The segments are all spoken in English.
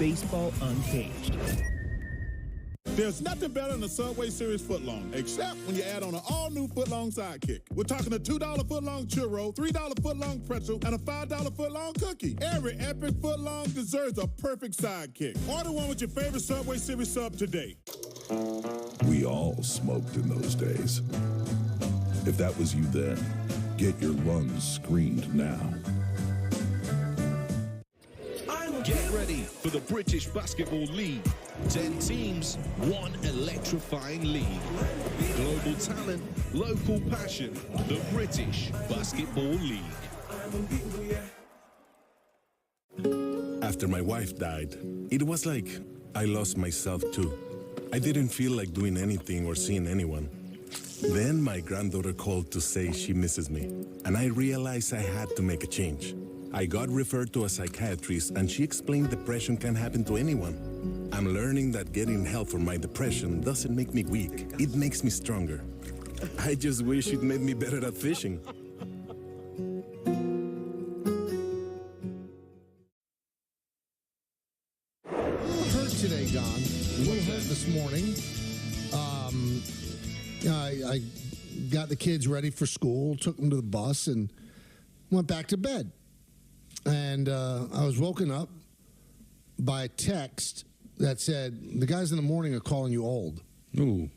Baseball Uncaged. There's nothing better than the Subway Series footlong, except when you add on an all-new footlong sidekick. We're talking a $2 footlong churro, $3 footlong pretzel, and a $5 footlong cookie. Every epic footlong deserves a perfect sidekick. Order one with your favorite Subway Series sub today. We all smoked in those days. If that was you then, get your lungs screened now. Get ready for the British Basketball League. 10 teams, one electrifying league. Global talent, local passion. The British Basketball League. After my wife died, it was like I lost myself too. I didn't feel like doing anything or seeing anyone. Then my granddaughter called to say she misses me, and I realized I had to make a change. I got referred to a psychiatrist, and she explained depression can happen to anyone. I'm learning that getting help for my depression doesn't make me weak. It makes me stronger. I just wish it made me better at fishing. Hurt today, Don. A little hurt this morning. I got the kids ready for school, took them to the bus, and went back to bed. And I was woken up by a text that said, the guys in the morning are calling you old. Ooh.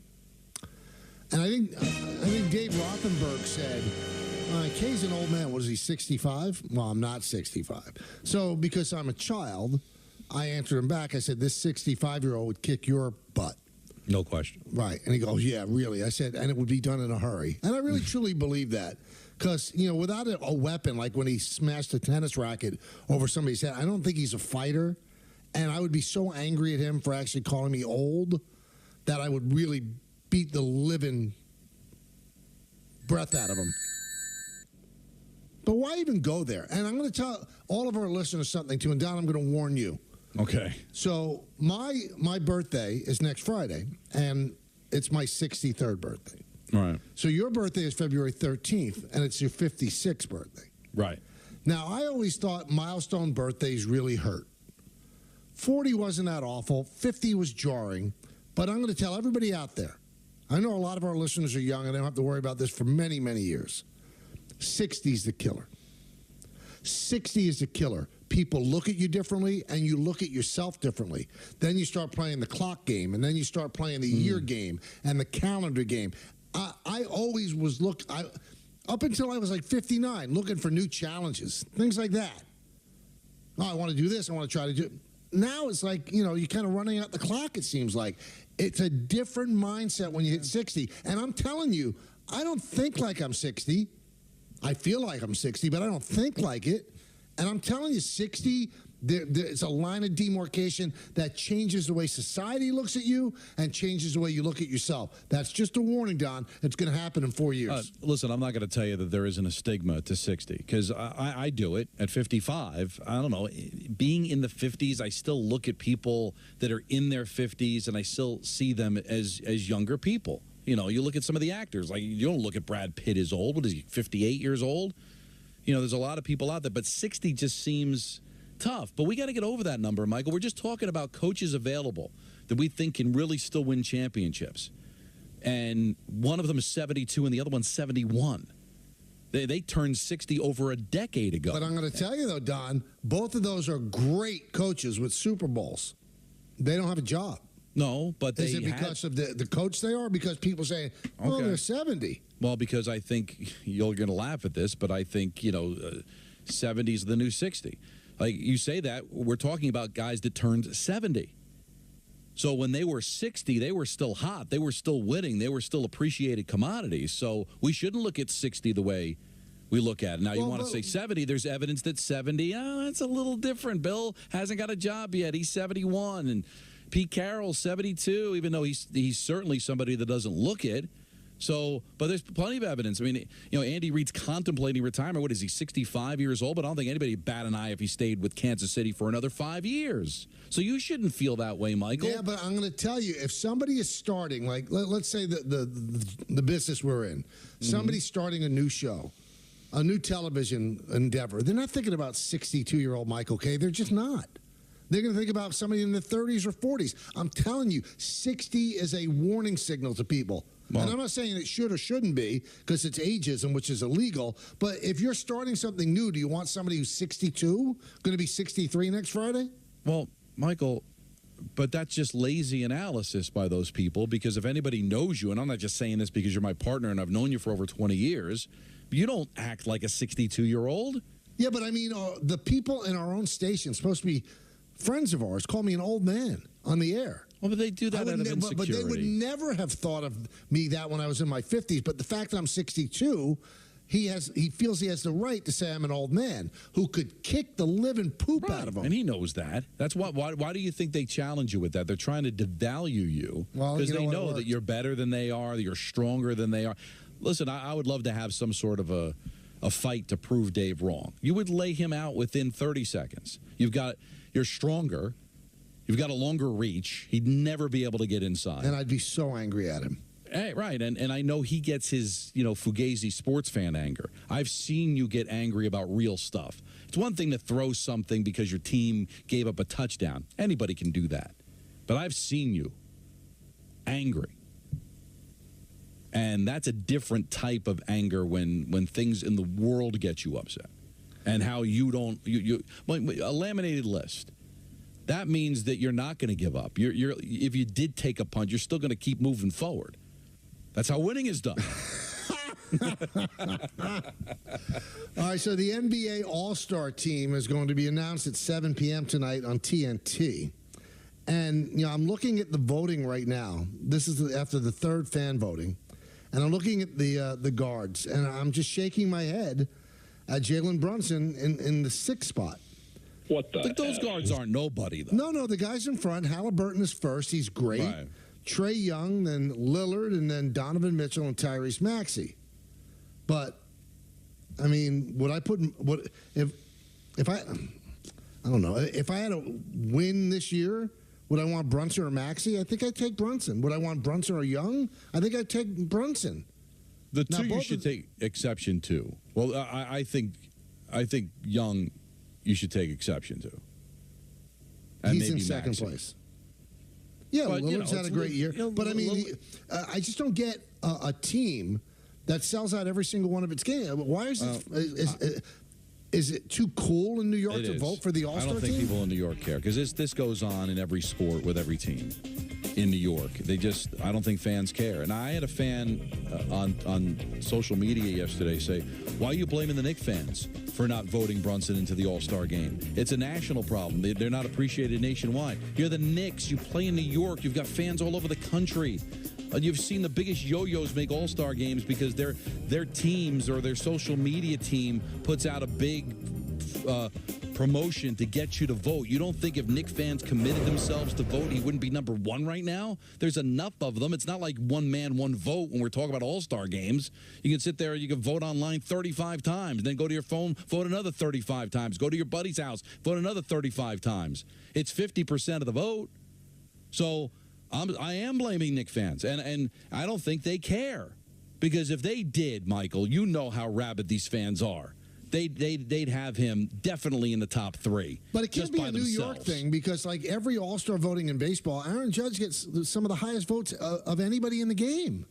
And I think Dave Rothenberg said, Kay's an old man. What is he, 65? Well, I'm not 65. So because I'm a child, I answered him back. I said, this 65-year-old would kick your butt. No question. Right. And he goes, yeah, really. I said, and it would be done in a hurry. And I really truly believe that. Because, without a weapon, like when he smashed a tennis racket over somebody's head, I don't think he's a fighter. And I would be so angry at him for actually calling me old that I would really beat the living breath out of him. But why even go there? And I'm going to tell all of our listeners something, too. And, Don, I'm going to warn you. Okay. So my birthday is next Friday, and it's my 63rd birthday. Right. So your birthday is February 13th, and it's your 56th birthday. Right. Now, I always thought milestone birthdays really hurt. 40 wasn't that awful. 50 was jarring. But I'm going to tell everybody out there, I know a lot of our listeners are young, and they don't have to worry about this for many, many years. 60 is the killer. 60 is the killer. People look at you differently, and you look at yourself differently. Then you start playing the clock game, and then you start playing the year game and the calendar game. I always was up until I was like 59, looking for new challenges, things like that. Oh, I want to do this. I want to try to do it. Now it's like, you're kind of running out the clock, it seems like. It's a different mindset when you hit 60. And I'm telling you, I don't think like I'm 60. I feel like I'm 60, but I don't think like it. And I'm telling you, 60, it's a line of demarcation that changes the way society looks at you and changes the way you look at yourself. That's just a warning, Don. It's going to happen in 4 years. Listen, I'm not going to tell you that there isn't a stigma to 60, because I do it at 55. I don't know. Being in the 50s, I still look at people that are in their 50s, and I still see them as younger people. You look at some of the actors. Like, you don't look at Brad Pitt as old. What is he, 58 years old? There's a lot of people out there, but 60 just seems tough. But we got to get over that number, Michael. We're just talking about coaches available that we think can really still win championships. And one of them is 72 and the other one's 71. They turned 60 over a decade ago. But I'm going to tell you, though, Don, both of those are great coaches with Super Bowls. They don't have a job. No, but they Is it because of the coach they are? Because people say, oh, they're 70. Well, because I think you're going to laugh at this, but I think, 70 is the new 60. Like you say that, we're talking about guys that turned 70. So when they were 60, they were still hot. They were still winning. They were still appreciated commodities. So we shouldn't look at 60 the way we look at it. Now, you want to say 70, there's evidence that 70, that's a little different. Bill hasn't got a job yet. He's 71. And Pete Carroll's 72, even though he's certainly somebody that doesn't look it. So, but there's plenty of evidence. I mean, Andy Reid's contemplating retirement. What is he, 65 years old? But I don't think anybody would bat an eye if he stayed with Kansas City for another 5 years. So you shouldn't feel that way, Michael. Yeah, but I'm going to tell you, if somebody is starting, like let's say the business we're in, somebody's starting a new show, a new television endeavor, they're not thinking about 62-year-old Michael Kay. They're just not. They're going to think about somebody in their 30s or 40s. I'm telling you, 60 is a warning signal to people. Well, and I'm not saying it should or shouldn't be because it's ageism, which is illegal. But if you're starting something new, do you want somebody who's 62, going to be 63 next Friday? Well, Michael, but that's just lazy analysis by those people, because if anybody knows you, and I'm not just saying this because you're my partner and I've known you for over 20 years, you don't act like a 62-year-old. Yeah, but I mean, the people in our own station, supposed to be friends of ours, call me an old man on the air. Well, but they do that out of insecurity. But they would never have thought of me that when I was in my 50s. But the fact that I'm 62, he feels he has the right to say I'm an old man who could kick the living poop out of him. And he knows that. That's why do you think they challenge you with that? They're trying to devalue you because they know that you're better than they are, that you're stronger than they are. Listen, I would love to have some sort of a fight to prove Dave wrong. You would lay him out within 30 seconds. You're stronger. You've got a longer reach. He'd never be able to get inside. And I'd be so angry at him. Hey, right, and I know he gets his, Fugazi sports fan anger. I've seen you get angry about real stuff. It's one thing to throw something because your team gave up a touchdown. Anybody can do that. But I've seen you angry. And that's a different type of anger when things in the world get you upset. And how you don't, a laminated list. That means that you're not going to give up. If you did take a punch, you're still going to keep moving forward. That's how winning is done. All right, so the NBA All-Star team is going to be announced at 7 p.m. tonight on TNT. And, I'm looking at the voting right now. This is after the third fan voting. And I'm looking at the guards, and I'm just shaking my head at Jalen Brunson in the 6th spot. What the But those guards aren't nobody, though. No, the guys in front. Halliburton is first. He's great. Right. Trae Young, then Lillard, and then Donovan Mitchell and Tyrese Maxey. But, I mean, would I put if I don't know, if I had to win this year, would I want Brunson or Maxey? I think I'd take Brunson. Would I want Brunson or Young? I think I'd take Brunson. The two you should take exception to. Well, I think Young you should take exception to. And he's in second place. Yeah, but, Lillard's had a great year. But, I mean, I just don't get a team that sells out every single one of its games. Why is it... Is it too cool in New York to vote for the All-Star team? I don't think people in New York care, because this goes on in every sport with every team in New York. I don't think fans care. And I had a fan on social media yesterday say, why are you blaming the Knicks fans for not voting Brunson into the All-Star game? It's a national problem. They're not appreciated nationwide. You're the Knicks. You play in New York. You've got fans all over the country. You've seen the biggest yo-yos make all-star games because their teams or their social media team puts out a big promotion to get you to vote. You don't think if Knicks fans committed themselves to vote, he wouldn't be number one right now? There's enough of them. It's not like one man, one vote when we're talking about all-star games. You can sit there, you can vote online 35 times, then go to your phone, vote another 35 times. Go to your buddy's house, vote another 35 times. It's 50% of the vote. So... I am blaming Knicks fans, and I don't think they care. Because if they did, Michael, you know how rabid these fans are. They'd have him definitely in the top 3. But it can't be a New York thing, because like every All-Star voting in baseball, Aaron Judge gets some of the highest votes of anybody in the game.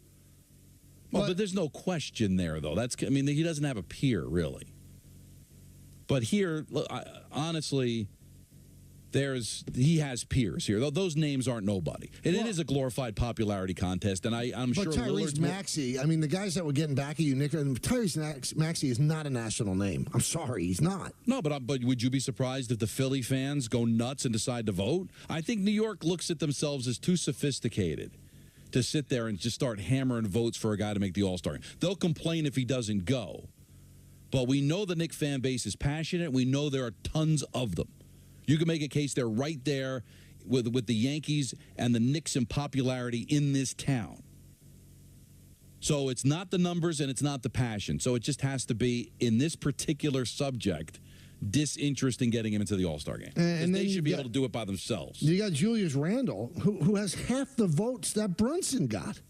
Well, but there's no question there, though. He doesn't have a peer, really. But here, honestly... he has peers here. Those names aren't nobody. And it is a glorified popularity contest, and I'm sure Tyrese Maxey, the guys that were getting back at you, Nick, Tyrese Maxey is not a national name. I'm sorry, he's not. No, but would you be surprised if the Philly fans go nuts and decide to vote? I think New York looks at themselves as too sophisticated to sit there and just start hammering votes for a guy to make the All-Star. They'll complain if he doesn't go. But we know the Knicks fan base is passionate. We know there are tons of them. You can make a case they're right there with the Yankees and the Knicks in popularity in this town. So it's not the numbers and it's not the passion. So it just has to be, in this particular subject, disinterest in getting him into the All-Star game. And they should be able to do it by themselves. You got Julius Randle, who has half the votes that Brunson got.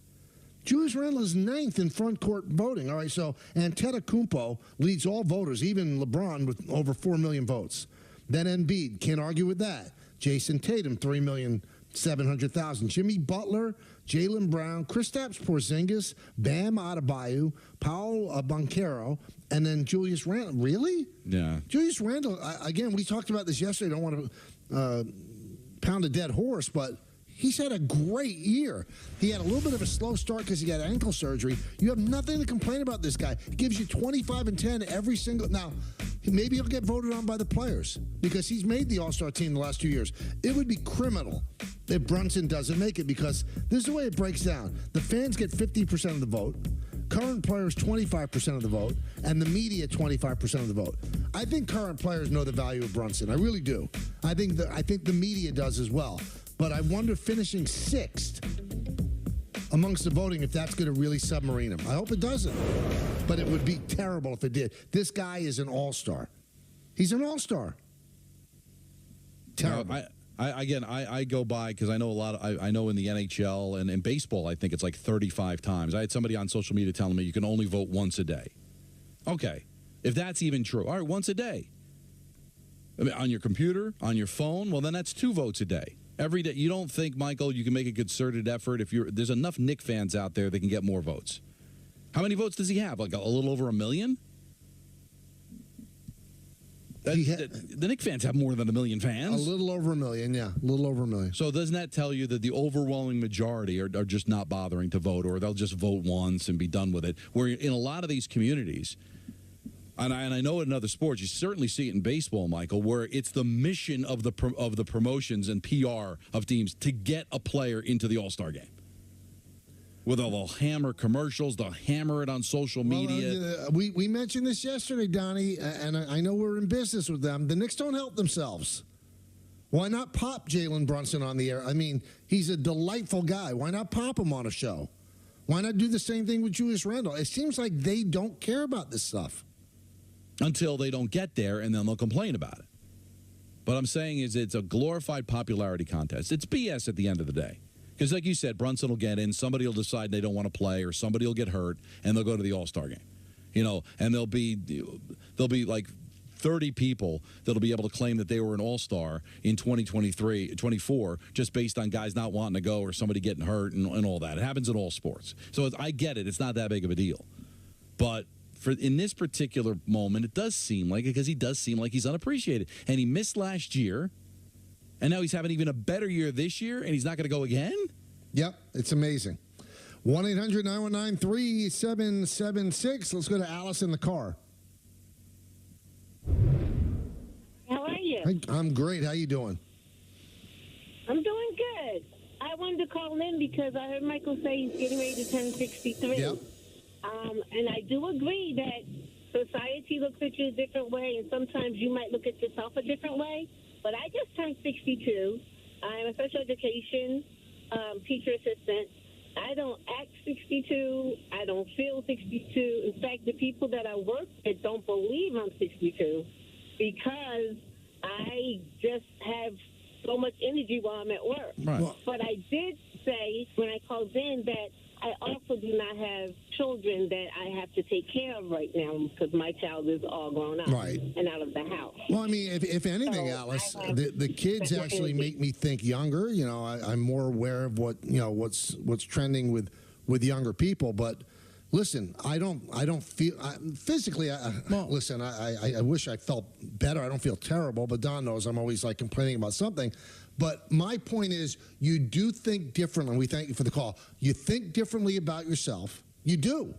Julius Randle is 9th in front court voting. All right, so Antetokounmpo leads all voters, even LeBron, with over 4 million votes. Then Embiid, can't argue with that. Jason Tatum, $3,700,000. Jimmy Butler, Jaylen Brown, Kristaps Porzingis, Bam Adebayo, Paul Banchero, and then Julius Randle. Really? Yeah. Julius Randle, again, we talked about this yesterday. I don't want to pound a dead horse, but he's had a great year. He had a little bit of a slow start because he got ankle surgery. You have nothing to complain about this guy. He gives you 25 and 10 every single... Now, maybe he'll get voted on by the players because he's made the All-Star team the last 2 years. It would be criminal if Brunson doesn't make it because this is the way it breaks down. The fans get 50% of the vote, current players 25% of the vote, and the media 25% of the vote. I think current players know the value of Brunson. I really do. I think the media does as well. But I wonder finishing 6th amongst the voting if that's going to really submarine him. I hope it doesn't. But it would be terrible if it did. This guy is an all-star. He's an all-star. Terrible. I go by because I know a lot. I know in the NHL and in baseball, I think it's like 35 times. I had somebody on social media telling me you can only vote once a day. Okay, if that's even true, all right, once a day. I mean, on your computer, on your phone, well, then that's 2 votes a day. Every day. You don't think, Michael, you can make a concerted effort if there's enough Knick fans out there that can get more votes. How many votes does he have? Like a little over 1 million? The Knick fans have more than 1 million fans. A little over 1 million, yeah. A little over 1 million. So doesn't that tell you that the overwhelming majority are just not bothering to vote, or they'll just vote once and be done with it? Where in a lot of these communities, and I know in other sports, you certainly see it in baseball, Michael, where it's the mission of the promotions and PR of teams to get a player into the All-Star game. With they'll hammer commercials, they'll hammer it on social media. Well, we mentioned this yesterday, Donnie, and I know we're in business with them. The Knicks don't help themselves. Why not pop Jalen Brunson on the air? I mean, he's a delightful guy. Why not pop him on a show? Why not do the same thing with Julius Randle? It seems like they don't care about this stuff. Until they don't get there, and then they'll complain about it. But I'm saying is it's a glorified popularity contest. It's BS at the end of the day. Because like you said, Brunson will get in, somebody will decide they don't want to play, or somebody will get hurt, and they'll go to the All-Star game. You know, and there'll be like 30 people that'll be able to claim that they were an All-Star in 24, just based on guys not wanting to go or somebody getting hurt and all that. It happens in all sports. So I get it. It's not that big of a deal. But in this particular moment, it does seem like it, because he does seem like he's unappreciated. And he missed last year, and now he's having even a better year this year, and he's not going to go again? Yep, it's amazing. 1-800-919-3776. Let's go to Alice in the car. How are you? I'm great. How you doing? I'm doing good. I wanted to call in because I heard Michael say he's getting ready to turn 63. Yep. And I do agree that society looks at you a different way, and sometimes you might look at yourself a different way. But I just turned 62. I'm a special education teacher assistant. I don't act 62. I don't feel 62. In fact, the people that I work with don't believe I'm 62 because I just have so much energy while I'm at work. Right. But I did say when I called in that I also do not have children that I have to take care of right now because my child is all grown up and out of the house. Well, I mean, if anything, So Alice, the kids actually make me think younger. You know, I'm more aware of what's trending with younger people. But listen, I don't feel physically. Listen, I wish I felt better. I don't feel terrible, but Don knows I'm always like complaining about something. But my point is, you do think differently. We thank you for the call. You think differently about yourself. You do.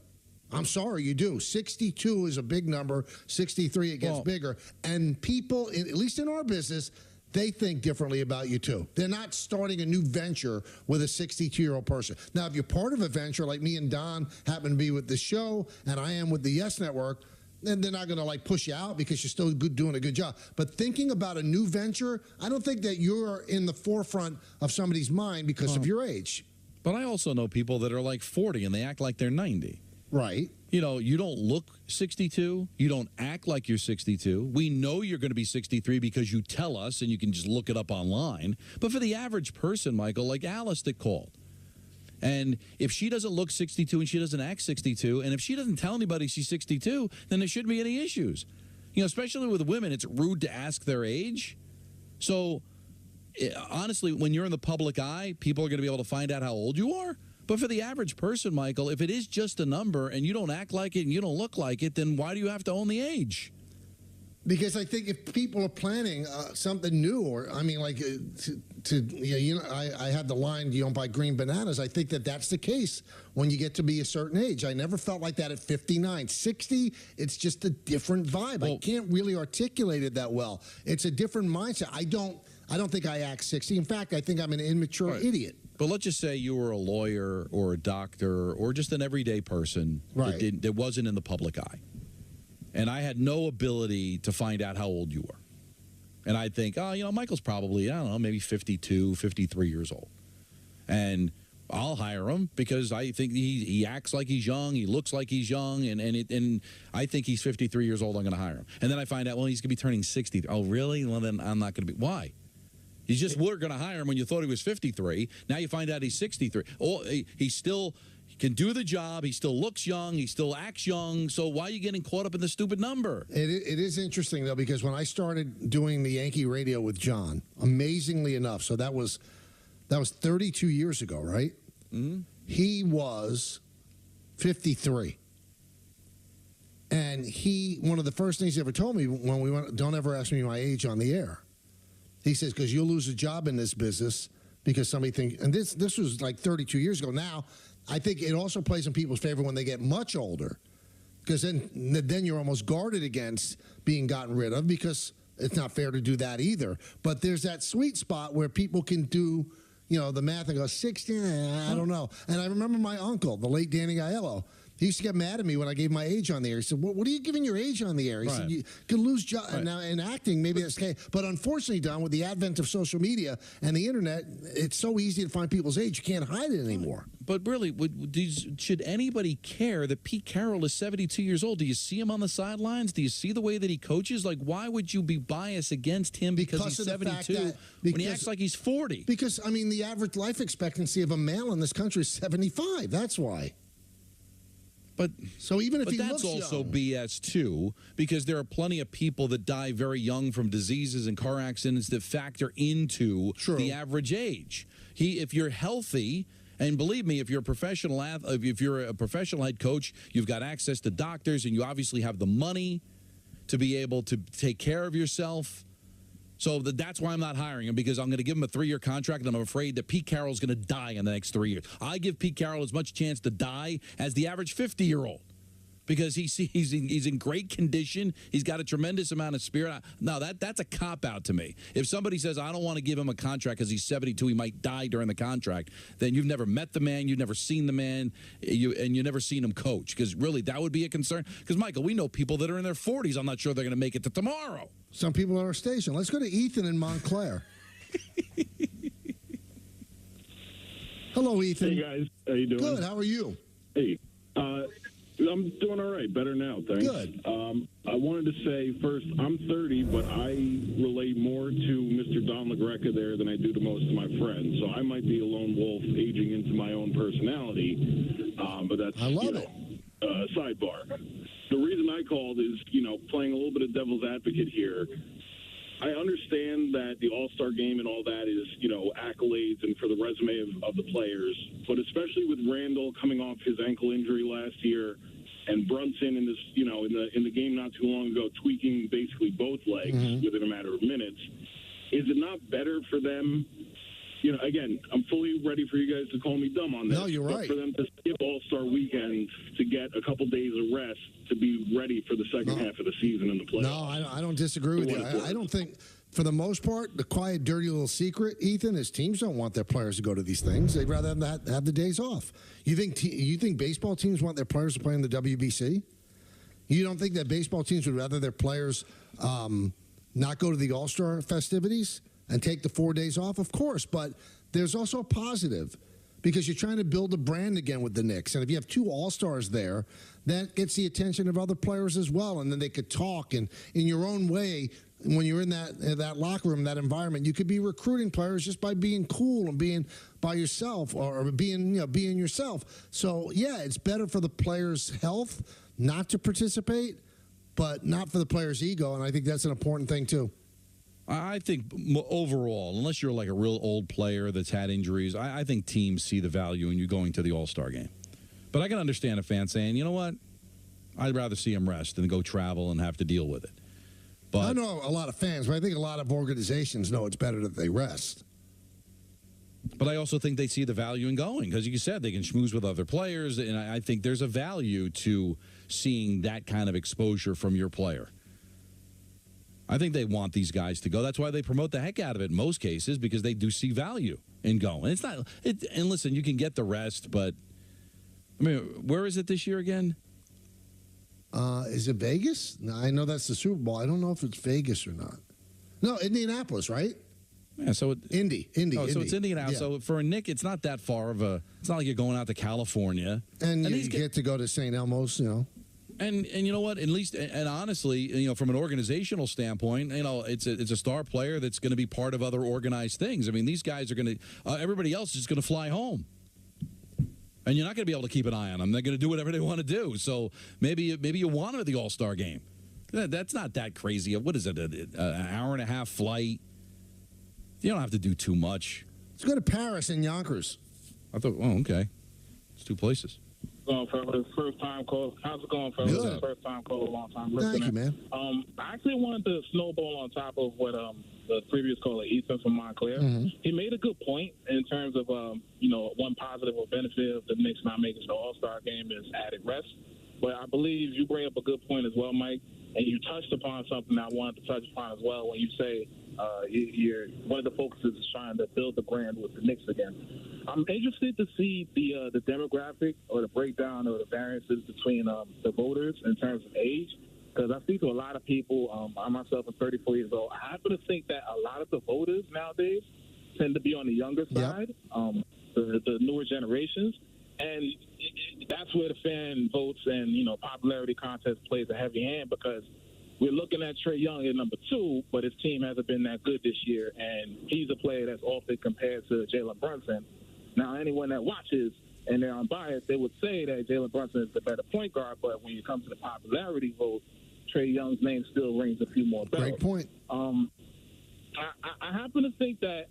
I'm sorry, you do. 62 is a big number. 63, it gets bigger. And people, at least in our business, they think differently about you, too. They're not starting a new venture with a 62-year-old person. Now, if you're part of a venture, like me and Don happen to be with the show, and I am with the Yes Network, then they're not going to like push you out because you're still doing a good job. But thinking about a new venture, I don't think that you're in the forefront of somebody's mind because of your age. But I also know people that are like 40 and they act like they're 90. Right. You know, you don't look 62. You don't act like you're 62. We know you're going to be 63 because you tell us, and you can just look it up online. But for the average person, Michael, like Alice that called, and if she doesn't look 62 and she doesn't act 62, and if she doesn't tell anybody she's 62, then there shouldn't be any issues. You know, especially with women, it's rude to ask their age. So honestly, when you're in the public eye, people are going to be able to find out how old you are. But for the average person, Michael, if it is just a number and you don't act like it and you don't look like it, then why do you have to own the age? Because I think if people are planning something new, or I mean, like I had the line, "You don't buy green bananas." I think that's the case when you get to be a certain age. I never felt like that at 59, 60. It's just a different vibe. Well, I can't really articulate it that well. It's a different mindset. I don't think I act 60. In fact, I think I'm an immature idiot. But let's just say you were a lawyer or a doctor or just an everyday person that wasn't in the public eye. And I had no ability to find out how old you were. And I'd think, Michael's probably, I don't know, maybe 52, 53 years old. And I'll hire him because I think he acts like he's young, he looks like he's young, and I think he's 53 years old, I'm going to hire him. And then I find out, well, he's going to be turning 60. Oh, really? Well, then I'm not going to be. Why? You just were going to hire him when you thought he was 53. Now you find out he's 63. Oh, he still can do the job. He still looks young. He still acts young. So why are you getting caught up in the stupid number? It is interesting, though, because when I started doing the Yankee radio with John, amazingly enough, so that was 32 years ago, right? Mm-hmm. He was 53. And one of the first things he ever told me when we went, "Don't ever ask me my age on the air." He says, because you'll lose a job in this business because somebody thinks, and this was like 32 years ago. Now, I think it also plays in people's favor when they get much older, because then you're almost guarded against being gotten rid of, because it's not fair to do that either. But there's that sweet spot where people can do, the math and go, 60, I don't know. And I remember my uncle, the late Danny Aiello. He used to get mad at me when I gave my age on the air. He said, what are you giving your age on the air? He said, you could lose job. Right. Now, in acting, maybe that's okay. But unfortunately, Don, with the advent of social media and the internet, it's so easy to find people's age. You can't hide it anymore. But really, should anybody care that Pete Carroll is 72 years old? Do you see him on the sidelines? Do you see the way that he coaches? Like, why would you be biased against him because he's 72 when he acts like he's 40? Because, the average life expectancy of a male in this country is 75. That's why. But even if he that's looks also young. BS too, because there are plenty of people that die very young from diseases and car accidents that factor into the average age. If you're healthy, and believe me, if you're a professional head coach, you've got access to doctors, and you obviously have the money to be able to take care of yourself. So that's why I'm not hiring him, because I'm going to give him a 3-year contract, and I'm afraid that Pete Carroll's going to die in the next 3 years. I give Pete Carroll as much chance to die as the average 50-year-old, because he's in great condition. He's got a tremendous amount of spirit. No, that's a cop-out to me. If somebody says, I don't want to give him a contract because he's 72, he might die during the contract, then you've never met the man, you've never seen the man, and you've never seen him coach, because really that would be a concern. Because, Michael, we know people that are in their 40s. I'm not sure they're going to make it to tomorrow. Some people at our station. Let's go to Ethan in Montclair. Hello, Ethan. Hey, guys. How you doing? Good. How are you? Hey. I'm doing all right. Better now, thanks. Good. I wanted to say, first, I'm 30, but I relate more to Mr. Don LaGreca there than I do to most of my friends. So I might be a lone wolf aging into my own personality, but that's, I love it. Sidebar. The reason I called is, playing a little bit of devil's advocate here. I understand that the All-Star game and all that is, accolades and for the resume of the players, but especially with Randall coming off his ankle injury last year and Brunson in this, in the game not too long ago, tweaking basically both legs within a matter of minutes, is it not better for them? Again, I'm fully ready for you guys to call me dumb on this. No, you're right. For them to skip All-Star weekend to get a couple days of rest to be ready for the second half of the season in the playoffs. No, I don't disagree with you. I don't think, for the most part, the quiet, dirty little secret, Ethan, is teams don't want their players to go to these things. They'd rather have the days off. You think baseball teams want their players to play in the WBC? You don't think that baseball teams would rather their players not go to the All-Star festivities and take the 4 days off? Of course, but there's also a positive, because you're trying to build a brand again with the Knicks. And if you have 2 All-Stars there, that gets the attention of other players as well. And then they could talk. And in your own way, when you're in that locker room, that environment, you could be recruiting players just by being cool and being by yourself, or being yourself. So, yeah, it's better for the players' health not to participate, but not for the players' ego. And I think that's an important thing, too. I think overall, unless you're like a real old player that's had injuries, I think teams see the value in you going to the All-Star game. But I can understand a fan saying, you know what, I'd rather see him rest than go travel and have to deal with it. But I know a lot of fans, but I think a lot of organizations know it's better that they rest. But I also think they see the value in going because, you said, they can schmooze with other players, and I think there's a value to seeing that kind of exposure from your player. I think they want these guys to go. That's why they promote the heck out of it in most cases, because they do see value in going. It's not. And listen, you can get the rest, but I mean, where is it this year again? Is it Vegas? No, I know that's the Super Bowl. I don't know if it's Vegas or not. No, Indianapolis, right? Yeah, so Indy. Oh, so it's Indianapolis. Yeah. So for a Nick, it's not that far of a. It's not like you're going out to California. And you get to go to St. Elmo's, you know. And you know what? At least, and honestly, you know, from an organizational standpoint, you know, it's a star player that's going to be part of other organized things. I mean, these guys are going to. Everybody else is just going to fly home. And you're not going to be able to keep an eye on them. They're going to do whatever they want to do. So maybe you want them at the All-Star game. That's not that crazy. What is it? An hour and a half flight? You don't have to do too much. Let's go to Paris and Yonkers. I thought, oh, okay. It's two places. Going for the first time call. How's it going, fellas? Good. First time call, a long time listener. Thank you, man. I actually wanted to snowball on top of what the previous caller, Ethan from Montclair. Mm-hmm. He made a good point in terms of you know, one positive or benefit of the Knicks not making the All-Star game is added rest. But I believe you bring up a good point as well, Mike, and you touched upon something I wanted to touch upon as well when you say you're one of the focuses is trying to build the brand with the Knicks again. I'm interested to see the demographic or the breakdown or the variances between the voters in terms of age, because I speak to a lot of people. I myself am 34 years old. I happen to think that a lot of the voters nowadays tend to be on the younger side, the newer generations, and that's where the fan votes and, you know, popularity contest plays a heavy hand, because we're looking at Trae Young at number 2, but his team hasn't been that good this year, and he's a player that's often compared to Jalen Brunson. Now, anyone that watches and they're unbiased, they would say that Jalen Brunson is the better point guard, but when you come to the popularity vote, Trae Young's name still rings a few more bells. Great point. I happen to think that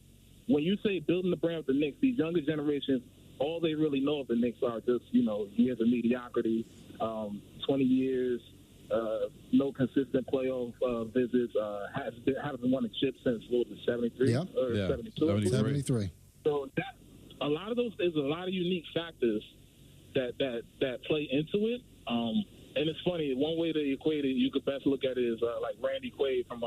when you say building the brand with the Knicks, these younger generations, all they really know of the Knicks are just, you know, years of mediocrity, 20 years, no consistent playoff visits, hasn't won a chip since, what was it, 73? Yep. Or Yeah. 72? 73. So that a lot of those, there's a lot of unique factors that play into it. And it's funny, one way to equate it, you could best look at it is like Randy Quaid from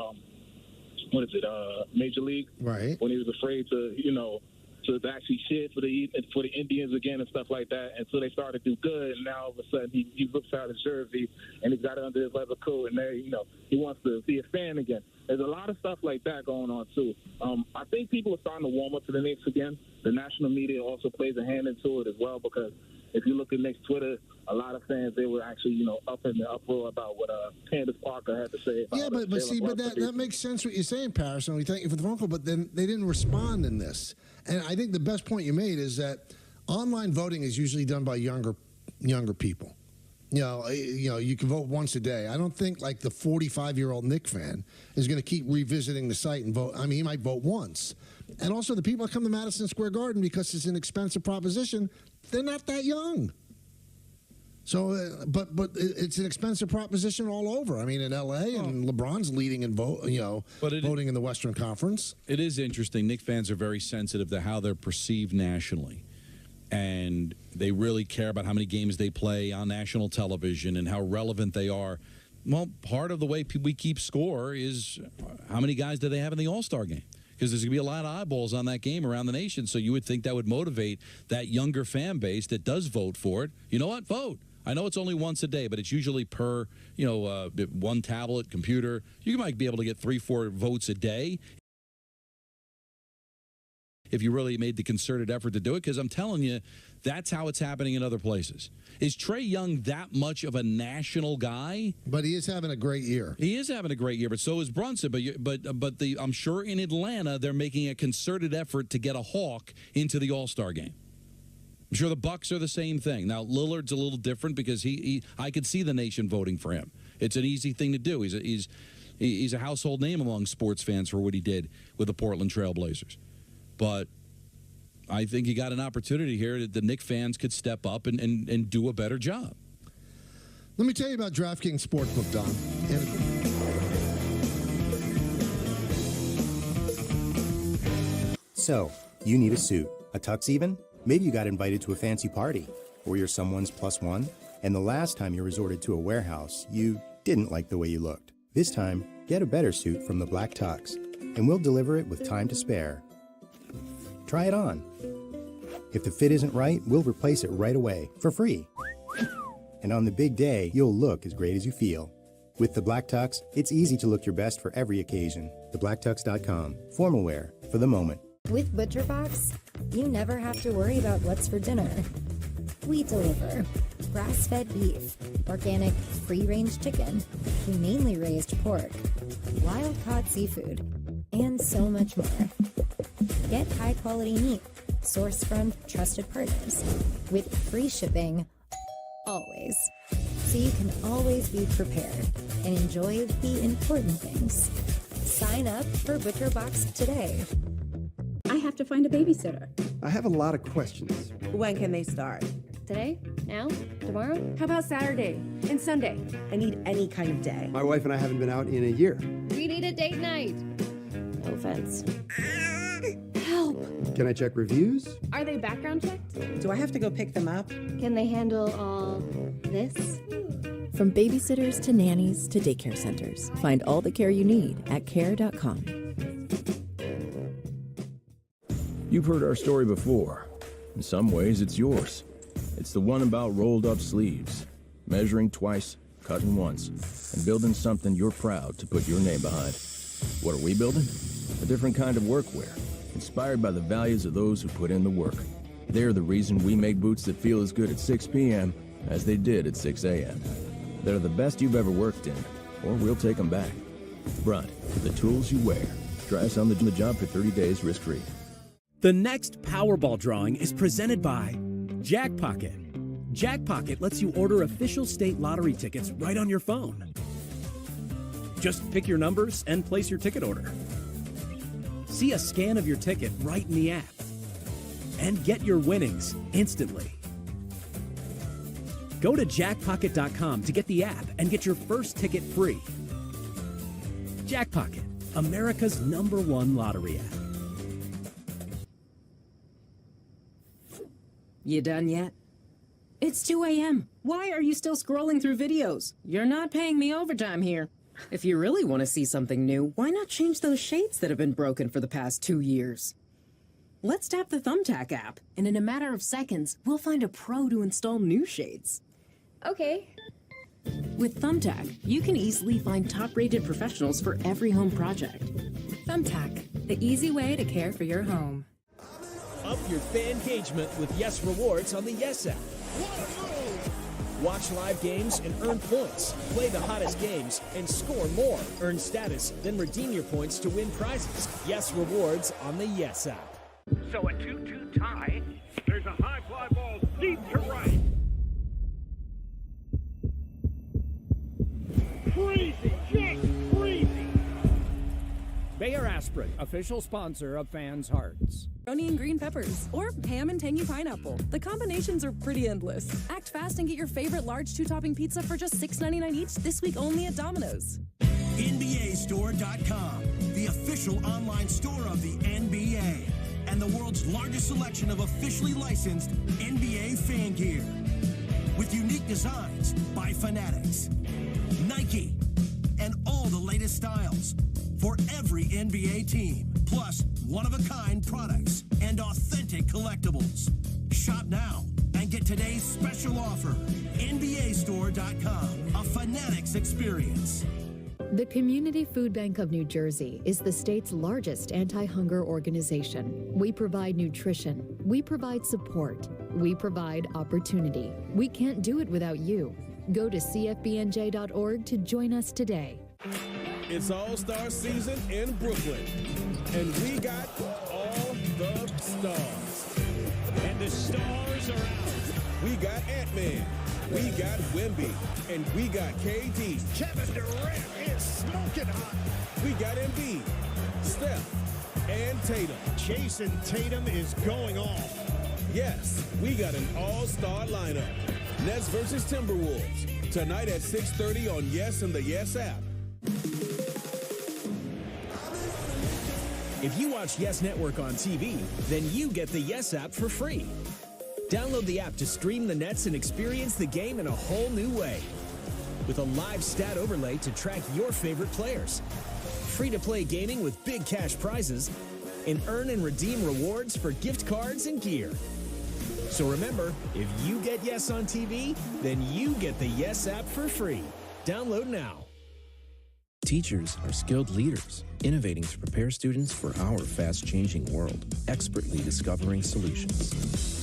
Major League, right? When he was afraid to, you know, to actually shit for the Indians again and stuff like that, until they started to do good, and now all of a sudden he looks out his jersey and he's got it under his leather coat, and there, you know, he wants to be a fan again. There's a lot of stuff like that going on too. I think people are starting to warm up to the Knicks again. The national media also plays a hand into it as well, because if you look at Knicks Twitter, a lot of fans, they were actually, you know, up in the uproar about what Candace Parker had to say about Yeah, but that makes sense what you're saying, Paris, and we thank you for the phone call, but then they didn't respond in this. And I think the best point you made is that online voting is usually done by younger people. You know, you can vote once a day. I don't think like the 45-year-old Knick fan is going to keep revisiting the site and vote. I mean, he might vote once. And also the people that come to Madison Square Garden, because it's an expensive proposition, they're not that young. So, but it's an expensive proposition all over. I mean, in L.A. and LeBron's leading in voting in the Western Conference. It is interesting. Knicks fans are very sensitive to how they're perceived nationally, and they really care about how many games they play on national television and how relevant they are. Well, part of the way we keep score is how many guys do they have in the All-Star game? Because there's going to be a lot of eyeballs on that game around the nation, so you would think that would motivate that younger fan base that does vote for it. You know what? Vote. I know it's only once a day, but it's usually per, one tablet, computer. You might be able to get 3-4 votes a day if you really made the concerted effort to do it, because I'm telling you, that's how it's happening in other places. Is Trae Young that much of a national guy? But he is having a great year. He is having a great year, but so is Brunson. But I'm sure in Atlanta they're making a concerted effort to get a Hawk into the All-Star game. I'm sure the Bucks are the same thing. Now Lillard's a little different because I could see the nation voting for him. It's an easy thing to do. He's a household name among sports fans for what he did with the Portland Trail Blazers. But I think he got an opportunity here that the Knicks fans could step up and do a better job. Let me tell you about DraftKings Sportsbook, Don. So, you need a suit, a tux even? Maybe you got invited to a fancy party, or you're someone's plus one, and the last time you resorted to a warehouse, you didn't like the way you looked. This time, get a better suit from the Black Tux, and we'll deliver it with time to spare. Try it on. If the fit isn't right, we'll replace it right away, for free. And on the big day, you'll look as great as you feel. With the Black Tux, it's easy to look your best for every occasion. TheBlackTux.com. Formal wear for the moment. With ButcherBox, you never have to worry about what's for dinner. We deliver grass-fed beef, organic, free-range chicken, humanely raised pork, wild-caught seafood, and so much more. Get high-quality meat sourced from trusted partners with free shipping always, so you can always be prepared and enjoy the important things. Sign up for ButcherBox today. I have to find a babysitter. I have a lot of questions. When can they start? Today? Now? Tomorrow? How about Saturday and Sunday? I need any kind of day. My wife and I haven't been out in a year. We need a date night. No offense. Help! Can I check reviews? Are they background checked? Do I have to go pick them up? Can they handle all this? From babysitters to nannies to daycare centers, find all the care you need at care.com. You've heard our story before. In some ways, it's yours. It's the one about rolled up sleeves, measuring twice, cutting once, and building something you're proud to put your name behind. What are we building? A different kind of workwear, inspired by the values of those who put in the work. They're the reason we make boots that feel as good at 6 p.m. as they did at 6 a.m. They're the best you've ever worked in, or we'll take them back. Brunt, the tools you wear. Try us on the job for 30 days risk-free. The next Powerball drawing is presented by Jackpocket. Jackpocket lets you order official state lottery tickets right on your phone. Just pick your numbers and place your ticket order. See a scan of your ticket right in the app. And get your winnings instantly. Go to jackpocket.com to get the app and get your first ticket free. Jackpocket, America's #1 lottery app. You done yet? It's 2 a.m. Why are you still scrolling through videos? You're not paying me overtime here. If you really want to see something new, why not change those shades that have been broken for the past 2 years? Let's tap the Thumbtack app, and in a matter of seconds, we'll find a pro to install new shades. Okay. With Thumbtack, you can easily find top-rated professionals for every home project. Thumbtack, the easy way to care for your home. Up your fan engagement with Yes Rewards on the Yes app. Watch live games and earn points. Play the hottest games and score more. Earn status, then redeem your points to win prizes. Yes Rewards on the Yes app. So a 2-2 tie. There's a high fly ball deep to right. Crazy, just crazy. Bayer Aspirin, official sponsor of fans' hearts. Macaroni and green peppers, or ham and tangy pineapple. The combinations are pretty endless. Act fast and get your favorite large 2-topping pizza for just $6.99 each this week only at Domino's. NBAstore.com, the official online store of the NBA, and the world's largest selection of officially licensed NBA fan gear. With unique designs by Fanatics, Nike, and all the latest styles for every NBA team, plus one-of-a-kind products and authentic collectibles. Shop now and get today's special offer. NBAstore.com, a Fanatics experience. The Community Food Bank of New Jersey is the state's largest anti-hunger organization. We provide nutrition. We provide support. We provide opportunity. We can't do it without you. Go to cfbnj.org to join us today. It's All-Star season in Brooklyn, and we got all the stars. And And the stars are out. We got Ant-Man. We got Wemby. And we got KD. Kevin Durant is smoking hot. We got Embiid, Steph, and Tatum. Jason Tatum is going off. Yes, we got an all-star lineup. Nets versus Timberwolves. Tonight at 6:30 on Yes and the Yes app. If you watch Yes Network on TV, then you get the Yes app for free. Download the app to stream the Nets and experience the game in a whole new way. With a live stat overlay to track your favorite players. Free-to-play gaming with big cash prizes. And earn and redeem rewards for gift cards and gear. So remember, if you get Yes on TV, then you get the Yes app for free. Download now. Teachers are skilled leaders, innovating to prepare students for our fast-changing world, expertly discovering solutions.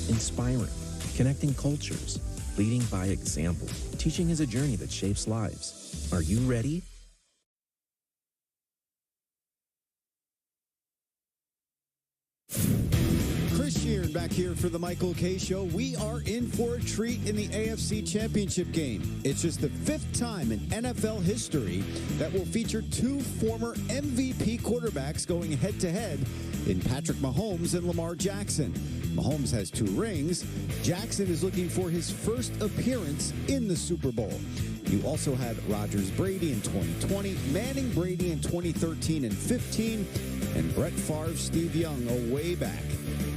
Inspiring, connecting cultures, leading by example. Teaching is a journey that shapes lives. Are you ready? Chris Sheeran back here for the Michael K. Show. We are in for a treat in the AFC Championship game. It's just the 5th time in NFL history that will feature 2 former MVP quarterbacks going head-to-head in Patrick Mahomes and Lamar Jackson. Mahomes has 2 rings. Jackson is looking for his first appearance in the Super Bowl. You also had Rodgers Brady in 2020, Manning Brady in 2013 and 15, and Brett Favre, Steve Young, way back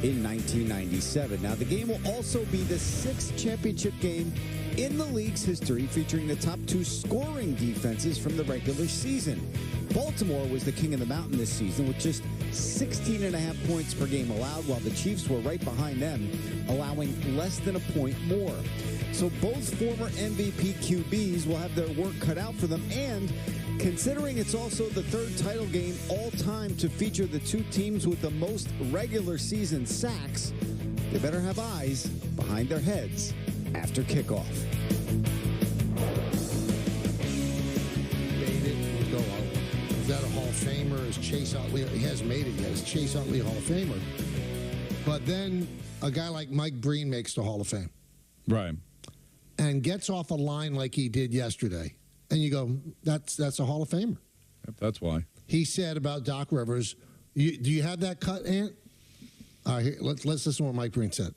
in 1997. Now, the game will also be the 6th championship game in the league's history, featuring the top 2 scoring defenses from the regular season. Baltimore was the king of the mountain this season with just 16.5 points per game allowed, while the Chiefs were right behind them, allowing less than a point more. So both former MVP QBs will have their work cut out for them, and considering it's also the 3rd title game all time to feature the 2 teams with the most regular season sacks, they better have eyes behind their heads after kickoff. Is that a Hall of Famer? Is Chase Utley? He hasn't made it yet. Is Chase Utley a Hall of Famer? But then a guy like Mike Breen makes the Hall of Fame. Right. And gets off a line like he did yesterday. And you go, that's a Hall of Famer. Yep, that's why. He said about Doc Rivers, do you have that cut, Ant? All right, let's listen to what Mike Breen said.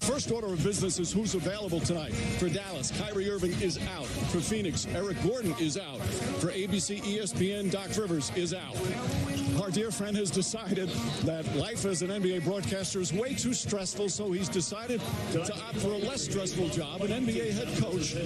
First order of business is who's available tonight. For Dallas, Kyrie Irving is out. For Phoenix, Eric Gordon is out. For ABC, ESPN, Doc Rivers is out. Our dear friend has decided that life as an NBA broadcaster is way too stressful, so he's decided to opt for a less stressful job, an NBA head coach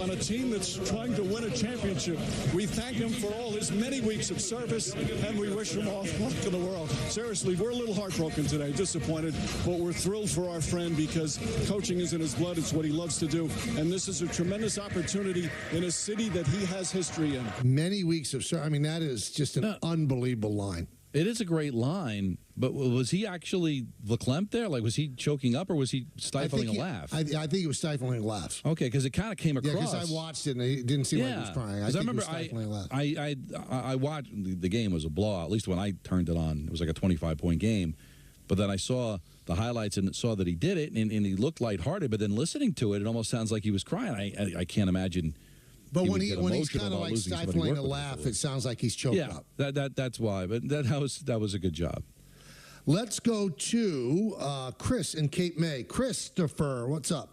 on a team that's trying to win a championship. We thank him for all his many weeks of service, and we wish him all the luck in the world. Seriously, we're a little heartbroken today, disappointed, but we're thrilled for our friend because coaching is in his blood. It's what he loves to do, and this is a tremendous opportunity in a city that he has history in. Many weeks of service. I mean, that is just an unbelievable line. It is a great line, but was he actually verklempt there? Like, was he choking up or was he stifling a laugh? I think he was stifling a laugh. Okay, because it kind of came across. Yeah, because I watched it and it didn't seem like he was crying. I remember I watched, the game was a blowout, at least when I turned it on. It was like a 25-point game. But then I saw the highlights and saw that he did it, and he looked lighthearted. But then listening to it, it almost sounds like he was crying. I can't imagine. But when he's kind of like stifling a laugh, it sounds like he's choked up. That's why. But that was a good job. Let's go to Chris in Cape May. Christopher, what's up?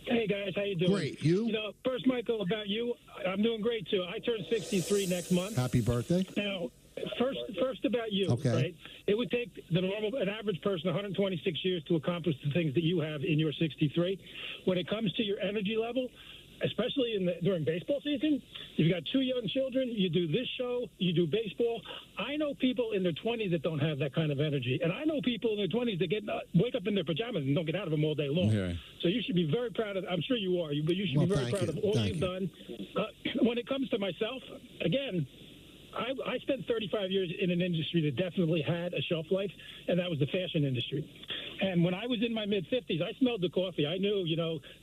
Hey guys, how you doing? Great. You? You know, first, Michael, about you, I'm doing great too. I turn 63 next month. Happy birthday. Now, first about you. Okay. Right? It would take an average person 126 years to accomplish the things that you have in your 63. When it comes to your energy level, especially during baseball season, you've got 2 young children, you do this show, you do baseball. I know people in their 20s that don't have that kind of energy. And I know people in their 20s that wake up in their pajamas and don't get out of them all day long. Yeah. So you should be very proud of, I'm sure you are, but you should be very proud of all you've done. When it comes to myself, again, I spent 35 years in an industry that definitely had a shelf life, and that was the fashion industry. And when I was in my mid-50s, I smelled the coffee. I knew,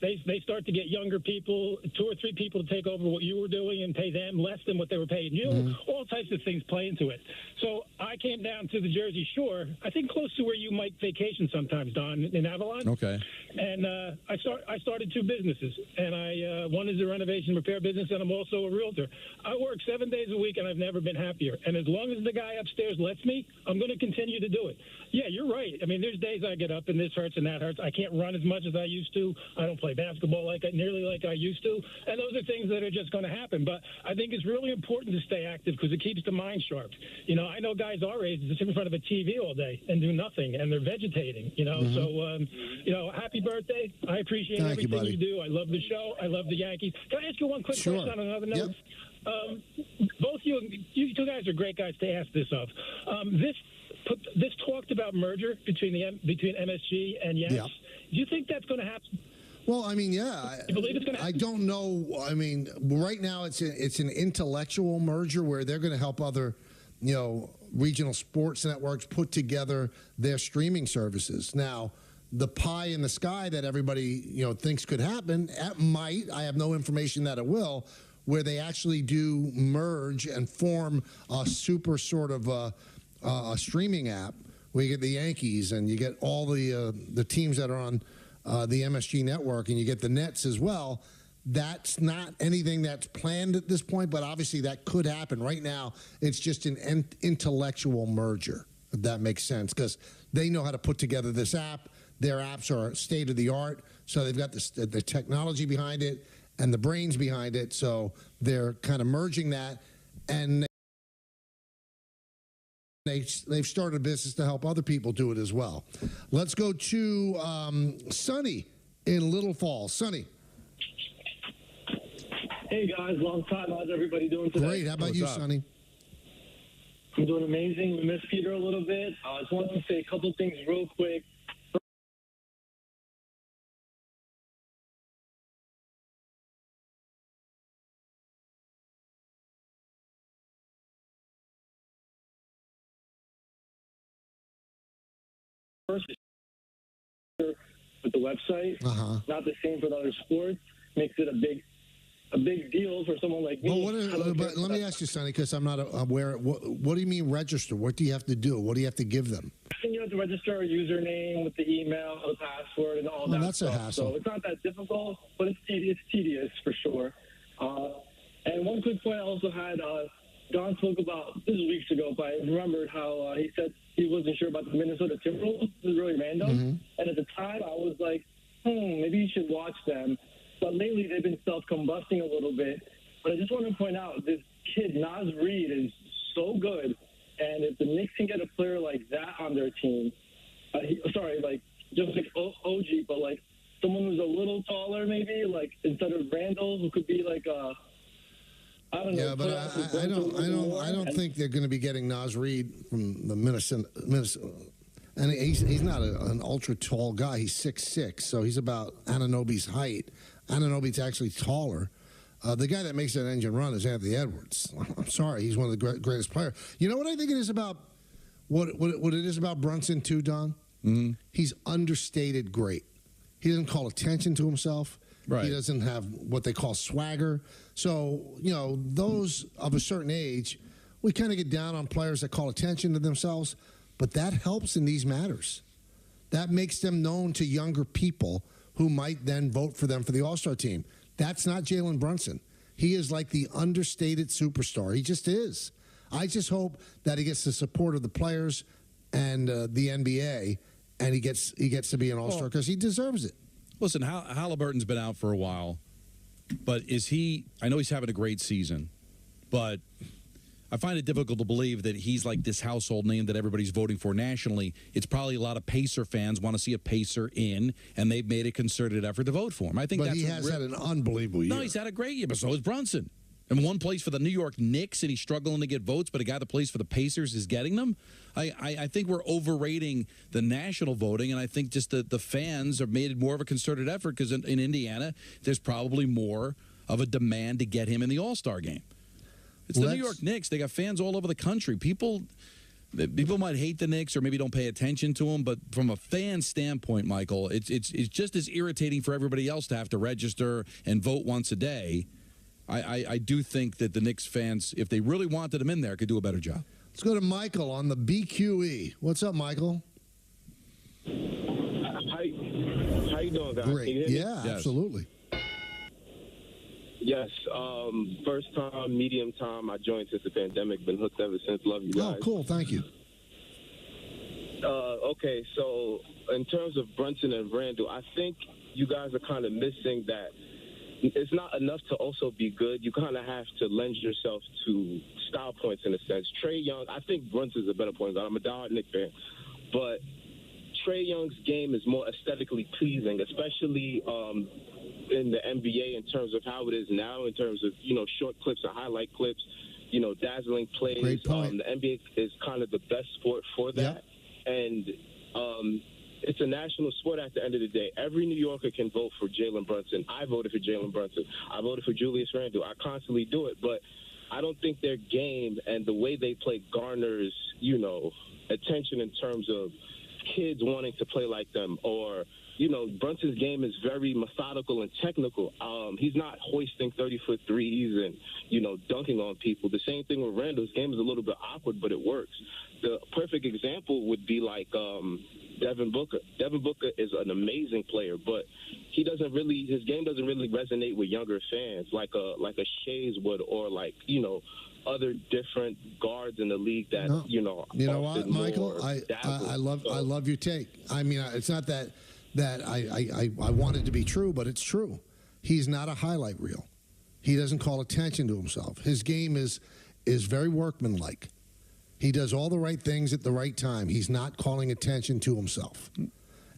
they start to get younger people, 2 or 3 people to take over what you were doing and pay them less than what they were paying you. Mm-hmm. All types of things play into it. So I came down to the Jersey Shore, I think close to where you might vacation sometimes, Don, in Avalon. Okay. And I started 2 businesses, and one is a renovation repair business, and I'm also a realtor. I work 7 days a week, and I've never been happier. And as long as the guy upstairs lets me, I'm going to continue to do it. Yeah, you're right. I mean, there's days I get up and this hurts and that hurts. I can't run as much as I used to. I don't play basketball nearly like I used to. And those are things that are just going to happen. But I think it's really important to stay active because it keeps the mind sharp. I know guys our age that sit in front of a TV all day and do nothing, and they're vegetating. So, happy birthday. I appreciate everything you do. I love the show. I love the Yankees. Can I ask you one quick question on another note? Yep. Both you 2 guys are great guys to ask this of. This talked about merger between MSG and Yanks. Yep. Do you think that's going to happen? Well, I mean, yeah. You believe it's going to happen? I don't know. I mean, right now it's an intellectual merger where they're going to help other, regional sports networks put together their streaming services. Now, the pie in the sky that everybody, thinks could happen, it might. I have no information that it will, where they actually do merge and form a super sort of a streaming app where you get the Yankees and you get all the teams that are on the MSG network, and you get the Nets as well. That's not anything that's planned at this point, but obviously that could happen. Right now, it's just an intellectual merger, if that makes sense, because they know how to put together this app. Their apps are state of the art, so they've got the technology behind it and the brains behind it. So they're kind of merging that, and they've started a business to help other people do it as well. Let's go to Sonny in Little Falls. Sonny. Hey, guys. Long time. How's everybody doing today? Great. How about you, Sonny? I'm doing amazing. We missed Peter a little bit. I just wanted to say a couple things real quick. First, with the website, not the same for the other sports, makes it a big deal for someone like me. But let me ask you, Sonny, because I'm not aware. What do you mean register? What do you have to do? What do you have to give them? You have to register a username with the email, the password, and all that that's stuff. A hassle. So it's not that difficult, but it's tedious for sure. And one quick point I also had, Don spoke about, this was weeks ago, but I remembered how he said he wasn't sure about the Minnesota Timberwolves. It was really random. Mm-hmm. And at the time, I was like, maybe you should watch them. But lately, they've been self-combusting a little bit. But I just want to point out, this kid, Naz Reid, is so good. And if the Knicks can get a player like that on their team, just like OG, but like someone who's a little taller maybe, like instead of Randall, who could be like I don't know. Yeah, but I don't think they're going to be getting Naz Reid from the Minnesota. And he's not an ultra tall guy. He's 6'6", so he's about Anunoby's height. Anunoby's actually taller. The guy that makes that engine run is Anthony Edwards. I'm sorry, he's one of the greatest players. You know what I think it is about? What it is about Brunson too, Don? Mm-hmm. He's understated great. He doesn't call attention to himself. Right. He doesn't have what they call swagger. So, those of a certain age, we kind of get down on players that call attention to themselves, but that helps in these matters. That makes them known to younger people who might then vote for them for the All-Star team. That's not Jalen Brunson. He is like the understated superstar. He just is. I just hope that he gets the support of the players and the NBA, and he gets to be an All-Star because he deserves it. Listen, Halliburton's been out for a while, but is he – I know he's having a great season, but I find it difficult to believe that he's like this household name that everybody's voting for nationally. It's probably a lot of Pacer fans want to see a Pacer in, and they've made a concerted effort to vote for him. I think he has had an unbelievable year. No, he's had a great year, but so has Brunson. And one plays for the New York Knicks, and he's struggling to get votes, but a guy that plays for the Pacers is getting them. I think we're overrating the national voting, and I think just the fans have made it more of a concerted effort because in Indiana, there's probably more of a demand to get him in the All-Star game. It's the New York Knicks. They got fans all over the country. People, People might hate the Knicks or maybe don't pay attention to them, but from a fan standpoint, Michael, it's just as irritating for everybody else to have to register and vote once a day. I do think that the Knicks fans, if they really wanted them in there, could do a better job. Let's go to Michael on the BQE. What's up, Michael? How you doing, guys? Great. Yeah, Yes. absolutely. Yes. First time, medium time. I joined since the pandemic. Been hooked ever since. Love you guys. Oh, cool. Thank you. Okay, so in terms of Brunson and Randall, I think you guys are kind of missing that. It's not enough to also be good. You kind of have to lend yourself to style points in a sense. Trae Young, I think Brunson's a better point guard. I'm a diehard Knicks fan. But Trae Young's game is more aesthetically pleasing, especially in the NBA in terms of how it is now, in terms of, short clips and highlight clips, dazzling plays. Great point. The NBA is kind of the best sport for that. Yeah. And it's a national sport at the end of the day. Every New Yorker can vote for Jalen Brunson. I voted for Jalen Brunson. I voted for Julius Randle. I constantly do it, but I don't think their game and the way they play garners, attention in terms of kids wanting to play like them, or Brunson's game is very methodical and technical. He's not hoisting 30-foot threes and, dunking on people. The same thing with Randall's game is a little bit awkward, but it works. The perfect example would be like Devin Booker. Devin Booker is an amazing player, but his game doesn't really resonate with younger fans like a Shays would, or other different guards in the league that, You know what, Michael? I love your take. I mean, it's not that I want it to be true, but it's true. He's not a highlight reel. He doesn't call attention to himself. His game is very workmanlike. He does all the right things at the right time. He's not calling attention to himself.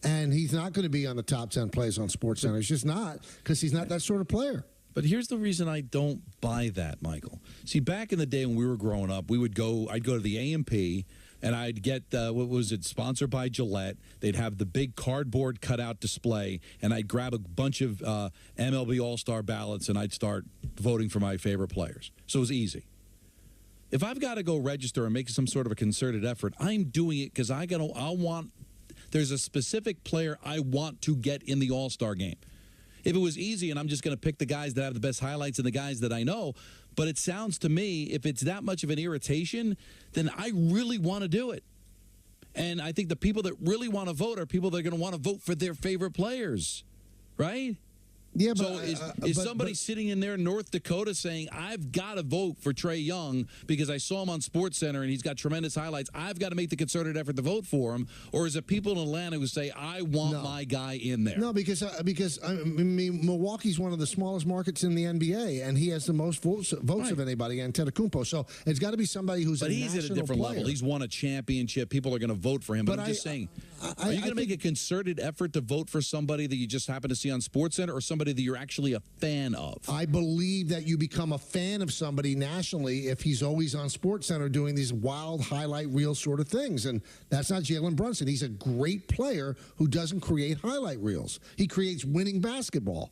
And he's not going to be on the top 10 plays on SportsCenter. He's just not, because he's not that sort of player. But here's the reason I don't buy that, Michael. See, back in the day when we were growing up, I'd go to the A&P, and I'd get, sponsored by Gillette. They'd have the big cardboard cutout display, and I'd grab a bunch of MLB All-Star ballots, and I'd start voting for my favorite players. So it was easy. If I've got to go register and make some sort of a concerted effort, I'm doing it because there's a specific player I want to get in the All-Star game. If it was easy and I'm just going to pick the guys that have the best highlights and the guys that I know, but it sounds to me, if it's that much of an irritation, then I really want to do it. And I think the people that really want to vote are people that are going to want to vote for their favorite players, right? Yeah, but so is somebody sitting in there in North Dakota saying, I've got to vote for Trae Young because I saw him on SportsCenter and he's got tremendous highlights. I've got to make the concerted effort to vote for him. Or is it people in Atlanta who say, I want my guy in there? No, because Milwaukee's one of the smallest markets in the NBA, and he has the most votes of anybody, Antetokounmpo. So it's got to be somebody who's but a he's national at a different player. level. He's won a championship. People are going to vote for him. But I'm just saying, are you going to make a concerted effort to vote for somebody that you just happen to see on SportsCenter, or somebody that you're actually a fan of? I believe that you become a fan of somebody nationally if he's always on SportsCenter doing these wild highlight reel sort of things. And that's not Jalen Brunson. He's a great player who doesn't create highlight reels. He creates winning basketball.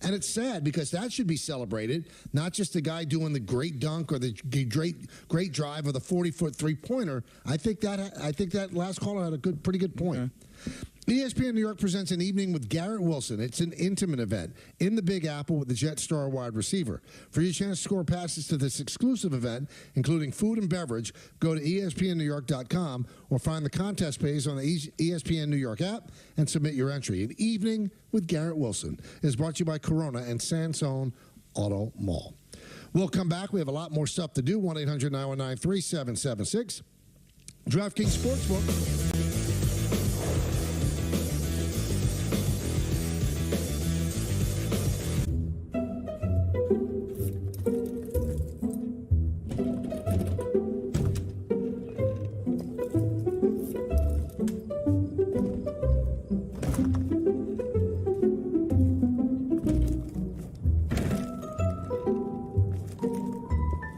And it's sad because that should be celebrated, not just the guy doing the great dunk or the great drive or the 40-foot three-pointer. I think that last caller had a pretty good point. Okay. ESPN New York presents an evening with Garrett Wilson. It's an intimate event in the Big Apple with the Jet star wide receiver. For your chance to score passes to this exclusive event, including food and beverage, go to ESPNNewYork.com or find the contest page on the ESPN New York app and submit your entry. An evening with Garrett Wilson is brought to you by Corona and Sansone Auto Mall. We'll come back. We have a lot more stuff to do. 1-800-919-3776. DraftKings Sportsbook.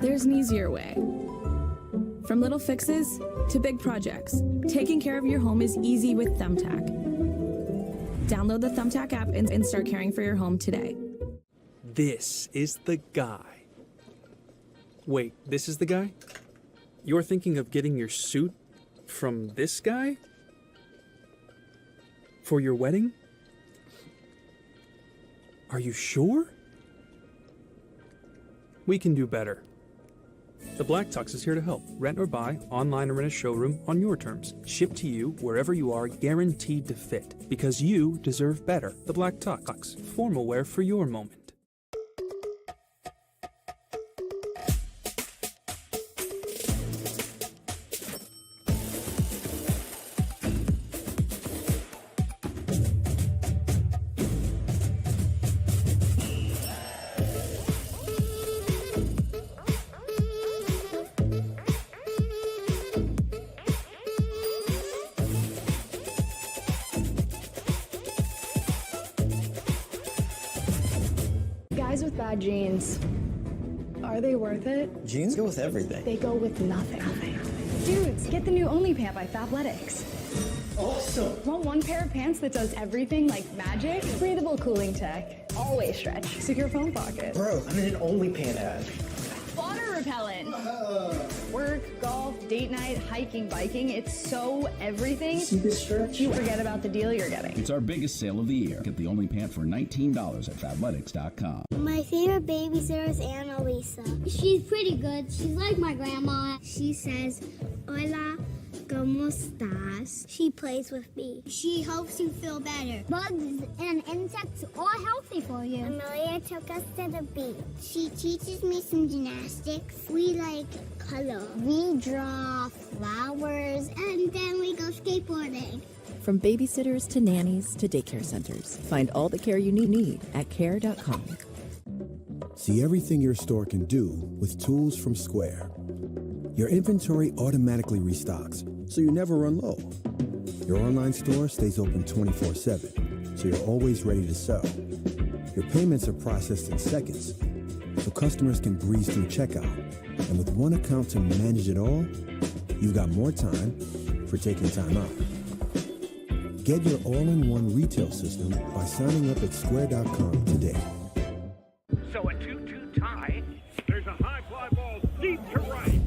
There's an easier way. From little fixes to big projects, taking care of your home is easy with Thumbtack. Download the Thumbtack app and start caring for your home today. This is the guy. Wait, this is the guy? You're thinking of getting your suit from this guy? For your wedding? Are you sure? We can do better. The Black Tux is here to help. Rent or buy, online or in a showroom, on your terms. Shipped to you wherever you are, guaranteed to fit. Because you deserve better. The Black Tux. Formal wear for your moment. Guys with bad jeans, are they worth it? Jeans go with everything. They go with nothing. Dudes, get the new Only Pant by Fabletics. Awesome. Want one pair of pants that does everything like magic? Breathable cooling tech. Always stretch. Secure phone pocket. Bro, I'm in an Only Pant ad. Water repellent. Work, golf, date night, hiking, biking. It's so everything. Super stretch. You forget about the deal you're getting. It's our biggest sale of the year. Get the Only Pant for $19 at Fabletics.com. My favorite babysitter is Annalisa. She's pretty good. She's like my grandma. She says, "Hola, ¿cómo estás?" She plays with me. She helps you feel better. Bugs and insects are healthy for you. Amelia took us to the beach. She teaches me some gymnastics. We like color. We draw flowers, and then we go skateboarding. From babysitters to nannies to daycare centers, find all the care you need at care.com. See everything your store can do with tools from Square. Your inventory automatically restocks, so you never run low. Your online store stays open 24/7, so you're always ready to sell. Your payments are processed in seconds, so customers can breeze through checkout. And with one account to manage it all, you've got more time for taking time out. Get your all-in-one retail system by signing up at square.com today. So a 2-2 tie. There's a high fly ball deep to right.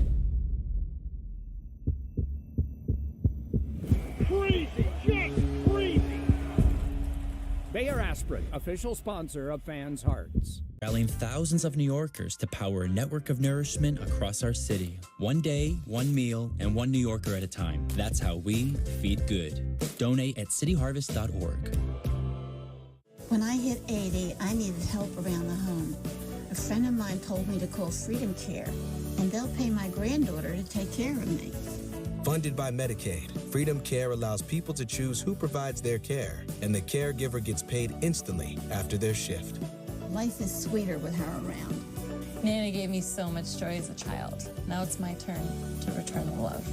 Crazy, just crazy. Bayer Aspirin, official sponsor of fans' hearts. Rallying thousands of New Yorkers to power a network of nourishment across our city. One day, one meal, and one New Yorker at a time. That's how we feed good. Donate at cityharvest.org. When I hit 80, I needed help around the home. A friend of mine told me to call Freedom Care, and they'll pay my granddaughter to take care of me. Funded by Medicaid, Freedom Care allows people to choose who provides their care, and the caregiver gets paid instantly after their shift. Life is sweeter with her around. Nana gave me so much joy as a child. Now it's my turn to return the love.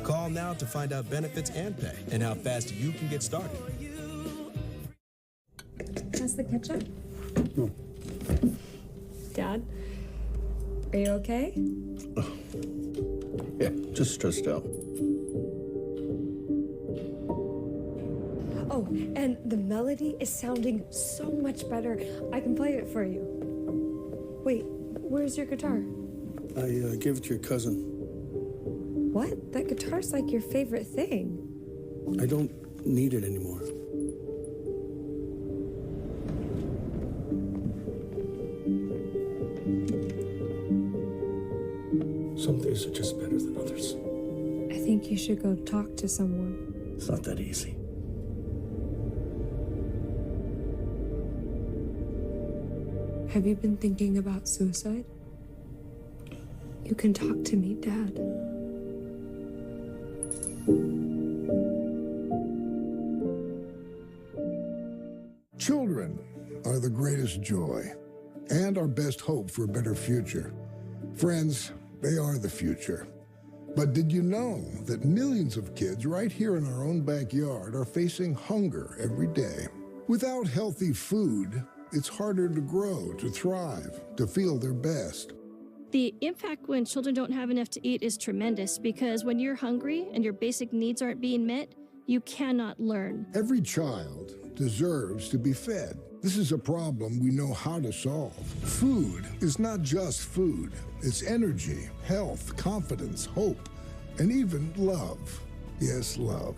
Call now to find out benefits and pay, and how fast you can get started. How's the ketchup? Dad, are you okay? Yeah, just stressed out. Oh, and the melody is sounding so much better. I can play it for you. Wait, where's your guitar? I gave it to your cousin. What? That guitar's like your favorite thing. I don't need it anymore. Some days are just better than others. I think you should go talk to someone. It's not that easy. Have you been thinking about suicide? You can talk to me, Dad. Children are the greatest joy and our best hope for a better future. Friends, they are the future. But did you know that millions of kids right here in our own backyard are facing hunger every day? Without healthy food, it's harder to grow, to thrive, to feel their best. The impact when children don't have enough to eat is tremendous because when you're hungry and your basic needs aren't being met, you cannot learn. Every child deserves to be fed. This is a problem we know how to solve. Food is not just food. It's energy, health, confidence, hope, and even love. Yes, love.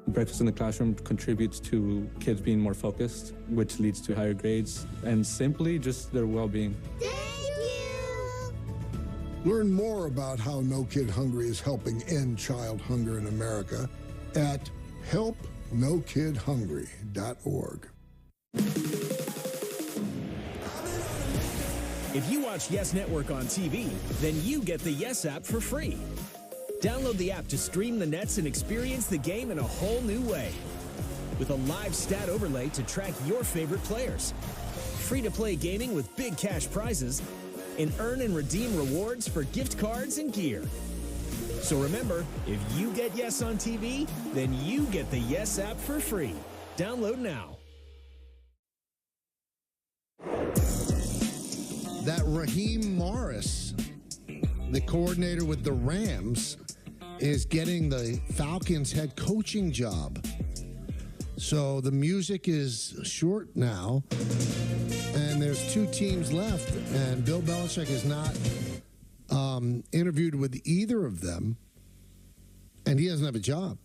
Breakfast in the classroom contributes to kids being more focused, which leads to higher grades, and simply just their well-being. Learn more about how No Kid Hungry is helping end child hunger in America at helpnokidhungry.org. If you watch Yes Network on TV, then you get the Yes app for free. Download the app to stream the Nets and experience the game in a whole new way. With a live stat overlay to track your favorite players. Free-to-play gaming with big cash prizes, and earn and redeem rewards for gift cards and gear. So remember, if you get Yes on TV, then you get the Yes app for free. Download now. That Raheem Morris, the coordinator with the Rams, is getting the Falcons head coaching job. So the music is short now, and there's 2 teams left, and Bill Belichick is not interviewed with either of them, and he doesn't have a job.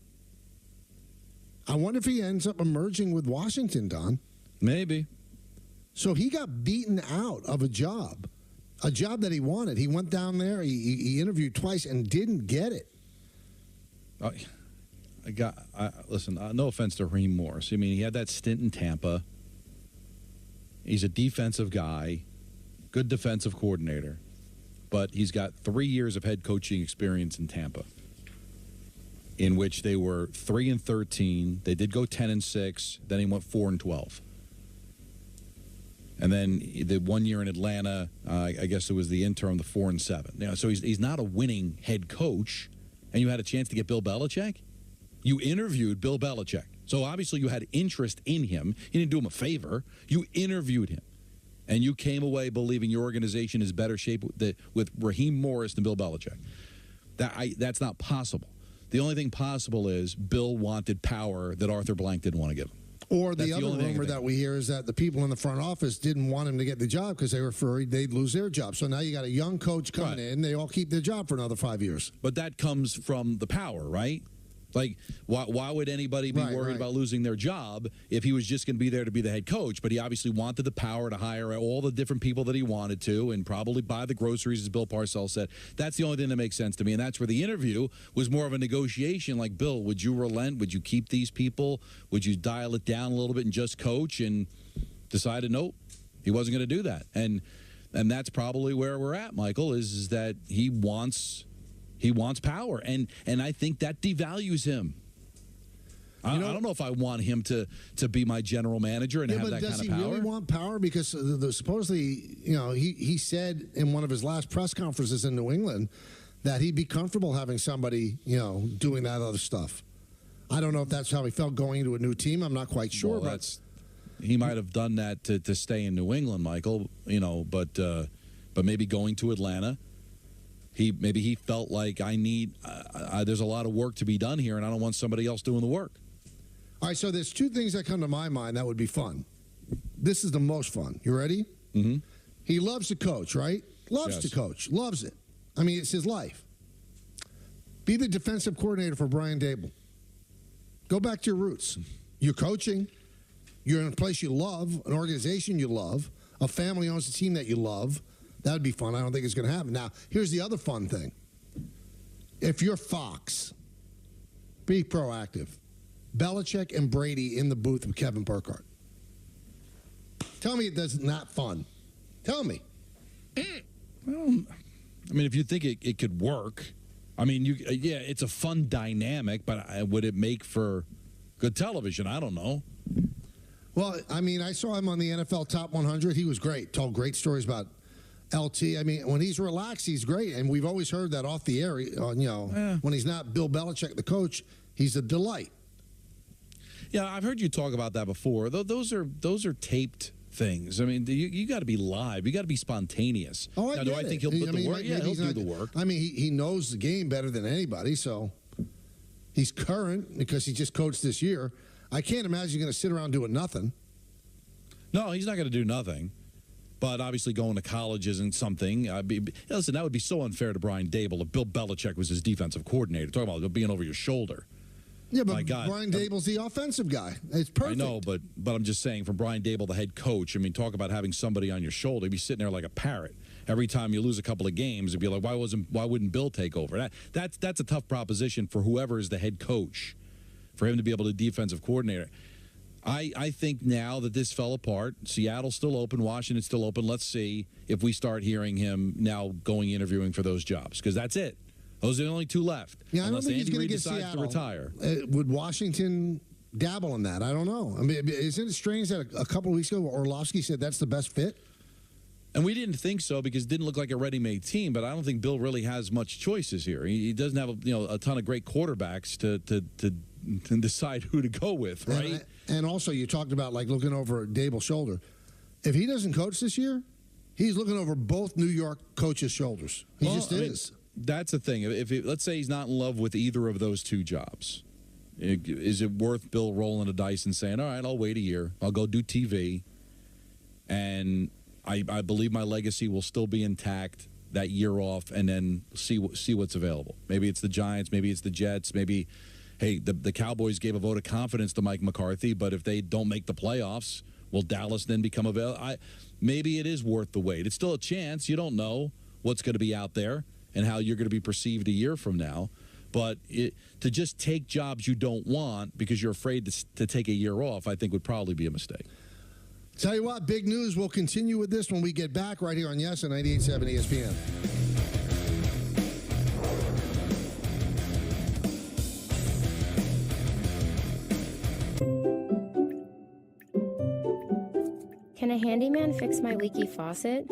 I wonder if he ends up emerging with Washington, Don. Maybe. So he got beaten out of a job that he wanted. He went down there, he interviewed twice and didn't get it. Listen, no offense to Raheem Morris. I mean, he had that stint in Tampa. He's a defensive guy, good defensive coordinator, but he's got 3 years of head coaching experience in Tampa, in which they were 3-13. They did go 10-6. Then he went 4-12. And then the 1 year in Atlanta, I guess it was the interim, the 4-7. You know, so he's not a winning head coach. And you had a chance to get Bill Belichick? You interviewed Bill Belichick. So obviously you had interest in him. You didn't do him a favor. You interviewed him. And you came away believing your organization is better shape with Raheem Morris than Bill Belichick. That's not possible. The only thing possible is Bill wanted power that Arthur Blank didn't want to give him. Or the other rumor that we hear is that the people in the front office didn't want him to get the job because they were afraid they'd lose their job. So now you got a young coach coming in. They all keep their job for another 5 years. But that comes from the power, right? Like, why would anybody be worried about losing their job if he was just going to be there to be the head coach? But he obviously wanted the power to hire all the different people that he wanted to and probably buy the groceries, as Bill Parcells said. That's the only thing that makes sense to me. And that's where the interview was more of a negotiation. Like, Bill, would you relent? Would you keep these people? Would you dial it down a little bit and just coach? And decided, nope, he wasn't going to do that. And that's probably where we're at, Michael, is that he wants power, and I think that devalues him. I don't know if I want him to be my general manager and have that kind of power. Does he really want power? Because supposedly, he said in one of his last press conferences in New England that he'd be comfortable having somebody, doing that other stuff. I don't know if that's how he felt going into a new team. I'm not quite sure. Well, he might have done that to stay in New England, Michael. But maybe going to Atlanta. Maybe he felt like there's a lot of work to be done here, and I don't want somebody else doing the work. All right, so there's 2 things that come to my mind that would be fun. This is the most fun. You ready? Mm-hmm. He loves to coach, right? Loves to coach. Loves it. I mean, it's his life. Be the defensive coordinator for Brian Dable. Go back to your roots. You're coaching. You're in a place you love, an organization you love, a family owns a team that you love. That would be fun. I don't think it's going to happen. Now, here's the other fun thing. If you're Fox, be proactive. Belichick and Brady in the booth with Kevin Burkhardt. Tell me that's not fun. Tell me. Well, I mean, if you think it could work, I mean, it's a fun dynamic, but would it make for good television? I don't know. Well, I mean, I saw him on the NFL Top 100. He was great. Told great stories about LT. I mean, when he's relaxed, he's great. And we've always heard that off the air, when he's not Bill Belichick, the coach, he's a delight. Yeah, I've heard you talk about that before. Those are taped things. I mean, you got to be live. You got to be spontaneous. Oh, do I think he'll put the work? Yeah, he'll do the work. I mean, he knows the game better than anybody, so He's current because he just coached this year. I can't imagine you're going to sit around doing nothing. No, he's not going to do nothing. But obviously going to college isn't something. Listen, that would be so unfair to Brian Daboll if Bill Belichick was his defensive coordinator. Talking about being over your shoulder. Yeah, but Brian Daboll's the offensive guy. It's perfect. I know, but I'm just saying, from Brian Daboll, the head coach, I mean, talk about having somebody on your shoulder. He'd be sitting there like a parrot. Every time you lose a couple of games, it'd be like, why wouldn't Bill take over? That's a tough proposition for whoever is the head coach, for him to be able to defensive coordinator. I think now that this fell apart, Seattle's still open, Washington's still open. Let's see if we start hearing him now going interviewing for those jobs, because that's it. Those are the only two left. Yeah, unless I don't think Andy he's going Reid to get decides Seattle. to retire. Would Washington dabble in that? I don't know. I mean, isn't it strange that a couple of weeks ago Orlovsky said that's the best fit? And we didn't think so because it didn't look like a ready-made team. But I don't think Bill really has much choices here. He doesn't have a ton of great quarterbacks to decide who to go with, right? And also, you talked about like looking over Daboll's shoulder. If he doesn't coach this year, he's looking over both New York coaches' shoulders. He just is. That's the thing. Let's say he's not in love with either of those two jobs, is it worth Bill rolling a dice and saying, all right, I'll wait a year. I'll go do TV, and I believe my legacy will still be intact that year off, and then see what's available. Maybe it's the Giants. Maybe it's the Jets. Maybe, hey, the Cowboys gave a vote of confidence to Mike McCarthy, but if they don't make the playoffs, will Dallas then become available? Maybe it is worth the wait. It's still a chance. You don't know what's going to be out there and how you're going to be perceived a year from now. But to just take jobs you don't want because you're afraid to take a year off, I think would probably be a mistake. Tell you what, big news. We'll continue with this when we get back right here on Yes and 98.7 ESPN. Can a handyman fix my leaky faucet?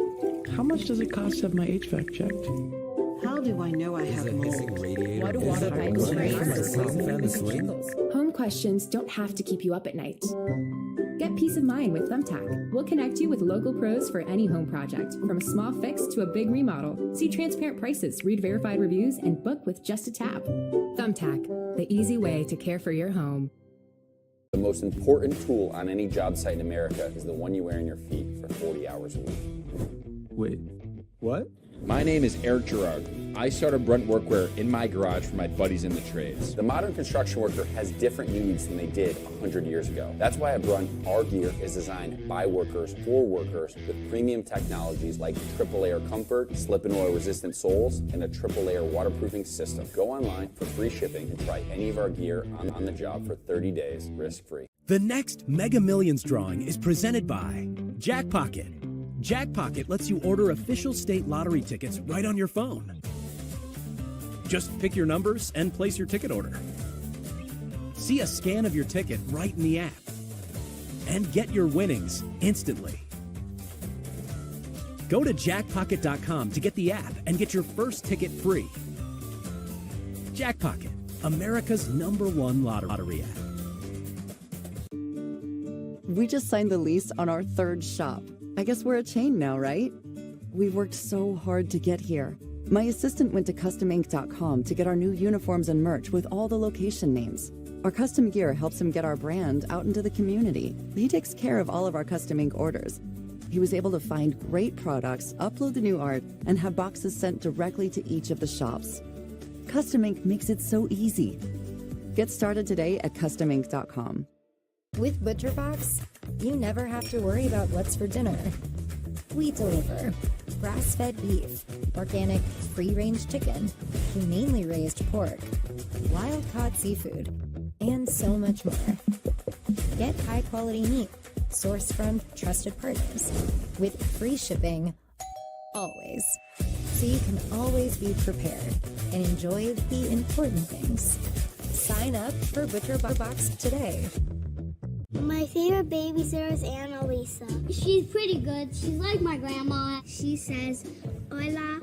How much does it cost to have my HVAC checked? How do I know I have mold? What do water pipes Home questions don't have to keep you up at night. Get peace of mind with Thumbtack. We'll connect you with local pros for any home project, from a small fix to a big remodel. See transparent prices, read verified reviews, and book with just a tap. Thumbtack, the easy way to care for your home. The most important tool on any job site in America is the one you wear on your feet for 40 hours a week. Wait, what? My name is Eric Gerard. I started Brunt Workwear in my garage for my buddies in the trades. The modern construction worker has different needs than they did 100 years ago. That's why at Brunt, our gear is designed by workers for workers with premium technologies like triple layer comfort, slip and oil resistant soles, and a triple layer waterproofing system. Go online for free shipping and try any of our gear on the job for 30 days risk-free. The next Mega Millions drawing is presented by Jackpocket. Jackpocket lets you order official state lottery tickets right on your phone. Just pick your numbers and place your ticket order. See a scan of your ticket right in the app. And get your winnings instantly. Go to jackpocket.com to get the app and get your first ticket free. Jackpocket, America's #1 lottery app. We just signed the lease on our third shop. I guess we're a chain now, right? We worked so hard to get here. My assistant went to customink.com to get our new uniforms and merch with all the location names. Our custom gear helps him get our brand out into the community. He takes care of all of our custom ink orders. He was able to find great products, upload the new art, and have boxes sent directly to each of the shops. Custom Ink makes it so easy. Get started today at customink.com. With ButcherBox, you never have to worry about what's for dinner. We deliver grass-fed beef, organic free-range chicken, humanely raised pork, wild-caught seafood, and so much more. Get high-quality meat sourced from trusted partners with free shipping always, so you can always be prepared and enjoy the important things. Sign up for ButcherBox today. My favorite babysitter is Annalisa. She's pretty good. She's like my grandma. She says, "Hola,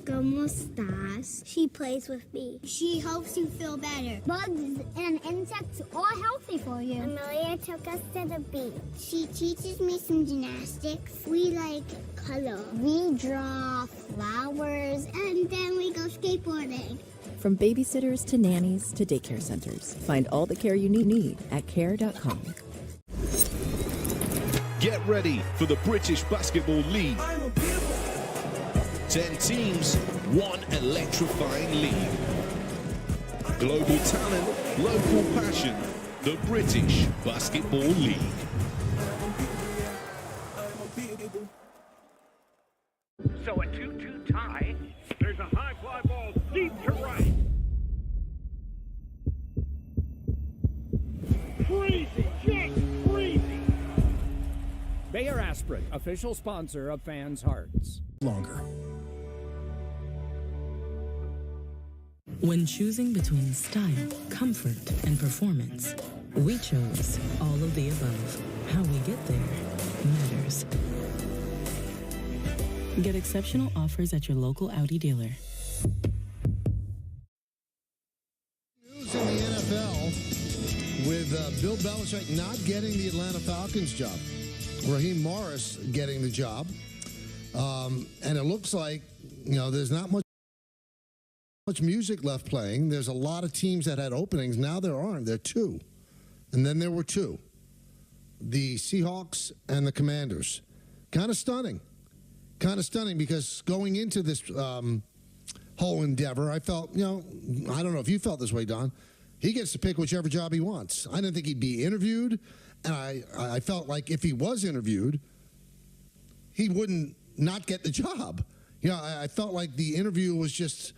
¿cómo estás?" She plays with me. She helps you feel better. Bugs and insects are healthy for you. Amelia took us to the beach. She teaches me some gymnastics. We like color. We draw flowers, and then we go skateboarding. From babysitters to nannies to daycare centers, find all the care you need at care.com. Get ready for the British Basketball League. 10 teams, one electrifying league. Global talent, local passion, the British Basketball League. So a 2-2 tie. There's a high fly ball deep to right. Crazy, just crazy. Bayer Aspirin, official sponsor of fans' hearts. Longer. When choosing between style, comfort, and performance, we chose all of the above. How we get there matters. Get exceptional offers at your local Audi dealer. News in the NFL with Bill Belichick not getting the Atlanta Falcons job. Raheem Morris getting the job. And it looks like, there's not much music left playing. There's a lot of teams that had openings. Now there aren't. There are two. And then there were two. The Seahawks and the Commanders. Kind of stunning because going into this whole endeavor, I felt, I don't know if you felt this way, Don. He gets to pick whichever job he wants. I didn't think he'd be interviewed. And I felt like if he was interviewed, he wouldn't not get the job. I felt like the interview was just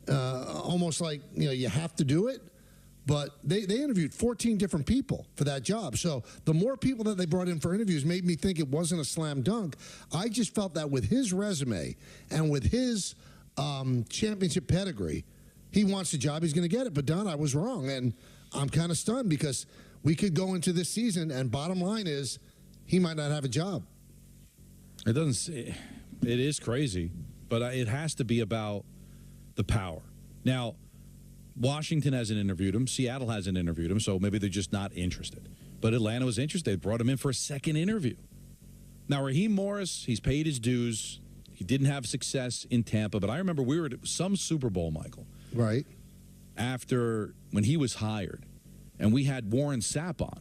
almost like, you have to do it. But they interviewed 14 different people for that job. So the more people that they brought in for interviews made me think it wasn't a slam dunk. I just felt that with his resume and with his championship pedigree, he wants the job, he's going to get it. But, Don, I was wrong. And I'm kind of stunned because we could go into this season, and bottom line is he might not have a job. It is crazy, but it has to be about the power. Now, Washington hasn't interviewed him. Seattle hasn't interviewed him, so maybe they're just not interested. But Atlanta was interested. They brought him in for a second interview. Now, Raheem Morris, he's paid his dues. He didn't have success in Tampa, but I remember we were at some Super Bowl, Michael. Right. After, when he was hired, and we had Warren Sapp on.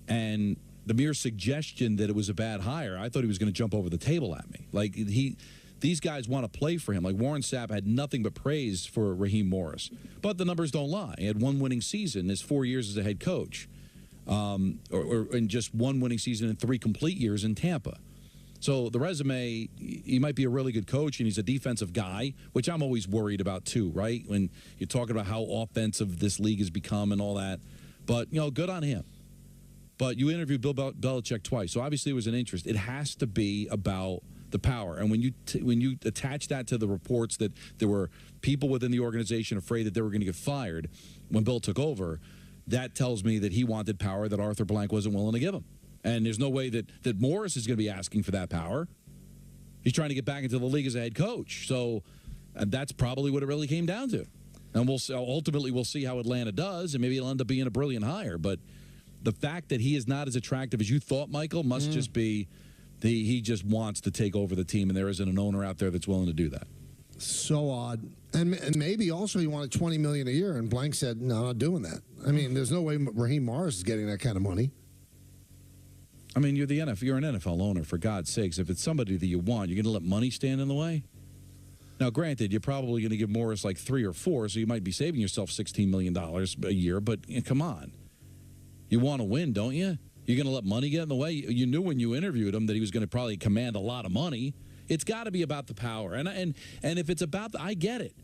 And the mere suggestion that it was a bad hire, I thought he was going to jump over the table at me. Like, these guys want to play for him. Like, Warren Sapp had nothing but praise for Raheem Morris. But the numbers don't lie. He had one winning season in his 4 years as a head coach. Or in just one winning season in 3 complete years in Tampa. So the resume, he might be a really good coach, and he's a defensive guy, which I'm always worried about too, right? When you're talking about how offensive this league has become and all that. But, good on him. But you interviewed Bill Belichick twice, so obviously it was an interest. It has to be about the power. And when you attach that to the reports that there were people within the organization afraid that they were going to get fired when Bill took over, that tells me that he wanted power that Arthur Blank wasn't willing to give him. And there's no way that Morris is going to be asking for that power. He's trying to get back into the league as a head coach. So that's probably what it really came down to. And ultimately we'll see how Atlanta does, and maybe it'll end up being a brilliant hire. But the fact that he is not as attractive as you thought, Michael, must just be he just wants to take over the team, and there isn't an owner out there that's willing to do that. So odd. And maybe also he wanted $20 million a year, and Blank said, no, I'm not doing that. I mean, there's no way Raheem Morris is getting that kind of money. I mean, you're an NFL owner, for God's sakes. If it's somebody that you want, you're going to let money stand in the way? Now, granted, you're probably going to give Morris like 3 or 4, so you might be saving yourself $16 million a year, but come on. You want to win, don't you? You're going to let money get in the way? You knew when you interviewed him that he was going to probably command a lot of money. It's got to be about the power. And if it's about I get it.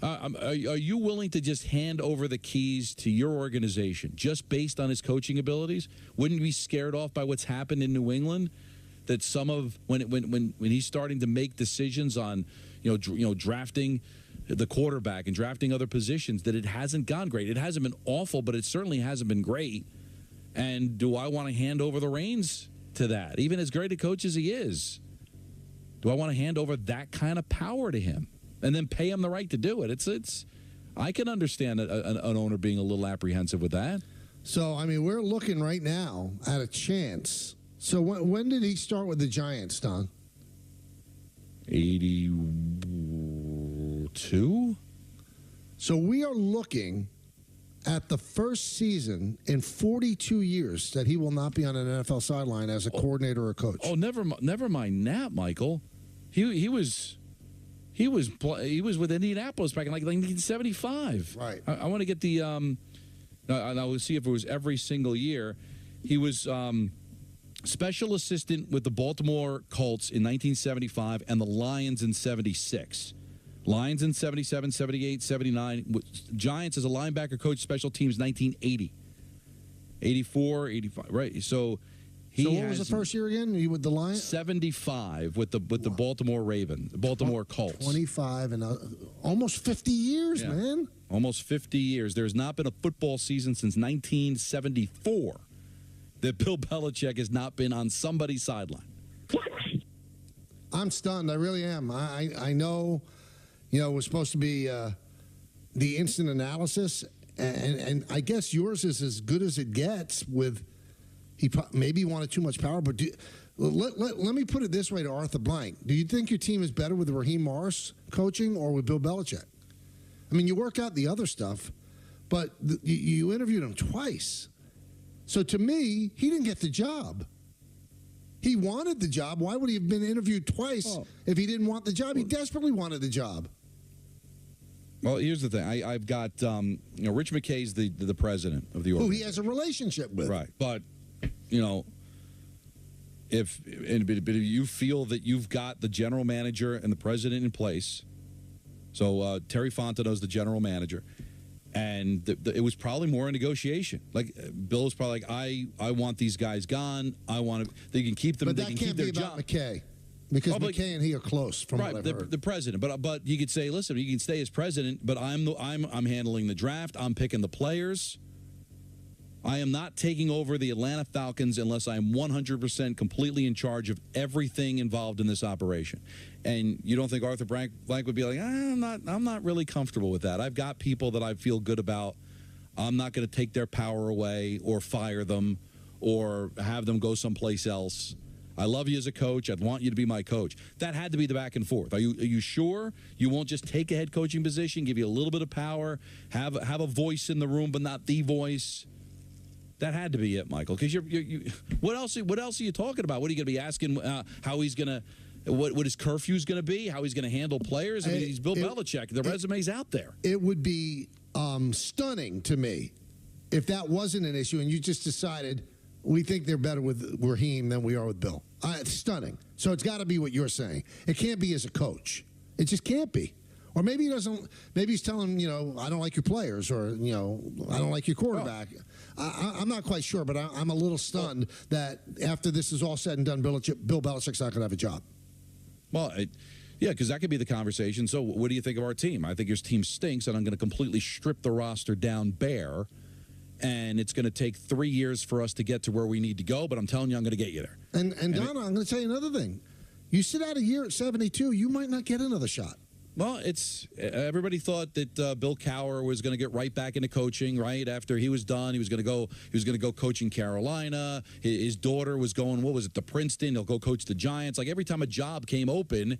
Are you willing to just hand over the keys to your organization just based on his coaching abilities? Wouldn't you be scared off by what's happened in New England? That some of when he's starting to make decisions on drafting the quarterback and drafting other positions, that it hasn't gone great. It hasn't been awful, but it certainly hasn't been great. And do I want to hand over the reins to that, even as great a coach as he is? Do I want to hand over that kind of power to him? And then pay him the right to do it. It's. I can understand an owner being a little apprehensive with that. So, I mean, we're looking right now at a chance. So when did he start with the Giants, Don? 82? So we are looking at the first season in 42 years that he will not be on an NFL sideline as a coordinator or coach. Oh, never mind that, Michael. He was with Indianapolis back in like 1975. Right. I want to get the. I will see if it was every single year. He was special assistant with the Baltimore Colts in 1975 and the Lions in 76. Lions in 77, 78, 79. Giants as a linebacker coach, special teams 1980. 84, 85, right? So what was the first year again? You with the Lions? 75 with the Baltimore Ravens, the Baltimore Colts. 25 and almost 50 years, man. Almost 50 years. There's not been a football season since 1974 that Bill Belichick has not been on somebody's sideline. I'm stunned. I really am. I know, it was supposed to be the instant analysis, and I guess yours is as good as it gets with he maybe wanted too much power, but let me put it this way to Arthur Blank. Do you think your team is better with Raheem Morris coaching or with Bill Belichick? I mean, you work out the other stuff, but you interviewed him twice. So to me, he didn't get the job. He wanted the job. Why would he have been interviewed twice if he didn't want the job? He desperately wanted the job. Well, here's the thing. I've got, Rich McKay's the president of the organization. Who he has a relationship with. Right. But, if you feel that you've got the general manager and the president in place, so Terry Fontenot's the general manager, and it was probably more a negotiation. Like, Bill was probably like, I want these guys gone. I want to. They can keep them. But they that can can't keep be their about job. McKay. Because McKay and he are close, from what I've heard. The president, but you could say, listen, you can stay as president, but I'm handling the draft. I'm picking the players. I am not taking over the Atlanta Falcons unless I'm 100% completely in charge of everything involved in this operation. And you don't think Arthur Blank would be like, I'm not really comfortable with that. I've got people that I feel good about. I'm not going to take their power away or fire them or have them go someplace else. I love you as a coach. I'd want you to be my coach. That had to be the back and forth. Are you sure you won't just take a head coaching position, give you a little bit of power, have a voice in the room, but not the voice? That had to be it, Michael. Because what else are you talking about? What are you going to be asking? How he's going to, what his curfew's going to be? How he's going to handle players? I mean, he's Bill Belichick. The resume's out there. It would be stunning to me if that wasn't an issue and you just decided we think they're better with Raheem than we are with Bill. It's stunning. So it's got to be what you're saying. It can't be as a coach. It just can't be. Or maybe he doesn't. Maybe he's telling I don't like your players, or I don't like your quarterback. I'm not quite sure, but I'm a little stunned that after this is all said and done, Bill Belichick's not going to have a job. Well, yeah, because that could be the conversation. So, what do you think of our team? I think your team stinks, and I'm going to completely strip the roster down bare. And it's going to take 3 years for us to get to where we need to go, but I'm telling you, I'm going to get you there. And Donna, I'm going to tell you another thing. You sit out a year at 72, you might not get another shot. Well, everybody thought that Bill Cowher was going to get right back into coaching. Right after he was done, he was going to go coaching Carolina. His daughter was going, what was it, to Princeton? He'll go coach the Giants. Like every time a job came open,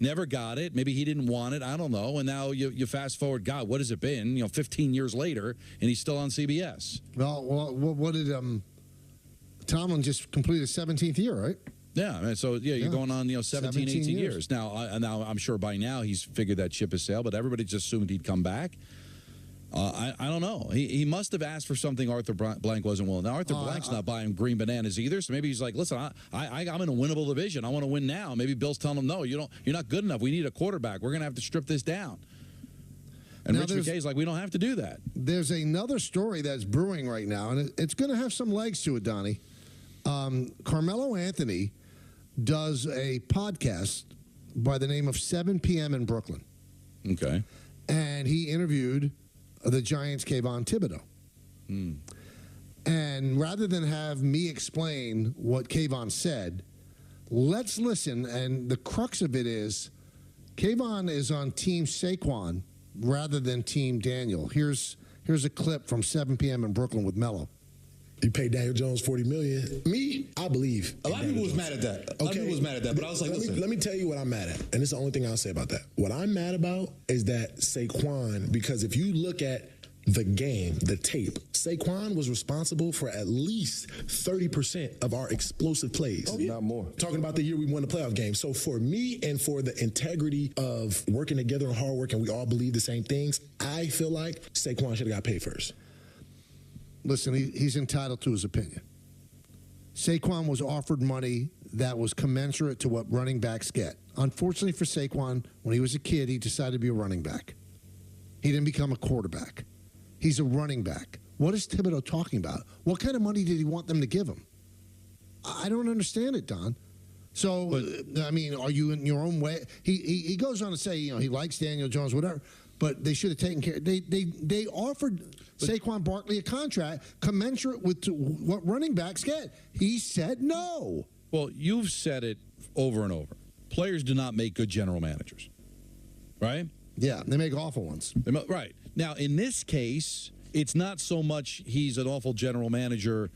never got it. Maybe he didn't want it. I don't know. And now you fast forward. God, what has it been? 15 years later, and he's still on CBS. Well, what did Tomlin just complete his 17th year, right? Yeah, so you're going on 17, 18 years. Now I'm sure by now he's figured that ship has sailed, but everybody just assumed he'd come back. I don't know. He must have asked for something Arthur Blank wasn't willing. Now Arthur Blank's not buying green bananas either, so maybe he's like, listen, I'm in a winnable division. I want to win now. Maybe Bill's telling him, no, you're not good enough. We need a quarterback. We're going to have to strip this down. And Rich McKay's like, we don't have to do that. There's another story that's brewing right now, and it's going to have some legs to it, Donnie. Carmelo Anthony does a podcast by the name of 7 p.m. in Brooklyn. Okay. And he interviewed the Giants' Kayvon Thibodeau. And rather than have me explain what Kayvon said, let's listen. And the crux of it is Kayvon is on Team Saquon rather than Team Daniel. Here's a clip from 7 p.m. in Brooklyn with Mello. You paid Daniel Jones $40 million. Me, I believe. A lot of people was mad at that. A lot of people was mad at that, but I was like, let me tell you what I'm mad at. And it's the only thing I'll say about that. What I'm mad about is that Saquon, because if you look at the game, the tape, Saquon was responsible for at least 30% of our explosive plays. Oh, not more. Talking about the year we won the playoff game. So for me and for the integrity of working together and hard work, and we all believe the same things, I feel like Saquon should have got paid first. Listen, he's entitled to his opinion. Saquon was offered money that was commensurate to what running backs get. Unfortunately for Saquon, when he was a kid, he decided to be a running back. He didn't become a quarterback. He's a running back. What is Thibodeau talking about? What kind of money did he want them to give him? I don't understand it, Don. So, I mean, are you in your own way? He goes on to say, he likes Daniel Jones, whatever, but they should have taken care. They offered Saquon Barkley a contract commensurate with what running backs get. He said no. Well, you've said it over and over. Players do not make good general managers, right? Yeah, they make awful ones. Right. Now, in this case, it's not so much he's an awful general manager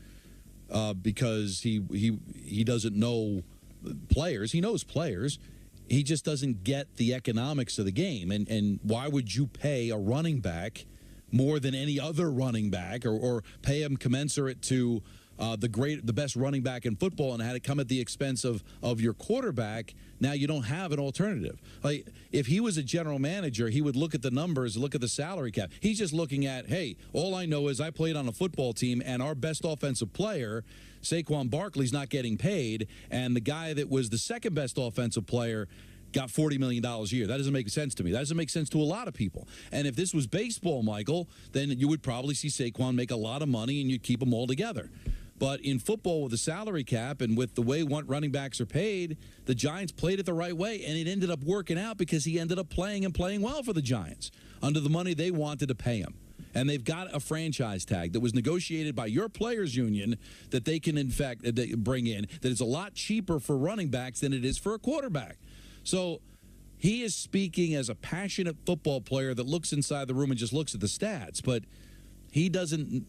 because he doesn't know players. He knows players. He just doesn't get the economics of the game. And why would you pay a running back more than any other running back or pay him commensurate to the best running back in football and had it come at the expense of your quarterback? Now you don't have an alternative. Like, if he was a general manager, he would look at the numbers, look at the salary cap. He's just looking at, hey, all I know is I played on a football team and our best offensive player, Saquon Barkley's not getting paid, and the guy that was the second best offensive player got $40 million a year. That doesn't make sense to me. That doesn't make sense to a lot of people. And if this was baseball, Michael, then you would probably see Saquon make a lot of money and you'd keep them all together. But in football, with the salary cap and with the way running backs are paid, the Giants played it the right way, and it ended up working out because he ended up playing well for the Giants under the money they wanted to pay him. And they've got a franchise tag that was negotiated by your players' union that they can, in fact, bring in that is a lot cheaper for running backs than it is for a quarterback. So he is speaking as a passionate football player that looks inside the room and just looks at the stats, but he doesn't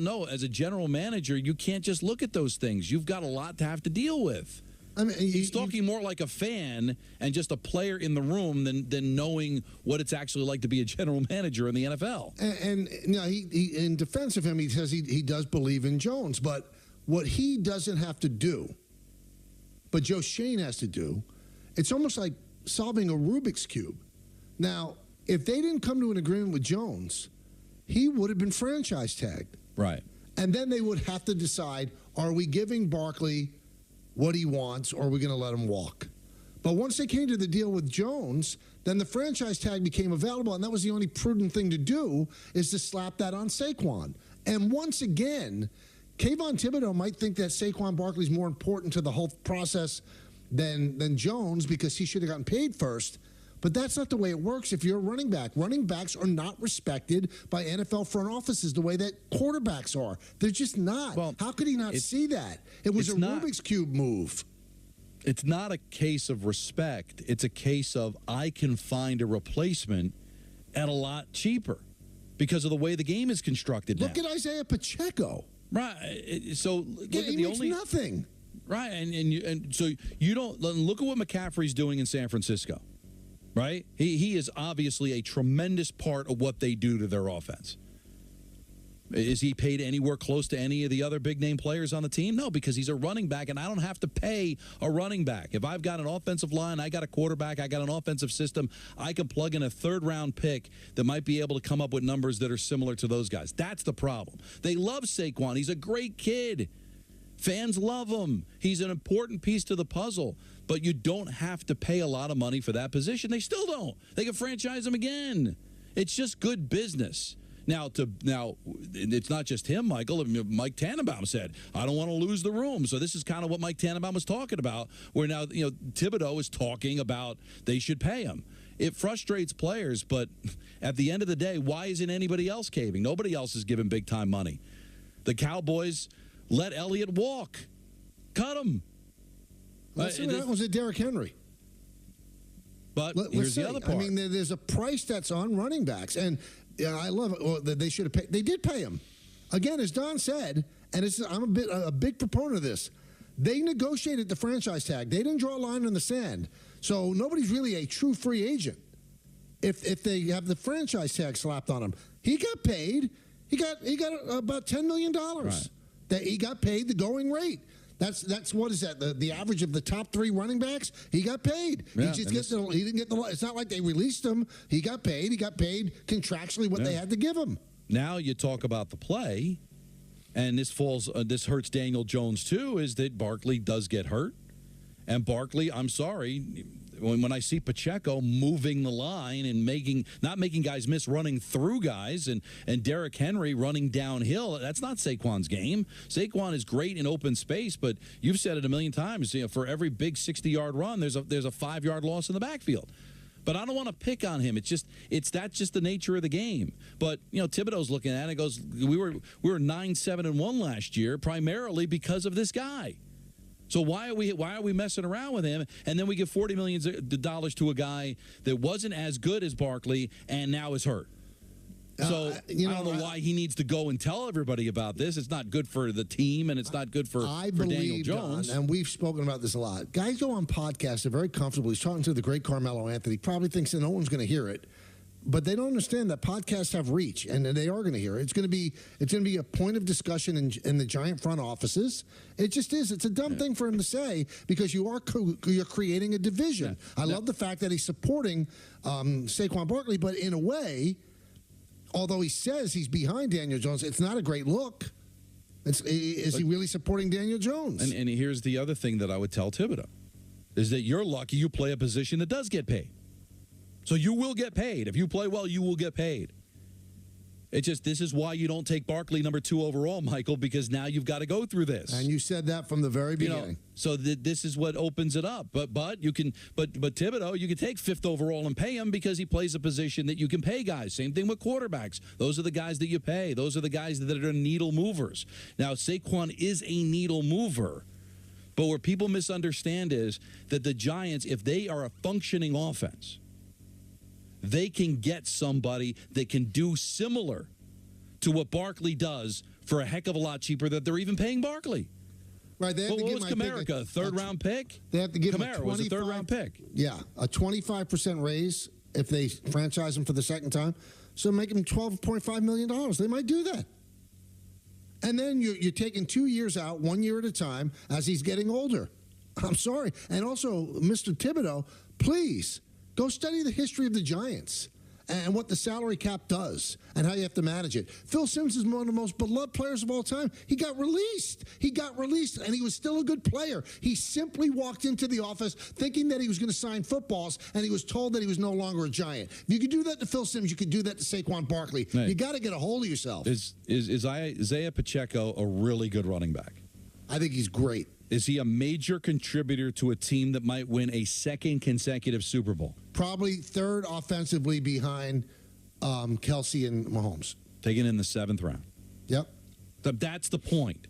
know. As a general manager, you can't just look at those things. You've got a lot to have to deal with. I mean, he's talking more like a fan and just a player in the room than knowing what it's actually like to be a general manager in the NFL. And he in defense of him, he says he does believe in Jones, but what he doesn't have to do, but Joe Schoen has to do, it's almost like solving a Rubik's Cube. Now, if they didn't come to an agreement with Jones, he would have been franchise tagged. Right. And then they would have to decide, are we giving Barkley what he wants, or are we going to let him walk? But once they came to the deal with Jones, then the franchise tag became available, and that was the only prudent thing to do, is to slap that on Saquon. And once again, Kayvon Thibodeau might think that Saquon Barkley's more important to the whole process than Jones because he should have gotten paid first. But that's not the way it works if you're a running back. Running backs are not respected by NFL front offices the way that quarterbacks are. They're just not. Well, how could he not see that? It was a Rubik's Cube move. It's not a case of respect. It's a case of I can find a replacement at a lot cheaper because of the way the game is constructed now. Look at Isaiah Pacheco. Right. So he makes nothing. Right. And so you don't look at what McCaffrey's doing in San Francisco. Right? He is obviously a tremendous part of what they do to their offense. Is he paid anywhere close to any of the other big-name players on the team? No, because he's a running back, and I don't have to pay a running back. If I've got an offensive line, I got a quarterback, I got an offensive system, I can plug in a third-round pick that might be able to come up with numbers that are similar to those guys. That's the problem. They love Saquon. He's a great kid. Fans love him. He's an important piece to the puzzle. But you don't have to pay a lot of money for that position. They still don't. They can franchise him again. It's just good business. Now, it's not just him, Michael. Mike Tannenbaum said, I don't want to lose the room. So this is kind of what Mike Tannenbaum was talking about, where now, Thibodeau is talking about they should pay him. It frustrates players, but at the end of the day, why isn't anybody else caving? Nobody else is giving big-time money. The Cowboys let Elliott walk. Cut him. Let's see what happens with Derrick Henry. But here's the other part. I mean, there's a price that's on running backs, and I love it. Well, they should have paid. They did pay him. Again, as Don said, and I'm a big proponent of this, they negotiated the franchise tag. They didn't draw a line in the sand. So nobody's really a true free agent if they have the franchise tag slapped on him. He got paid. He got about $10 million. Right. That he got paid the going rate. That's what is that? The average of the top 3 running backs. He got paid. Yeah, He didn't get the. It's not like they released him. He got paid. He got paid contractually what they had to give him. Now you talk about the play, and this hurts Daniel Jones too. Is that Barkley does get hurt, and Barkley, I'm sorry. When I see Pacheco moving the line and not making guys miss, running through guys, and Derrick Henry running downhill, that's not Saquon's game. Saquon is great in open space, but you've said it a million times. For every big 60-yard run, there's a 5-yard loss in the backfield. But I don't want to pick on him. That's just the nature of the game. But Thibodeau's looking at it and goes, we were 9-7-1 last year, primarily because of this guy. So why are we messing around with him? And then we give $40 million to a guy that wasn't as good as Barkley and now is hurt. So I don't know why he needs to go and tell everybody about this. It's not good for the team, and it's not good for Daniel Jones. Don, and we've spoken about this a lot. Guys go on podcasts. They're very comfortable. He's talking to the great Carmelo Anthony. Probably thinks that no one's going to hear it. But they don't understand that podcasts have reach, and they are going to hear it. It's going to be a point of discussion in the giant front offices. It just is. It's a dumb thing for him to say because you're creating a division. I love the fact that he's supporting Saquon Barkley, but in a way, although he says he's behind Daniel Jones, it's not a great look. Is he really supporting Daniel Jones? And here's the other thing that I would tell Thibodeau, is that you're lucky you play a position that does get paid. So you will get paid. If you play well, you will get paid. This is why you don't take Barkley number 2 overall, Michael, because now you've got to go through this. And you said that from the very beginning. So this is what opens it up. But Thibodeau, you can take 5th overall and pay him because he plays a position that you can pay guys. Same thing with quarterbacks. Those are the guys that you pay. Those are the guys that are needle movers. Now, Saquon is a needle mover. But where people misunderstand is that the Giants, if they are a functioning offense, they can get somebody that can do similar to what Barkley does for a heck of a lot cheaper that they're even paying Barkley. Right. They have to what give was Kamara, a third-round pick? They have to give Kamara him was a third-round pick. Yeah, a 25% raise if they franchise him for the second time. So make him $12.5 million. They might do that. And then you're taking 2 years out, 1 year at a time, as he's getting older. I'm sorry. And also, Mr. Thibodeau, please, go study the history of the Giants and what the salary cap does and how you have to manage it. Phil Simms is one of the most beloved players of all time. He got released, and he was still a good player. He simply walked into the office thinking that he was going to sign footballs, and he was told that he was no longer a Giant. If you could do that to Phil Simms, you could do that to Saquon Barkley. Hey, you got to get a hold of yourself. Is Isaiah Pacheco a really good running back? I think he's great. Is he a major contributor to a team that might win a second consecutive Super Bowl? Probably third offensively behind Kelsey and Mahomes. Taken in the 7th round. Yep. That's the point.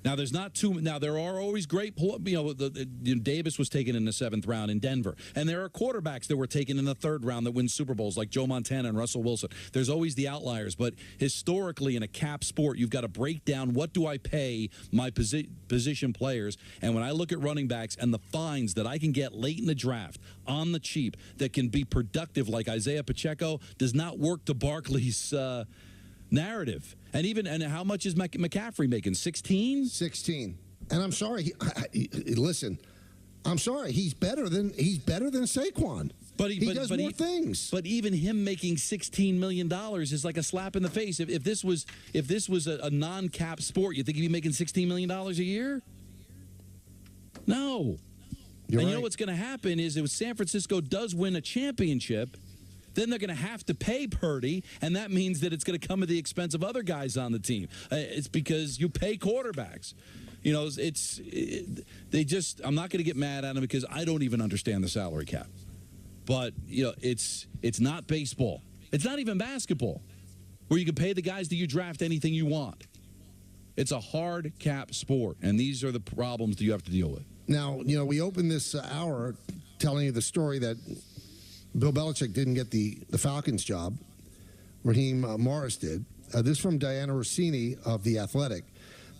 Now, there's not too. Now, there are always great. Davis was taken in the 7th round in Denver, and there are quarterbacks that were taken in the 3rd round that win Super Bowls, like Joe Montana and Russell Wilson. There's always the outliers, but historically, in a cap sport, you've got to break down what do I pay my position players, and when I look at running backs and the fines that I can get late in the draft on the cheap that can be productive, like Isaiah Pacheco, does not work to Barkley's narrative. And how much is McCaffrey making? 16? 16. And I'm sorry. Listen, I'm sorry. He's better than Saquon. But he does more things. But even him making $16 million is like a slap in the face. If this was a non-cap sport, you think he'd be making $16 million a year? No. You're right. You know what's going to happen is if San Francisco does win a championship, then they're going to have to pay Purdy, and that means that it's going to come at the expense of other guys on the team. It's because you pay quarterbacks. I'm not going to get mad at them because I don't even understand the salary cap. But, it's not baseball. It's not even basketball, where you can pay the guys that you draft anything you want. It's a hard cap sport, and these are the problems that you have to deal with. Now, we opened this hour telling you the story that Bill Belichick didn't get the Falcons job. Raheem Morris did. This from Diana Rossini of The Athletic.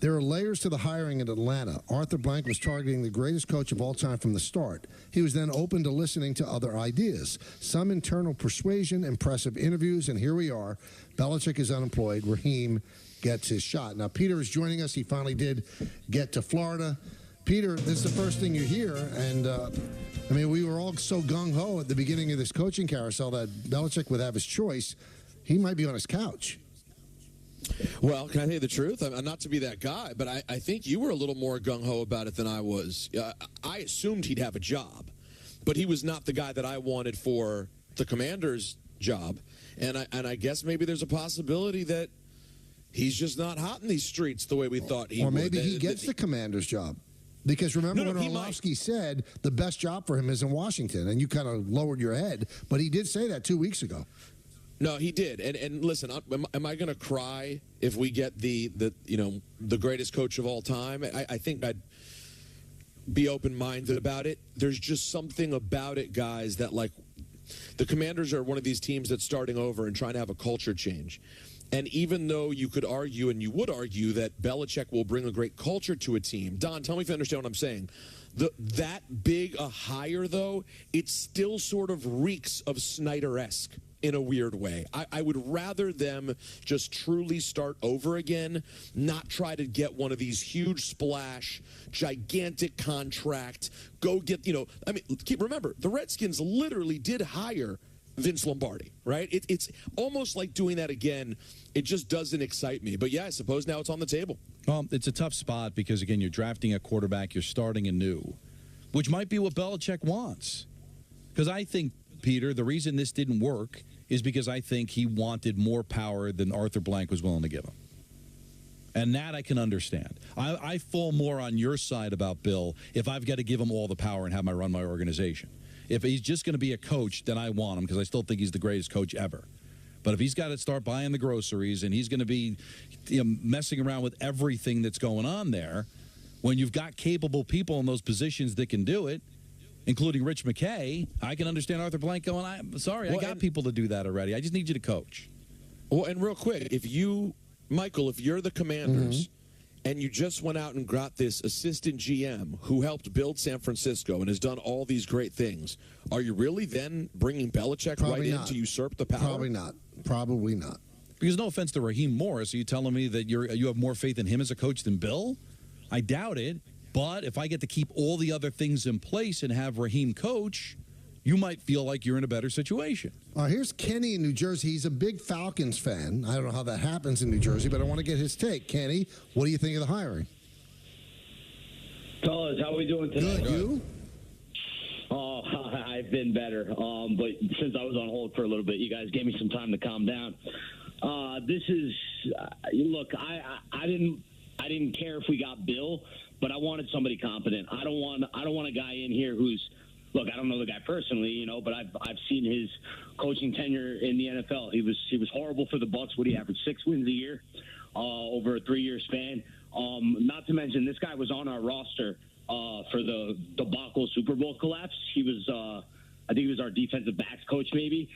There are layers to the hiring in Atlanta. Arthur Blank was targeting the greatest coach of all time from the start. He was then open to listening to other ideas. Some internal persuasion, impressive interviews, and here we are. Belichick is unemployed. Raheem gets his shot. Now, Peter is joining us. He finally did get to Florida. Peter, this is the first thing you hear, and I mean, we were all so gung-ho at the beginning of this coaching carousel that Belichick would have his choice. He might be on his couch. Well, can I tell you the truth? I'm not to be that guy, but I think you were a little more gung-ho about it than I was. I assumed he'd have a job, but he was not the guy that I wanted for the Commanders' job. And I guess maybe there's a possibility that he's just not hot in these streets the way we thought he would. Or maybe he gets the Commanders' job. Because remember when Orlovsky said the best job for him is in Washington, and you kind of lowered your head, but he did say that 2 weeks ago. No, he did. And listen, am I going to cry if we get the greatest coach of all time? I think I'd be open-minded about it. There's just something about it, guys, that like the Commanders are one of these teams that's starting over and trying to have a culture change. And even though you could argue, and you would argue, that Belichick will bring a great culture to a team, Don, tell me if you understand what I'm saying. That big a hire, though, it still sort of reeks of Snyder-esque in a weird way. I would rather them just truly start over again, not try to get one of these huge splash, gigantic contract, go get, I mean, remember, the Redskins literally did hire Vince Lombardi, right? It's almost like doing that again. It just doesn't excite me. But, yeah, I suppose now it's on the table. Well, it's a tough spot because, again, you're drafting a quarterback, you're starting anew, which might be what Belichick wants. Because I think, Peter, the reason this didn't work is because I think he wanted more power than Arthur Blank was willing to give him. And that I can understand. I fall more on your side about Bill if I've got to give him all the power and have him run my organization. If he's just going to be a coach, then I want him because I still think he's the greatest coach ever. But if he's got to start buying the groceries and he's going to be messing around with everything that's going on there, when you've got capable people in those positions that can do it, including Rich McKay, I can understand Arthur Blank going, I'm sorry, I got people to do that already. I just need you to coach. Well, and real quick, Michael, if you're the Commanders and you just went out and got this assistant GM who helped build San Francisco and has done all these great things, are you really then bringing Belichick in to usurp the power? Probably not. Probably not. Because no offense to Raheem Morris, are you telling me that you have more faith in him as a coach than Bill? I doubt it. But if I get to keep all the other things in place and have Raheem coach, you might feel like you're in a better situation. Here's Kenny in New Jersey. He's a big Falcons fan. I don't know how that happens in New Jersey, but I want to get his take. Kenny, what do you think of the hiring? Fellas, how are we doing today? Good. You? Oh, I've been better. But since I was on hold for a little bit, you guys gave me some time to calm down. This is look. I didn't care if we got Bill, but I wanted somebody competent. I don't want a guy in here who's, look, I don't know the guy personally, but I've seen his coaching tenure in the NFL. He was horrible for the Bucs. What he averaged 6 wins a year over a 3-year span. Not to mention this guy was on our roster for the debacle Super Bowl collapse. He was I think he was our defensive backs coach maybe.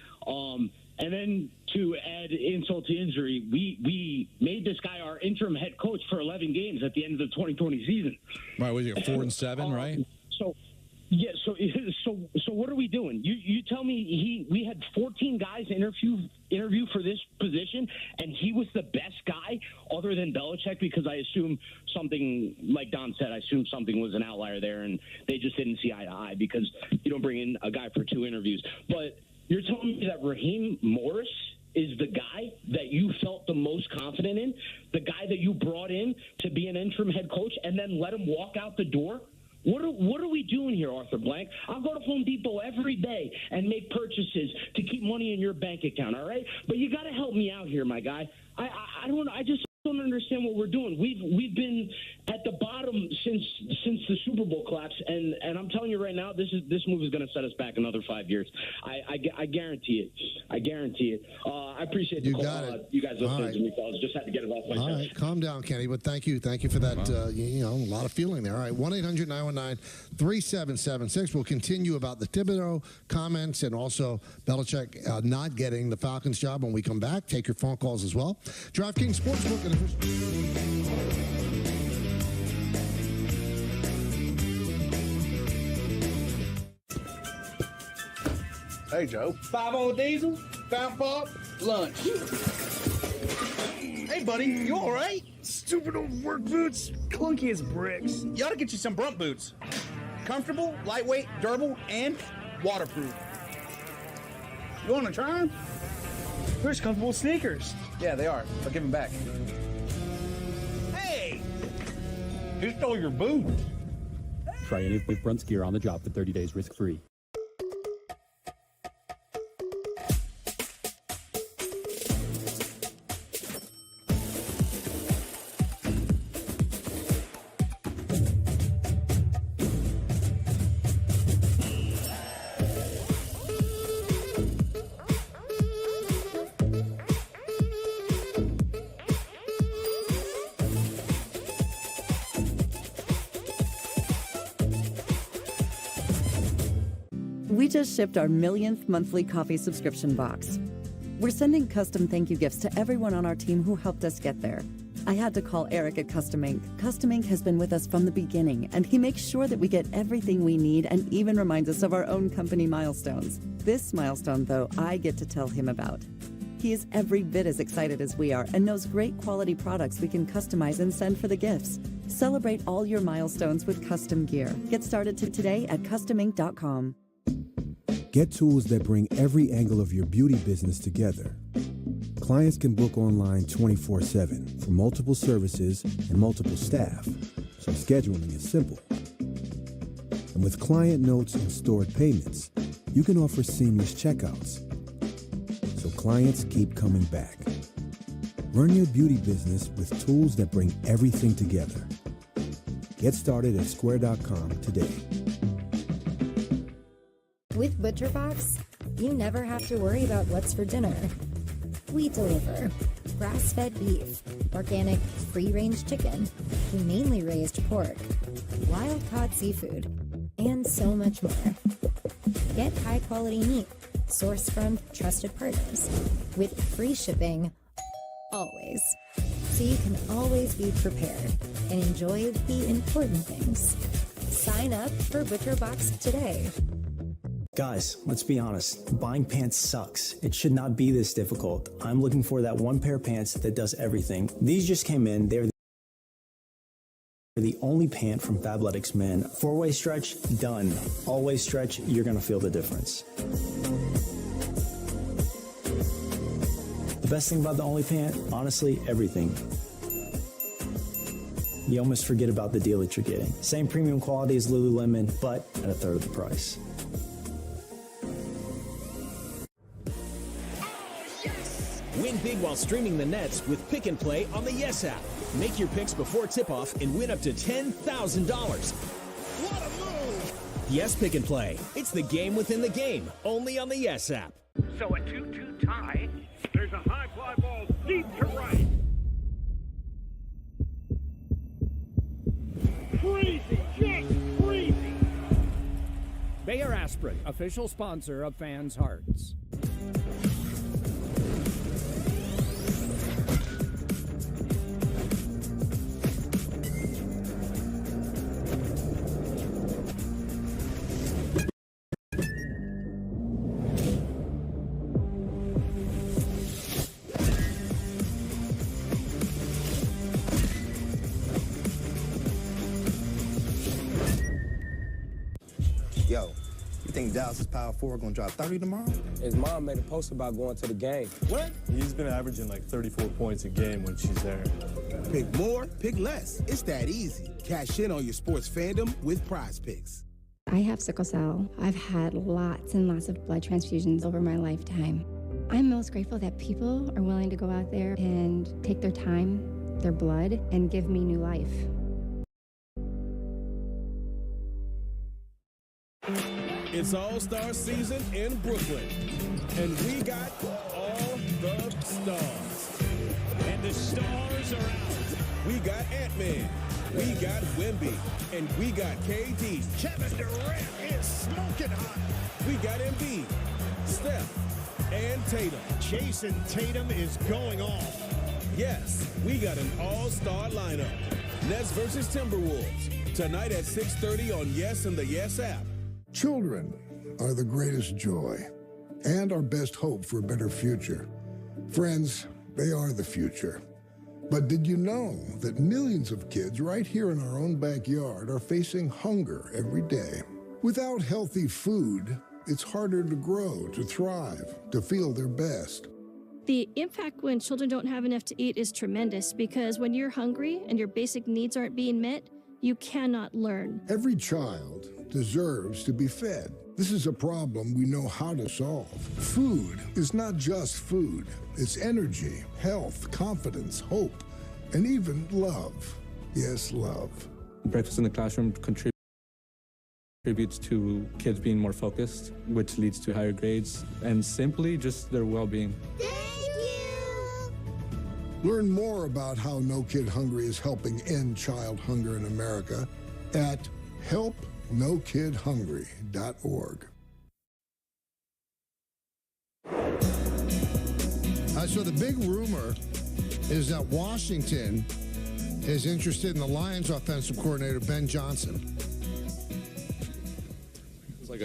And then to add insult to injury, we made this guy our interim head coach for 11 games at the end of the 2020 season. Right, was it 4-7, right? So, yeah. So what are we doing? You tell me we had 14 guys interview for this position, and he was the best guy other than Belichick, because I assume something, like Don said, I assume something was an outlier there, and they just didn't see eye to eye, because you don't bring in a guy for 2 interviews. But you're telling me that Raheem Morris is the guy that you felt the most confident in, the guy that you brought in to be an interim head coach, and then let him walk out the door? What are we doing here, Arthur Blank? I'll go to Home Depot every day and make purchases to keep money in your bank account, all right? But you got to help me out here, my guy. I just don't understand what we're doing. We've been at the bottom since the Super Bowl collapse, and I'm telling you right now, this move is going to set us back another 5 years. I guarantee it. I guarantee it. I appreciate the call. You guys listening to me, fellas. Just had to get it off my chest. All right, calm down, Kenny. But thank you for that. A lot of feeling there. All right, 1-800-919-3776. We'll continue about the Thibodeau comments and also Belichick not getting the Falcons job when we come back. Take your phone calls as well. DraftKings Sportsbook. Hey, Joe. 5 on diesel, fountain pop, lunch. Hey, buddy, you all right? Stupid old work boots, clunky as bricks. You ought to get you some Brunt boots. Comfortable, lightweight, durable, and waterproof. You want to try them? They're just comfortable sneakers. Yeah, they are. I'll give them back. Hey! Who stole your boots? Try any of Brunt's gear on the job for 30 days risk-free. We just shipped our millionth monthly coffee subscription box. We're sending custom thank you gifts to everyone on our team who helped us get there. I had to call Eric at Custom Ink. Custom Ink has been with us from the beginning, and he makes sure that we get everything we need and even reminds us of our own company milestones. This milestone, though, I get to tell him about. He is every bit as excited as we are and knows great quality products we can customize and send for the gifts. Celebrate all your milestones with custom gear. Get started today at customink.com. Get tools that bring every angle of your beauty business together. Clients can book online 24/7 for multiple services and multiple staff, so scheduling is simple. And with client notes and stored payments, you can offer seamless checkouts, so clients keep coming back. Run your beauty business with tools that bring everything together. Get started at square.com today. With ButcherBox, you never have to worry about what's for dinner. We deliver grass-fed beef, organic, free-range chicken, humanely raised pork, wild-caught seafood, and so much more. Get high-quality meat sourced from trusted partners with free shipping always, so you can always be prepared and enjoy the important things. Sign up for ButcherBox today. Guys, let's be honest. Buying pants sucks. It should not be this difficult. I'm looking for that one pair of pants that does everything. These just came in. They're the only pant from Fabletics Men. 4-way stretch, done. All-way stretch, you're going to feel the difference. The best thing about the only pant, honestly, everything. You almost forget about the deal that you're getting. Same premium quality as Lululemon, but at a third of the price. Win big while streaming the Nets with Pick and Play on the Yes app. Make your picks before tip-off and win up to $10,000. What a move! Yes, Pick and Play. It's the game within the game, only on the Yes app. So a 2-2 tie. There's a high fly ball deep to right. Crazy, just crazy. Bayer Aspirin, official sponsor of Fans' Hearts. Yo, you think Dallas' Power 4 gonna drop 30 tomorrow? His mom made a post about going to the game. What? He's been averaging like 34 points a game when she's there. Pick more, pick less. It's that easy. Cash in on your sports fandom with Prize Picks. I have sickle cell. I've had lots and lots of blood transfusions over my lifetime. I'm most grateful that people are willing to go out there and take their time their blood, and give me new life. It's All-Star season in Brooklyn, and we got all the stars. And the stars are out. We got Ant-Man, we got Wemby, and we got KD. Kevin Durant is smoking hot. We got Embiid, Steph, and Tatum. Jason Tatum is going off. Yes, we got an all-star lineup. Nets versus Timberwolves, tonight at 6:30 on Yes and the Yes app. Children are the greatest joy and our best hope for a better future. Friends, they are the future. But did you know that millions of kids right here in our own backyard are facing hunger every day? Without healthy food, it's harder to grow, to thrive, to feel their best. The impact when children don't have enough to eat is tremendous because when you're hungry and your basic needs aren't being met, you cannot learn. Every child deserves to be fed. This is a problem we know how to solve. Food is not just food. It's energy, health, confidence, hope, and even love. Yes, love. Breakfast in the classroom contributes to kids being more focused, which leads to higher grades, and simply just their well-being. Learn more about how No Kid Hungry is helping end child hunger in America at helpnokidhungry.org. So the big rumor is that Washington is interested in the Lions offensive coordinator, Ben Johnson. It's like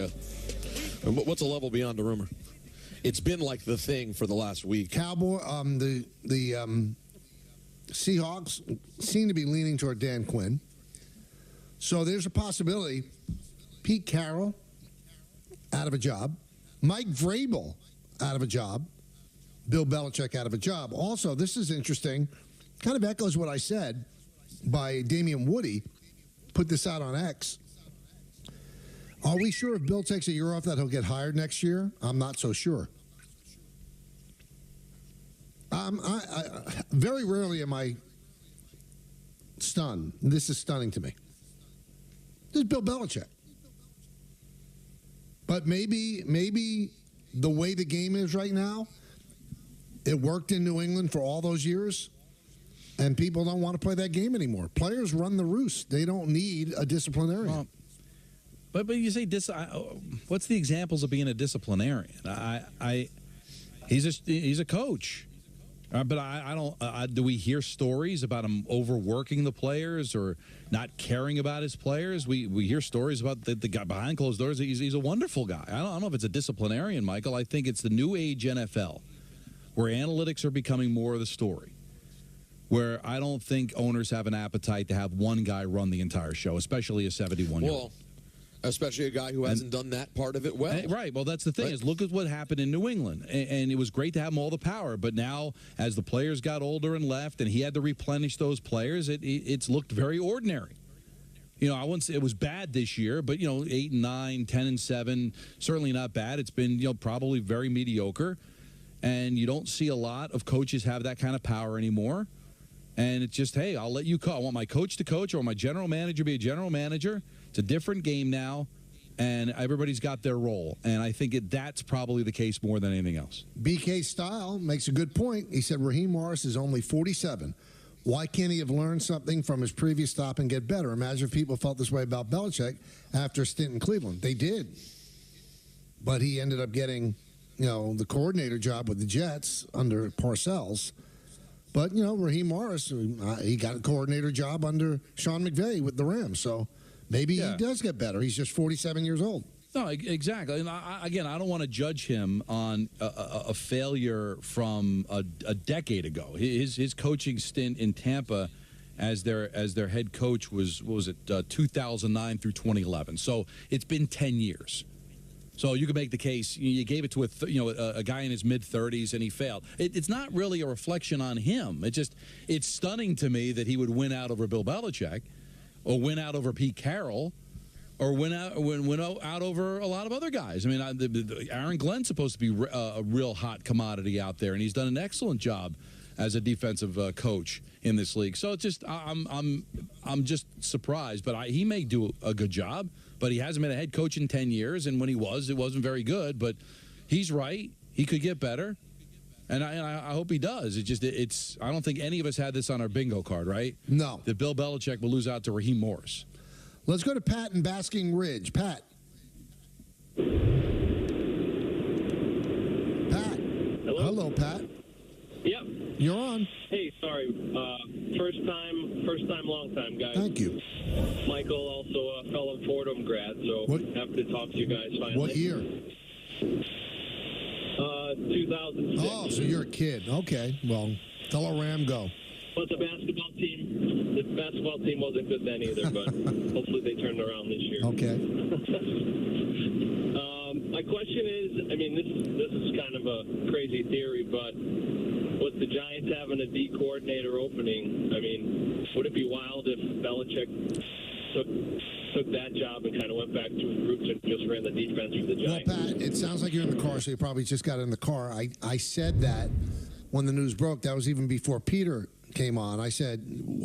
what's a level beyond a rumor? It's been like the thing for the last week. The Seahawks seem to be leaning toward Dan Quinn. So there's a possibility Pete Carroll out of a job, Mike Vrabel out of a job, Bill Belichick out of a job. Also, this is interesting, kind of echoes what I said by Damian Woody, put this out on X. Are we sure if Bill takes a year off that he'll get hired next year? I'm not so sure. I very rarely am I stunned. This is stunning to me. This is Bill Belichick. But maybe the way the game is right now, it worked in New England for all those years, and people don't want to play that game anymore. Players run the roost. They don't need a disciplinarian. But you say what's the examples of being a disciplinarian? He's a coach. But I don't. Do we hear stories about him overworking the players or not caring about his players? We hear stories about the guy behind closed doors. He's a wonderful guy. I don't know if it's a disciplinarian, Michael. I think it's the new age NFL, where analytics are becoming more of the story. Where I don't think owners have an appetite to have one guy run the entire show, especially a 71-year-old. Well, especially a guy who hasn't done that part of it well. Right. Well, that's the thing is look at what happened in New England. And it was great to have him all the power. But now, as the players got older and left, and he had to replenish those players, it's looked very ordinary. You know, I wouldn't say it was bad this year, but, 8 and 9, 10 and 7, certainly not bad. It's been, probably very mediocre. And you don't see a lot of coaches have that kind of power anymore. And it's just, hey, I'll let you call. I want my coach to coach or my general manager to be a general manager. It's a different game now, and everybody's got their role. And I think that's probably the case more than anything else. BK Style makes a good point. He said Raheem Morris is only 47. Why can't he have learned something from his previous stop and get better? Imagine if people felt this way about Belichick after a stint in Cleveland. They did. But he ended up getting, the coordinator job with the Jets under Parcells. But, Raheem Morris, he got a coordinator job under Sean McVay with the Rams. So maybe he does get better. He's just 47 years old. No, exactly. And I don't want to judge him on a failure from a decade ago. His coaching stint in Tampa as their head coach was 2009 through 2011. So it's been 10 years. So you could make the case you gave it to a guy in his mid-30s and he failed. It's not really a reflection on him. It's stunning to me that he would win out over Bill Belichick, or win out over Pete Carroll, or win out over a lot of other guys. I mean, Aaron Glenn's supposed to be a real hot commodity out there, and he's done an excellent job as a defensive coach in this league. So it's just I'm just surprised. But he may do a good job, but he hasn't been a head coach in 10 years, and when he was, it wasn't very good. But he's right; he could get better, and I hope he does. It's I don't think any of us had this on our bingo card, right? No. That Bill Belichick will lose out to Raheem Morris. Let's go to Pat in Basking Ridge. Pat. Hello, Pat. Yep. You're on. Hey, sorry. First time, long time, guys. Thank you. Michael, also a fellow Fordham grad, so happy to talk to you guys finally. What year? 2006. Oh, so you're a kid. Okay. Well, fellow Ram, go. But the basketball team wasn't good then either, but hopefully they turned around this year. Okay. My question is, I mean, this is kind of a crazy theory, but with the Giants having a D coordinator opening, I mean, would it be wild if Belichick took that job and kind of went back to his roots and just ran the defense for the Giants? Well, Pat, it sounds like you're in the car, so you probably just got in the car. I said that when the news broke. That was even before Peter came on. I said,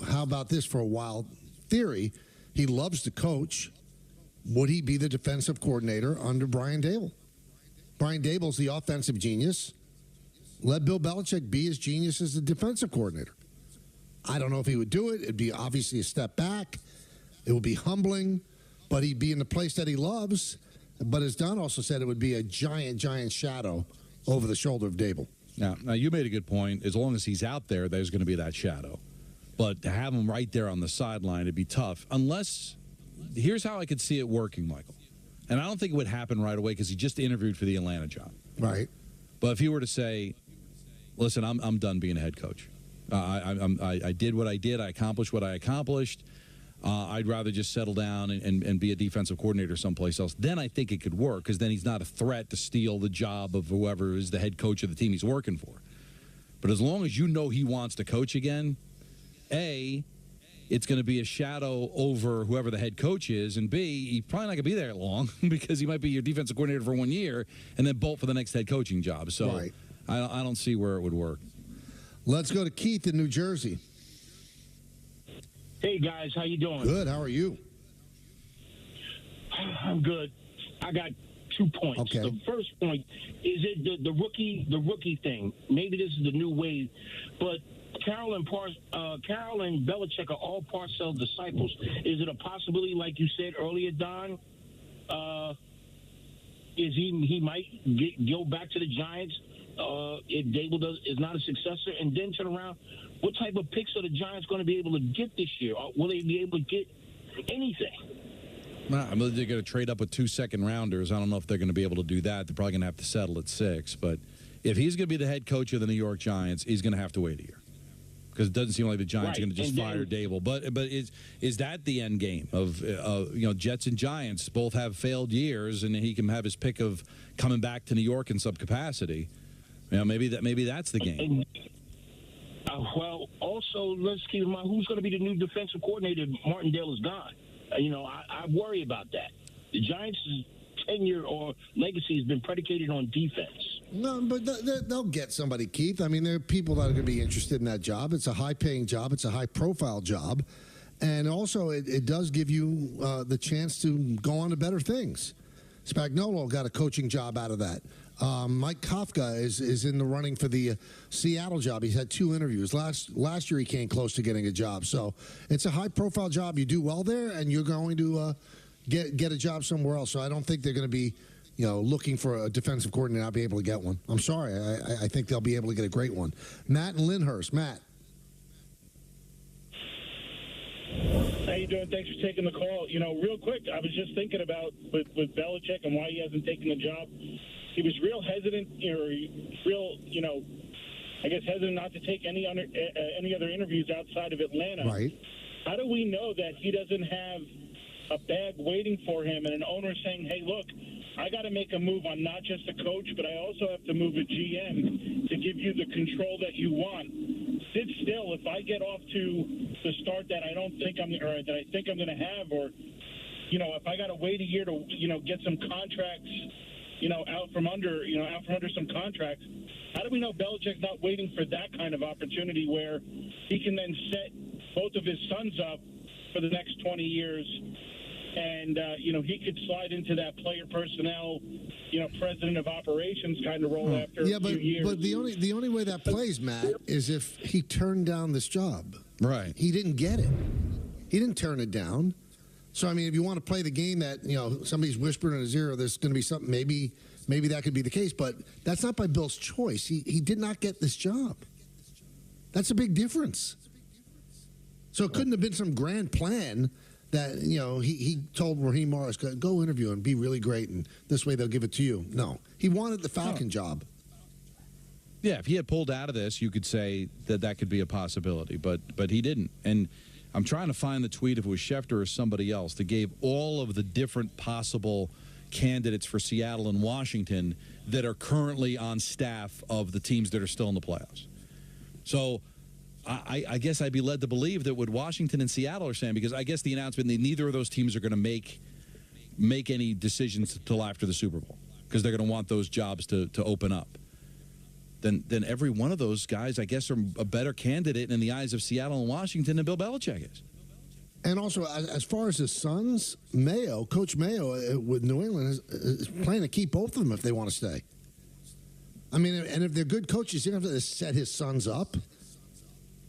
how about this for a wild theory? He loves to coach. Would he be the defensive coordinator under Brian Dable? Brian Dable's the offensive genius. Let Bill Belichick be his genius as the defensive coordinator. I don't know if he would do it. It'd be obviously a step back. It would be humbling, but he'd be in the place that he loves. But as Don also said, it would be a giant, giant shadow over the shoulder of Dable. Now you made a good point. As long as he's out there, there's going to be that shadow. But to have him right there on the sideline, it'd be tough. Unless, here's how I could see it working, Michael. And I don't think it would happen right away because he just interviewed for the Atlanta job. Right. But if he were to say, listen, I'm done being a head coach. I did what I did. I accomplished what I accomplished. I'd rather just settle down and be a defensive coordinator someplace else. Then I think it could work because then he's not a threat to steal the job of whoever is the head coach of the team he's working for. But as long as you know he wants to coach again, A, it's going to be a shadow over whoever the head coach is, and B, he's probably not going to be there long because he might be your defensive coordinator for 1 year and then bolt for the next head coaching job. So right. I don't see where it would work. Let's go to Keith in New Jersey. Hey, guys, how you doing? Good. How are you? I'm good. I got 2 points. Okay. The first point is it the rookie thing. Maybe this is the new wave, but Carroll and Belichick are all Parcells disciples. Is it a possibility, like you said earlier, Don? Is he might go back to the Giants if Dable is not a successor, and then turn around? What type of picks are the Giants going to be able to get this year? Will they be able to get anything? I mean, they're going to trade up with 2 second-rounders. I don't know if they're going to be able to do that. They're probably going to have to settle at 6. But if he's going to be the head coach of the New York Giants, he's going to have to wait a year. Because it doesn't seem like the Giants are going to just fire Dable. But is that the end game of Jets and Giants both have failed years, and he can have his pick of coming back to New York in some capacity? Maybe that's the game. Well, also, let's keep in mind who's going to be the new defensive coordinator if Martindale is gone. I worry about that. The Giants' tenure or legacy has been predicated on defense. No, but they'll get somebody, Keith. I mean, there are people that are going to be interested in that job. It's a high-paying job. It's a high-profile job. And also, it does give you the chance to go on to better things. Spagnuolo got a coaching job out of that. Mike Kafka is in the running for the Seattle job. He's had 2 interviews. Last year he came close to getting a job. So it's a high-profile job. You do well there, and you're going to get a job somewhere else. So I don't think they're going to be, looking for a defensive coordinator and not be able to get one. I'm sorry. I think they'll be able to get a great one. Matt and Lyndhurst. Matt. How you doing? Thanks for taking the call. Real quick, I was just thinking about with Belichick and why he hasn't taken the job. He was real hesitant, I guess hesitant not to take any other interviews outside of Atlanta. Right. How do we know that he doesn't have a bag waiting for him and an owner saying, hey, look, I got to make a move. I'm not just a coach, but I also have to move a GM to give you the control that you want. Sit still. If I get off to the start that I think I'm going to have, or, if I got to wait a year to, get some contracts, out from under some contracts, How do we know Belichick's not waiting for that kind of opportunity where he can then set both of his sons up for the next 20 years? And, he could slide into that player personnel, president of operations kind of role after a few years. But the only way that plays, Matt, is if he turned down this job. Right. He didn't get it. He didn't turn it down. So, I mean, if you want to play the game that, somebody's whispering in his ear, there's going to be something, maybe that could be the case. But that's not by Bill's choice. He did not get this job. That's a big difference. So it couldn't have been some grand plan that, he told Raheem Morris, go interview and be really great, and this way they'll give it to you. No. He wanted the Falcon job. Yeah, if he had pulled out of this, you could say that could be a possibility, but he didn't. And I'm trying to find the tweet, if it was Schefter or somebody else, that gave all of the different possible candidates for Seattle and Washington that are currently on staff of the teams that are still in the playoffs. So I guess I'd be led to believe that what Washington and Seattle are saying, because I guess the announcement that neither of those teams are going to make any decisions until after the Super Bowl, because they're going to want those jobs to open up. Then every one of those guys, I guess, are a better candidate in the eyes of Seattle and Washington than Bill Belichick is. And also, as far as his sons, Coach Mayo with New England is planning to keep both of them if they want to stay. I mean, and if they're good coaches, you don't have to set his sons up.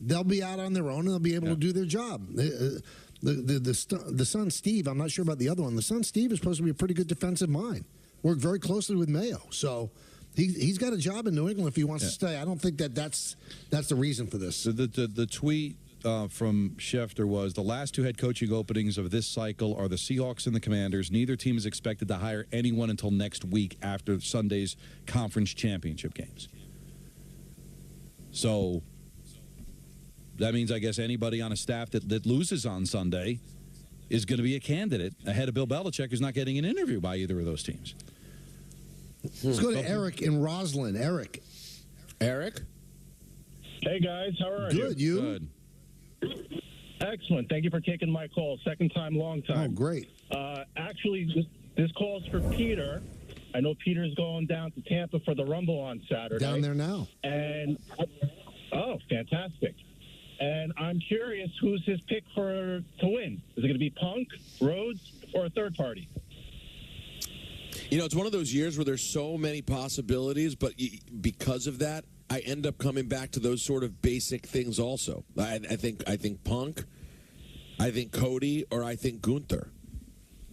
They'll be out on their own and they'll be able to do their job. The son, Steve, I'm not sure about the other one. The son, Steve, is supposed to be a pretty good defensive mind. Worked very closely with Mayo. So he's got a job in New England if he wants to stay. I don't think that's the reason for this. The tweet from Schefter was, the last two head coaching openings of this cycle are the Seahawks and the Commanders. Neither team is expected to hire anyone until next week after Sunday's conference championship games. So that means, I guess, anybody on a staff that loses on Sunday is going to be a candidate ahead of Bill Belichick, who's not getting an interview by either of those teams. Let's go to Eric in Roslyn. Eric. Hey, guys. How are you? Good. You? Good. Excellent. Thank you for taking my call. Second time, long time. Oh, great. Actually, this call's for Peter. I know Peter's going down to Tampa for the Rumble on Saturday. Down there now. And, fantastic. And I'm curious, who's his pick to win? Is it going to be Punk, Rhodes, or a third party? It's one of those years where there's so many possibilities, but because of that, I end up coming back to those sort of basic things also. I think Punk, I think Cody, or I think Gunther.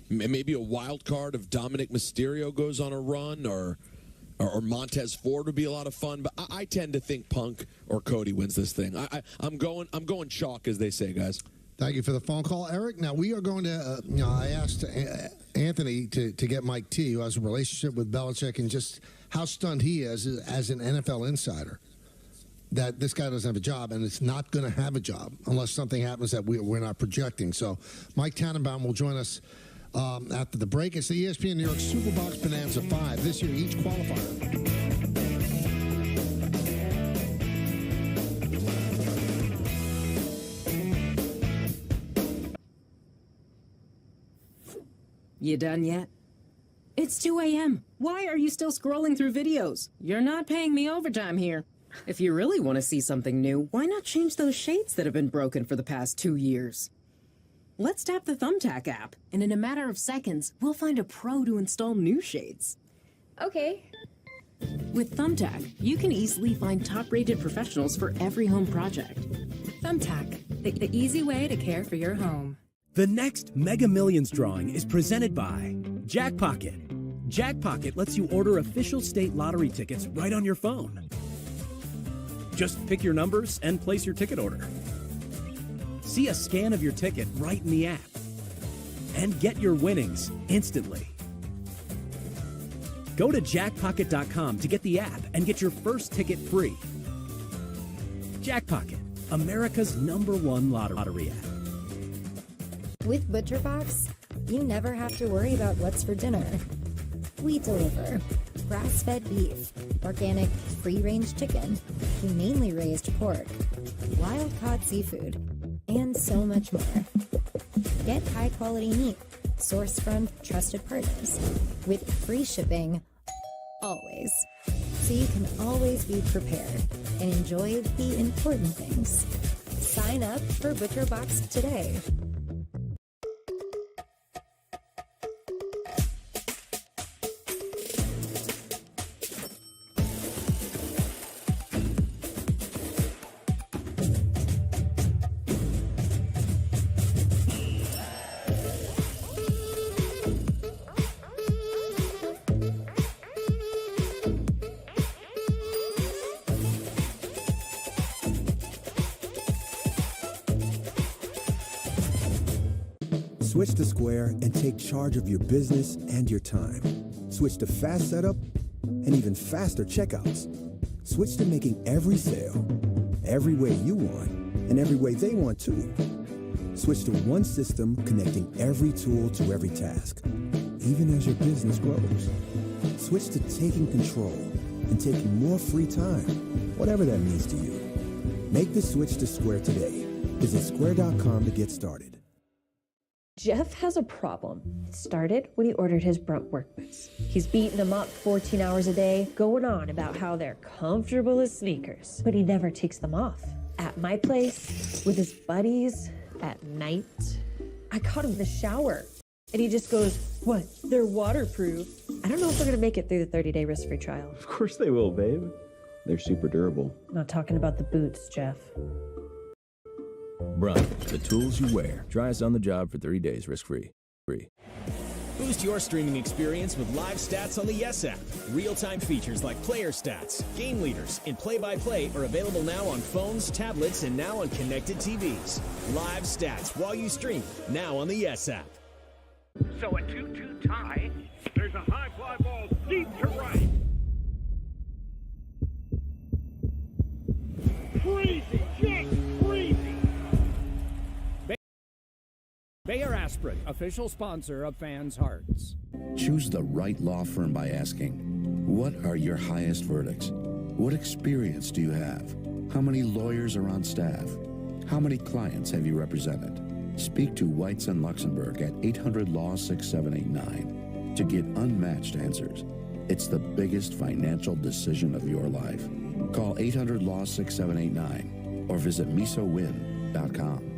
Maybe a wild card if Dominic Mysterio goes on a run, or Montez Ford would be a lot of fun. But I tend to think Punk or Cody wins this thing. I'm going chalk, as they say, guys. Thank you for the phone call, Eric. Now, we are going to, I asked Anthony to get Mike T, who has a relationship with Belichick, and just how stunned he is as an NFL insider that this guy doesn't have a job, and it's not going to have a job unless something happens that we're not projecting. So Mike Tannenbaum will join us after the break. It's the ESPN New York Superbox Bonanza 5. This year, each qualifier. You done yet? It's 2 a.m. Why are you still scrolling through videos? You're not paying me overtime here. If you really want to see something new, why not change those shades that have been broken for the past 2 years? Let's tap the Thumbtack app, and in a matter of seconds, we'll find a pro to install new shades. Okay. With Thumbtack, you can easily find top-rated professionals for every home project. Thumbtack, the easy way to care for your home. The next Mega Millions drawing is presented by Jackpocket. Jackpocket lets you order official state lottery tickets right on your phone. Just pick your numbers and place your ticket order. See a scan of your ticket right in the app. And get your winnings instantly. Go to jackpocket.com to get the app and get your first ticket free. Jackpocket, America's #1 lottery app. With ButcherBox, you never have to worry about what's for dinner. We deliver grass-fed beef, organic, free-range chicken, humanely raised pork, wild-caught seafood, and so much more. Get high-quality meat sourced from trusted partners with free shipping always. so you can always be prepared and enjoy the important things. Sign up for ButcherBox today. Switch to Square and take charge of your business and your time. Switch to fast setup and even faster checkouts. Switch to making every sale, every way you want, and every way they want too. Switch to one system connecting every tool to every task, even as your business grows. Switch to taking control and taking more free time, whatever that means to you. Make the switch to Square today. Visit square.com to get started. Jeff has a problem. It started when he ordered his Brunt workboots. He's beating them up 14 hours a day, going on about how they're comfortable as sneakers, but he never takes them off. At my place, with his buddies, at night, I caught him in the shower, and he just goes, "What? They're waterproof." I don't know if we're gonna make it through the 30-day risk-free trial. Of course they will, babe. They're super durable. I'm not talking about the boots, Jeff. Brunt, the tools you wear. Try us on the job for 30 days risk-free. Boost your streaming experience with live stats on the Yes app. Real-time features like player stats, game leaders, and play-by-play are available now on phones, tablets, and now on connected TVs. Live stats while you stream, now on the Yes app. So a 2-2 tie. There's a high fly ball deep to right. Crazy, just crazy. Bayer Aspirin, official sponsor of fans' hearts. Choose the right law firm by asking, what are your highest verdicts? What experience do you have? How many lawyers are on staff? How many clients have you represented? Speak to Weitz & Luxembourg at 800-LAW-6789 to get unmatched answers. It's the biggest financial decision of your life. Call 800-LAW-6789 or visit misowin.com.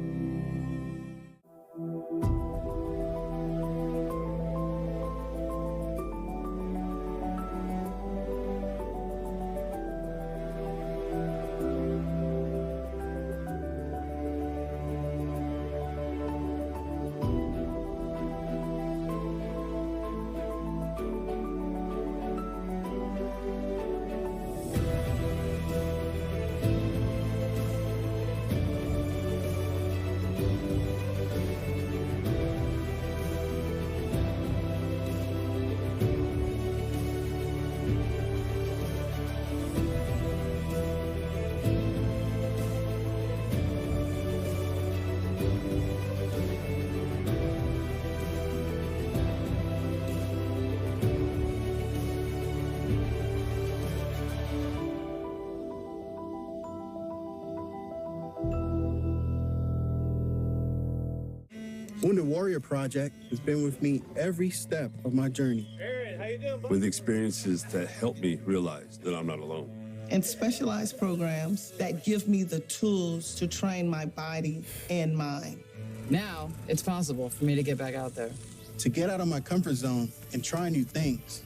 Wounded Warrior Project has been with me every step of my journey. Aaron, how you doing, buddy? With experiences that help me realize that I'm not alone. And specialized programs that give me the tools to train my body and mind. Now, it's possible for me to get back out there. To get out of my comfort zone and try new things.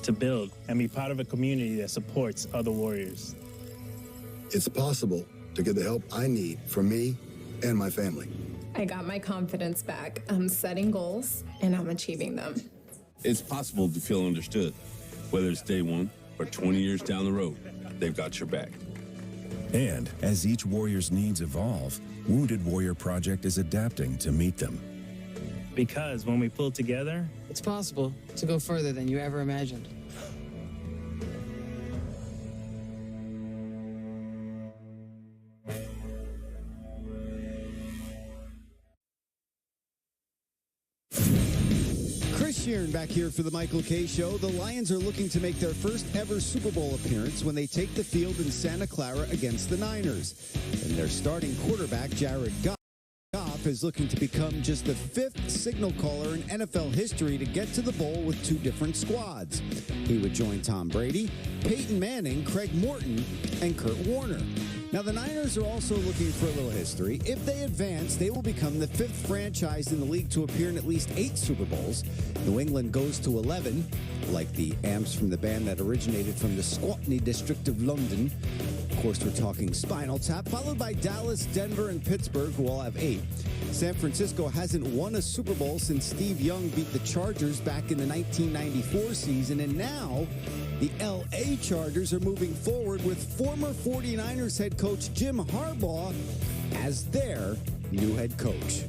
To build and be part of a community that supports other warriors. It's possible to get the help I need for me and my family. I got my confidence back. I'm setting goals, and I'm achieving them. It's possible to feel understood, whether it's day one or 20 years down the road. They've got your back. And as each warrior's needs evolve, Wounded Warrior Project is adapting to meet them. Because when we pull together, it's possible to go further than you ever imagined. Sheeran back here for the Michael Kay Show. The Lions are looking to make their first ever Super Bowl appearance when they take the field in Santa Clara against the Niners. And their starting quarterback, Jared Goff, Goff is looking to become just the 5th signal caller in NFL history to get to the bowl with 2 different squads. He would join Tom Brady, Peyton Manning, Craig Morton, and Kurt Warner. Now, the Niners are also looking for a little history. If they advance, they will become the 5th franchise in the league to appear in at least 8 Super Bowls. New England goes to 11, like the amps from the band that originated from the Squatney district of London. Of course, we're talking Spinal Tap, followed by Dallas, Denver, and Pittsburgh, who all have 8. San Francisco hasn't won a Super Bowl since Steve Young beat the Chargers back in the 1994 season, and now the L.A. Chargers are moving forward with former 49ers head coach Jim Harbaugh as their new head coach.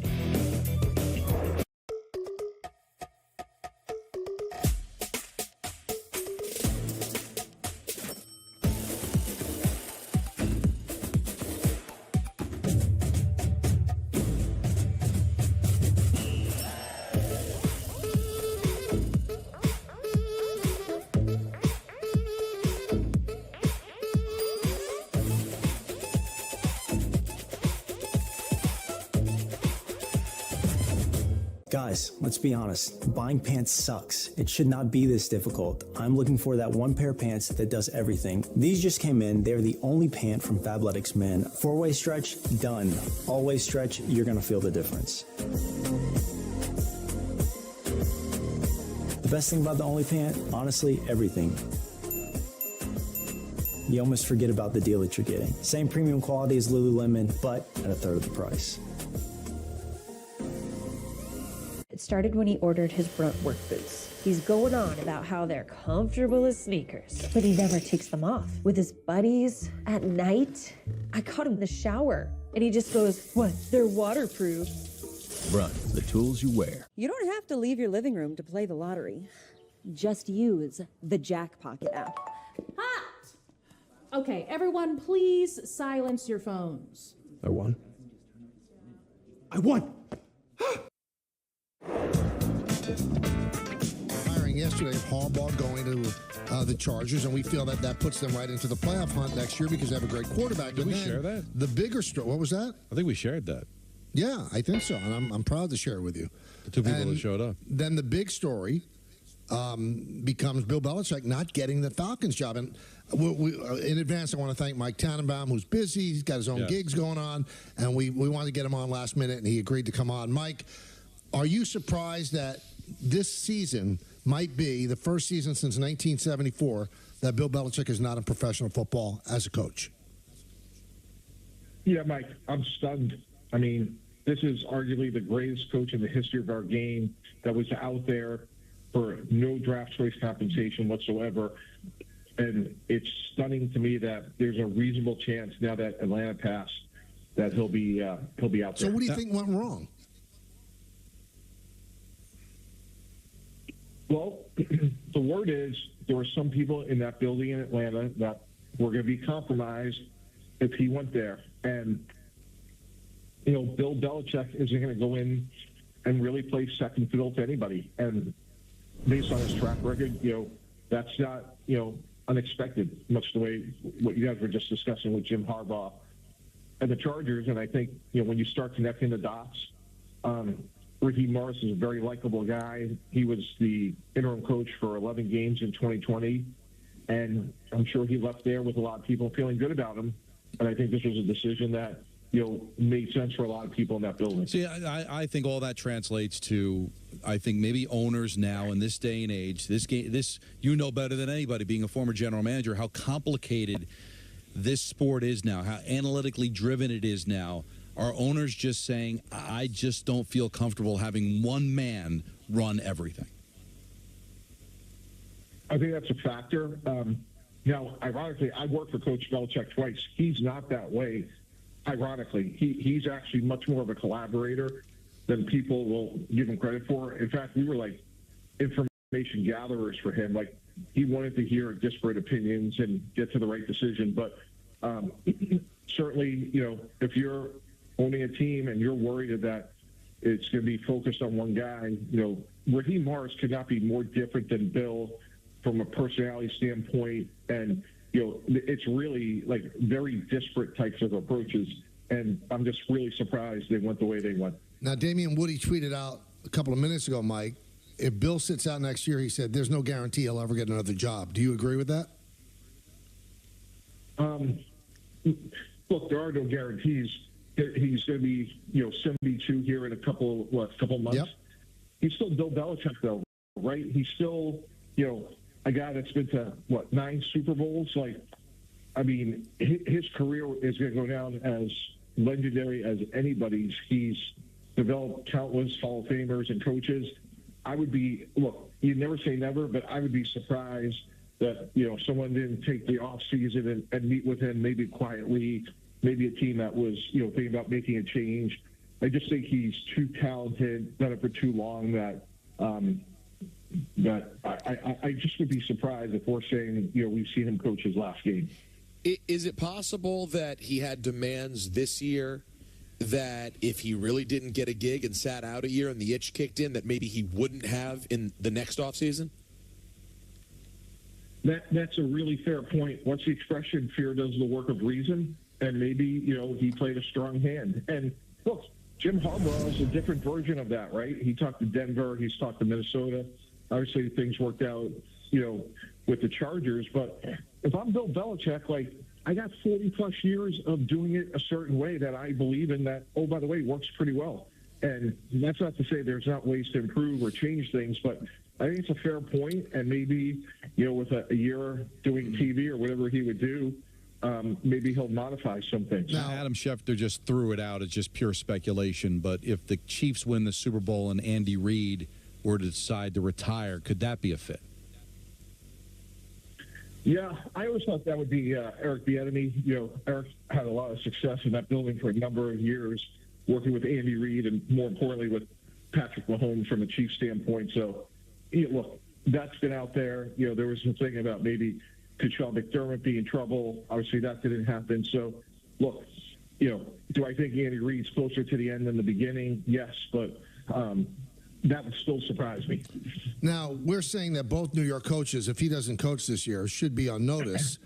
Guys, let's be honest. Buying pants sucks. It should not be this difficult. I'm looking for that one pair of pants that does everything. These just came in. They're the only pant from Fabletics Men. 4-way stretch, done. All-way stretch, you're going to feel the difference. The best thing about the only pant, honestly, everything. You almost forget about the deal that you're getting. Same premium quality as Lululemon, but at a third of the price. It started when he ordered his Brunt work boots. He's going on about how they're comfortable as sneakers, but he never takes them off. With his buddies at night, I caught him in the shower, and he just goes, "What? They're waterproof." Brunt, the tools you wear. You don't have to leave your living room to play the lottery. Just use the Jackpocket app. Hot! Okay, everyone, please silence your phones. I won. Hiring yesterday of Harbaugh going to the Chargers, and we feel that that puts them right into the playoff hunt next year because they have a great quarterback. Did we share that? The bigger story, what was that? I think we shared that. Yeah, I think so, and I'm proud to share it with you. The 2 people that showed up. Then the big story becomes Bill Belichick not getting the Falcons job. And in advance, I want to thank Mike Tannenbaum, who's busy. He's got his own gigs going on, and we wanted to get him on last minute, and he agreed to come on. Mike, are you surprised that this season might be the first season since 1974 that Bill Belichick is not in professional football as a coach? Yeah, Mike, I'm stunned. I mean, this is arguably the greatest coach in the history of our game that was out there for no draft choice compensation whatsoever. And it's stunning to me that there's a reasonable chance now that Atlanta passed that he'll be out there. So what do you think went wrong? Well, the word is there were some people in that building in Atlanta that were going to be compromised if he went there. And, you know, Bill Belichick isn't going to go in and really play second fiddle to anybody. And based on his track record, you know, that's not, you know, unexpected, much the way what you guys were just discussing with Jim Harbaugh and the Chargers. And I think, you know, when you start connecting the dots, Ricky Morris is a very likable guy. He was the interim coach for 11 games in 2020, and I'm sure he left there with a lot of people feeling good about him. And I think this was a decision that, you know, made sense for a lot of people in that building. See, I think all that translates to, I think maybe owners now in this day and age, this you know better than anybody, being a former general manager, how complicated this sport is now, how analytically driven it is now. Are owners just saying, I just don't feel comfortable having one man run everything? I think that's a factor. Now, ironically, I worked for Coach Belichick twice. He's not that way. Ironically, he's actually much more of a collaborator than people will give him credit for. In fact, we were like information gatherers for him. Like, he wanted to hear disparate opinions and get to the right decision. But certainly, you know, if you're owning a team and you're worried that it's going to be focused on one guy, you know, Raheem Morris could not be more different than Bill from a personality standpoint. And, you know, it's really like very disparate types of approaches. and I'm just really surprised they went the way they went. Now, Damian Woody tweeted out a couple of minutes ago, Mike, if Bill sits out next year, he said there's no guarantee he'll ever get another job. Do you agree with that? Look, there are no guarantees. He's going to be, 72 here in a couple months. Yep. He's still Bill Belichick, though, right? He's still, a guy that's been to, 9 Super Bowls? His career is going to go down as legendary as anybody's. He's developed countless Hall of Famers and coaches. I would be, you never say never, but I would be surprised that, someone didn't take the off season and meet with him, maybe quietly, maybe a team that was, thinking about making a change. I just think he's too talented, done it for too long, that I just would be surprised if we're saying, we've seen him coach his last game. Is it possible that he had demands this year that if he really didn't get a gig and sat out a year and the itch kicked in, that maybe he wouldn't have in the next offseason? That's a really fair point. What's the expression? Fear does the work of reason. And maybe, he played a strong hand. And look, Jim Harbaugh is a different version of that, right? He talked to Denver. He's talked to Minnesota. Obviously, things worked out, with the Chargers. But if I'm Bill Belichick, I got 40-plus years of doing it a certain way that I believe in that, oh, by the way, works pretty well. And that's not to say there's not ways to improve or change things, but I think it's a fair point. And maybe, with a year doing TV or whatever he would do, maybe he'll modify some things. Now, Adam Schefter just threw it out as just pure speculation, but if the Chiefs win the Super Bowl and Andy Reid were to decide to retire, could that be a fit? Yeah, I always thought that would be Eric Bieniemy. Eric had a lot of success in that building for a number of years, working with Andy Reid and, more importantly, with Patrick Mahomes from a Chiefs standpoint. So, look, that's been out there. There was some thing about maybe could Sean McDermott be in trouble? Obviously, that didn't happen. So, look, do I think Andy Reid's closer to the end than the beginning? Yes, but that would still surprise me. Now, we're saying that both New York coaches, if he doesn't coach this year, should be on notice.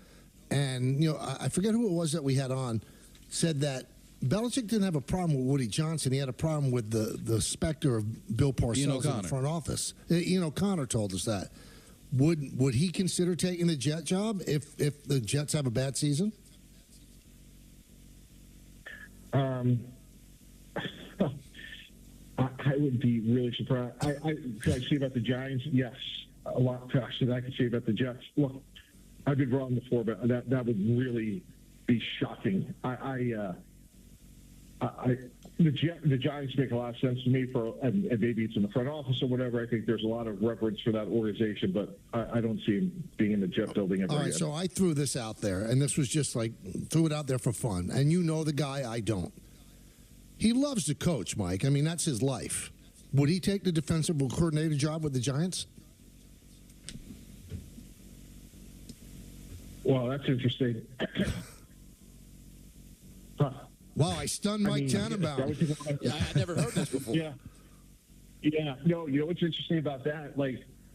And, I forget who it was that we had on, said that Belichick didn't have a problem with Woody Johnson. He had a problem with the specter of Bill Parcells in the front office. Ian O'Connor told us that. Would he consider taking the Jet job if the Jets have a bad season? I would be really surprised. Could I say about the Giants? Yes, a lot faster than I could say about the Jets. Look, I've been wrong before, but that would really be shocking. The Giants make a lot of sense to me and maybe it's in the front office or whatever. I think there's a lot of reverence for that organization, but I don't see him being in the Jet building ever. All right, again. so I threw this out there, and this was just threw it out there for fun. And you know the guy, I don't. He loves to coach, Mike. I mean, that's his life. Would he take the defensive coordinator job with the Giants? Well, that's interesting. Huh. Wow, I stunned Mike Tannenbaum. I never heard this before. Yeah. No, what's interesting about that?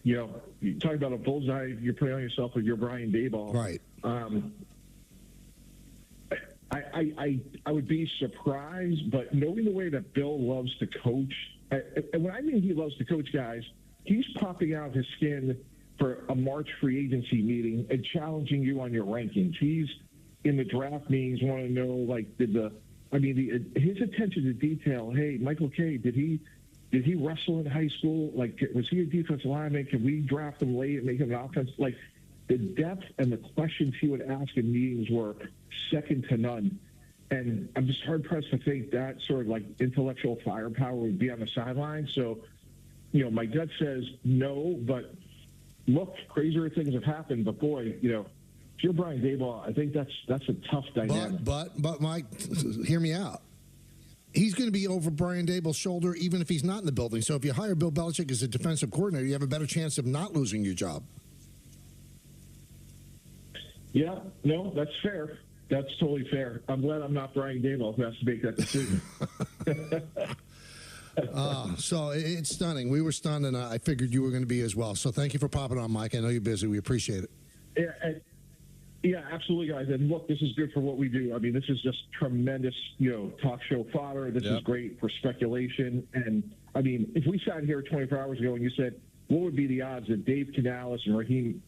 You talk about a bullseye you're putting on yourself with your Brian Daboll. Right. I would be surprised, but knowing the way that Bill loves to coach, and when I mean he loves to coach, guys, he's popping out his skin for a March free agency meeting and challenging you on your rankings. He's in the draft meetings, want to know, his attention to detail. Hey, Michael K, did he wrestle in high school? Was he a defensive lineman? Can we draft him late and make him an offense? The depth and the questions he would ask in meetings were second to none. And I'm just hard-pressed to think that sort of intellectual firepower would be on the sideline. So, my gut says no, but look, crazier things have happened. But boy, if you're Brian Daboll, I think that's a tough dynamic. But Mike, hear me out. He's going to be over Brian Daboll's shoulder even if he's not in the building. So if you hire Bill Belichick as a defensive coordinator, you have a better chance of not losing your job. Yeah, no, that's fair. That's totally fair. I'm glad I'm not Brian Daboll who has to make that decision. So it's stunning. We were stunned, and I figured you were going to be as well. So thank you for popping on, Mike. I know you're busy. We appreciate it. Yeah, Yeah, absolutely, guys. And look, this is good for what we do. I mean, this is just tremendous, talk show fodder. This is great for speculation. And, I mean, if we sat here 24 hours ago and you said, what would be the odds that Dave Canales and Raheem,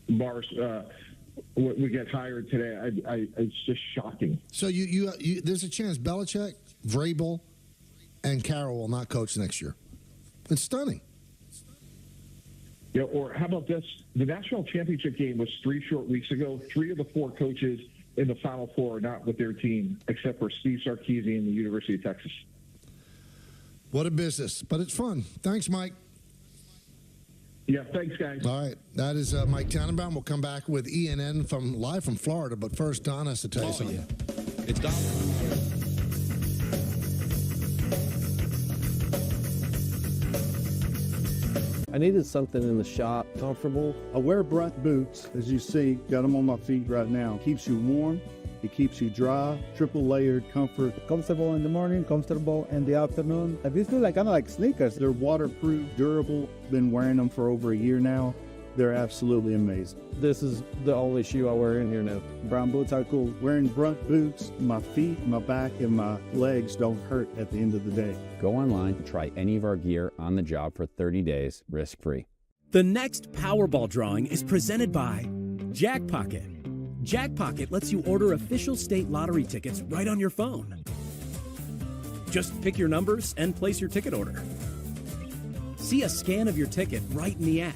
Morris would get hired today? It's just shocking. So you there's a chance Belichick, Vrabel, and Carroll will not coach next year. It's stunning. Yeah, or how about this? The national championship game was 3 short weeks ago. 3 of the 4 coaches in the Final Four are not with their team, except for Steve Sarkisian and the University of Texas. What a business, but it's fun. Thanks, Mike. Yeah, thanks, guys. All right, that is Mike Tannenbaum. We'll come back with ENN live from Florida, but first, Don has to tell you something. Yeah. It's Don. I needed something in the shop, comfortable. I wear Brunt boots, as you see, got them on my feet right now. Keeps you warm, it keeps you dry, triple layered comfort. Comfortable in the morning, comfortable in the afternoon. These feel kind of like sneakers. They're waterproof, durable, been wearing them for over a year now. They're absolutely amazing. This is the only shoe I wear in here now. Brown boots are cool. Wearing Brunt boots, my feet, my back, and my legs don't hurt at the end of the day. Go online and try any of our gear on the job for 30 days, risk-free. The next Powerball drawing is presented by Jackpocket. Jackpocket lets you order official state lottery tickets right on your phone. Just pick your numbers and place your ticket order. See a scan of your ticket right in the app.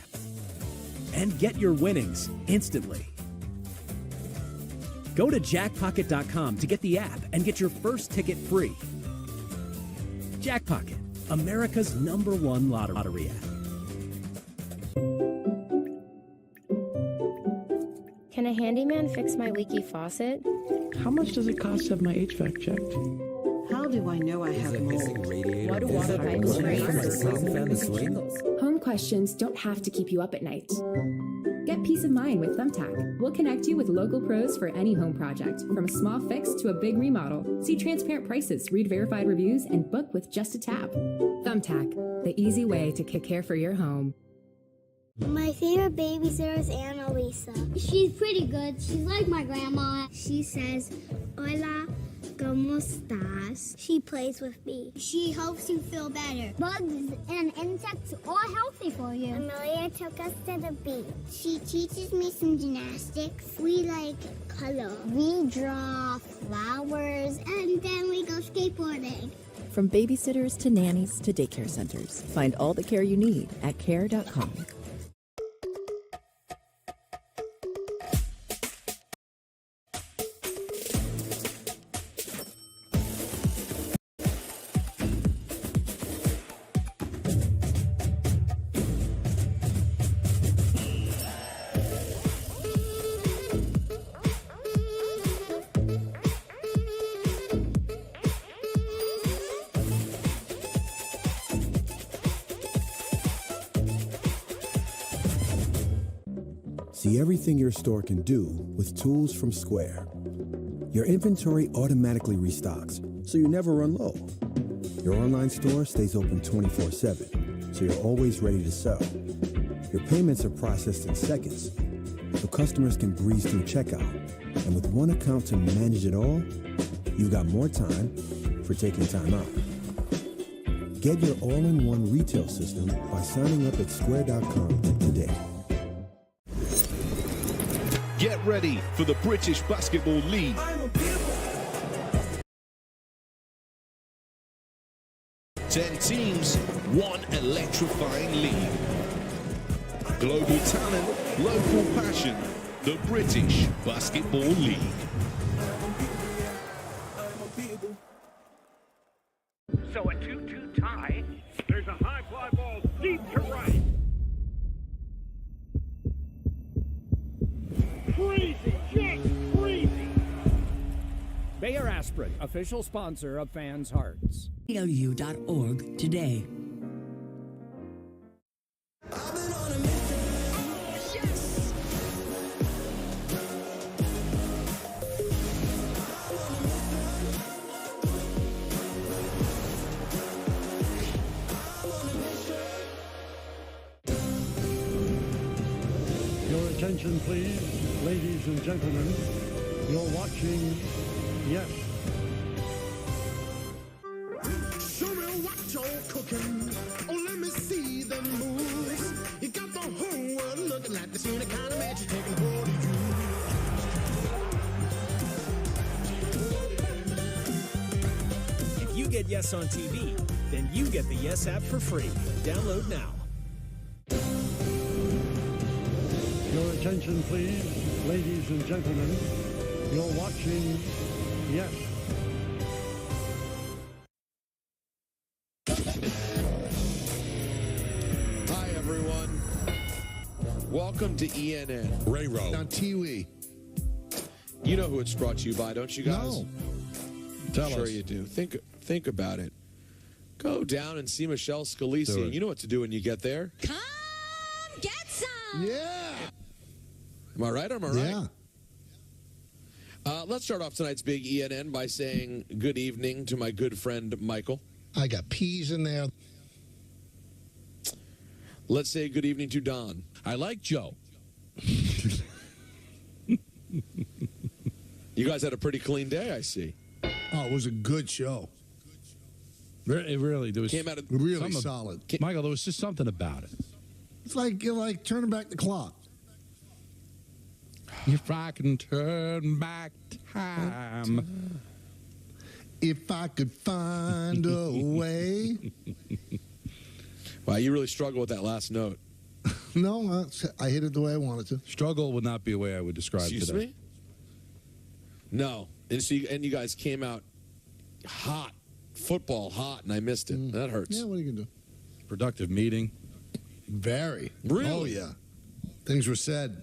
And get your winnings instantly. Go to jackpocket.com to get the app and get your first ticket free. Jackpocket, America's #1 lottery app. Can a handyman fix my leaky faucet? How much does it cost to have my HVAC checked? How do I know I have mold? What do water pipes break? Home questions don't have to keep you up at night. Get peace of mind with Thumbtack. We'll connect you with local pros for any home project, from a small fix to a big remodel. See transparent prices, read verified reviews, and book with just a tap. Thumbtack, the easy way to care for your home. My favorite babysitter is Annalisa. She's pretty good. She's like my grandma. She says, "Hola, ¿cómo estás?" She plays with me. She helps you feel better. Bugs and insects are healthy for you. Amelia took us to the beach. She teaches me some gymnastics. We like color. We draw flowers, and then we go skateboarding. From babysitters to nannies to daycare centers, find all the care you need at care.com. See everything your store can do with tools from Square. Your inventory automatically restocks, so you never run low. Your online store stays open 24/7, so you're always ready to sell. Your payments are processed in seconds, so customers can breeze through checkout. And with one account to manage it all, you've got more time for taking time out. Get your all-in-one retail system by signing up at square.com today. Get ready for the British Basketball League. 10 teams, one electrifying league. Global talent, local passion. The British Basketball League. So a 2-2 tie. There's a high fly ball deep to right. Crazy, just crazy. Bayer Aspirin, official sponsor of fans' hearts. KLU.org today. Your attention, please. ladies and gentlemen, you're watching Yes. Show me what you're cooking. Oh, let me see them moves. You got the whole world looking like this any kind of magic taking hold of If you get Yes on TV, then you get the Yes app for free. Download now. Your attention, please, ladies and gentlemen. You're watching Yes. Hi, everyone. Welcome to ENN. Ray Rowe. On Tiwi. You know who it's brought to you by, don't you guys? No. Tell sure us. you do. Think about it. Go down and see Michelle Scalisi. Do it. You know what to do when you get there. Come get some. Yeah. Am I right or am I right? Yeah. Let's start off tonight's big ENN by saying good evening to my good friend Michael. I got peas in there. Let's say good evening to Don. I like Joe. You guys had a pretty clean day, I see. Oh, it was a good show. It really, there was Came out of Really solid. Michael, there was just something about it. It's like you're like turning back the clock. If I can turn back time. If I could find a way. Wow, you really struggle with that last note. No, I hit it the way I wanted to. Struggle would not be a way I would describe Excuse today. me? No. And you guys came out hot. Football hot, and I missed it. That hurts. Yeah, what are you going to do? Productive meeting. Very. Really? Oh, yeah. Things were said.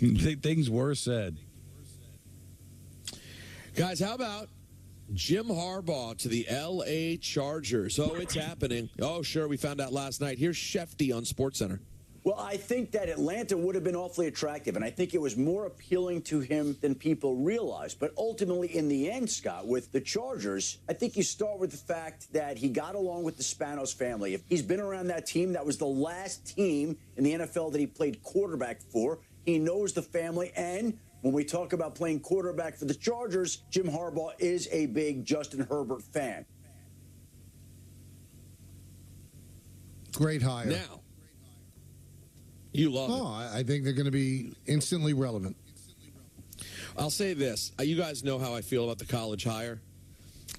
Things were said. Guys, how about Jim Harbaugh to the L.A. Chargers? Oh, it's happening. Oh, sure, we found out last night. Here's Shefty on SportsCenter. Well, I think that Atlanta would have been awfully attractive, and I think it was more appealing to him than people realized. But ultimately, in the end, Scott, with the Chargers, I think you start with the fact that he got along with the Spanos family. If he's been around that team, that was the last team in the NFL that he played quarterback for. He knows the family, and when we talk about playing quarterback for the Chargers, Jim Harbaugh is a big Justin Herbert fan. Great hire. Now, you love it. Oh, I think they're going to be instantly relevant. I'll say this. You guys know how I feel about the college hire.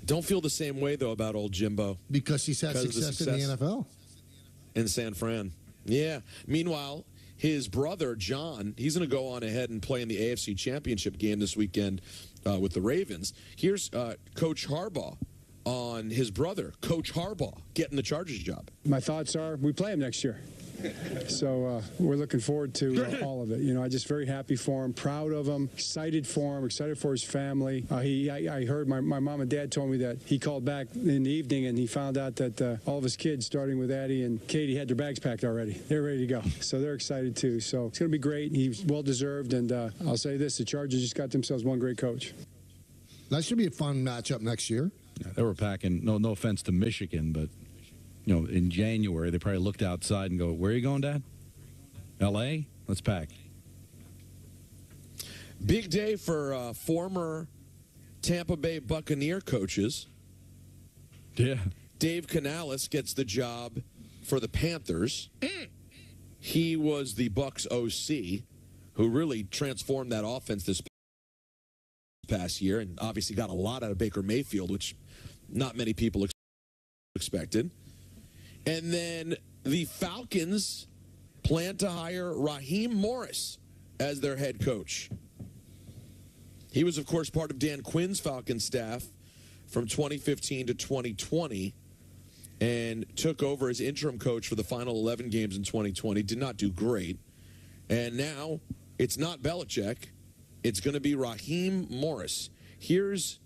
Don't feel the same way, though, about old Jimbo. Because he's had success in the NFL. In San Fran. Yeah. Meanwhile, his brother, John, he's going to go on ahead and play in the AFC Championship game this weekend with the Ravens. Here's Coach Harbaugh on his brother, Coach Harbaugh, getting the Chargers job. My thoughts are we play him next year. So we're looking forward to all of it. You know, I'm just very happy for him, proud of him, excited for him, excited for his family. I heard my mom and dad told me that he called back in the evening and he found out that all of his kids, starting with Addie and Katie, had their bags packed already. They're ready to go. So they're excited too. So it's going to be great. He's well-deserved. And I'll say this, the Chargers just got themselves one great coach. That should be a fun matchup next year. Yeah, they were packing, no offense to Michigan, but you know, in January, they probably looked outside and go, where are you going, Dad? L.A.? Let's pack. Big day for former Tampa Bay Buccaneer coaches. Yeah. Dave Canales gets the job for the Panthers. He was the Bucs OC who really transformed that offense this past year and obviously got a lot out of Baker Mayfield, which not many people expected. And then the Falcons plan to hire Raheem Morris as their head coach. He was, of course, part of Dan Quinn's Falcons staff from 2015 to 2020 and took over as interim coach for the final 11 games in 2020. Did not do great. And now it's not Belichick. It's going to be Raheem Morris. Here's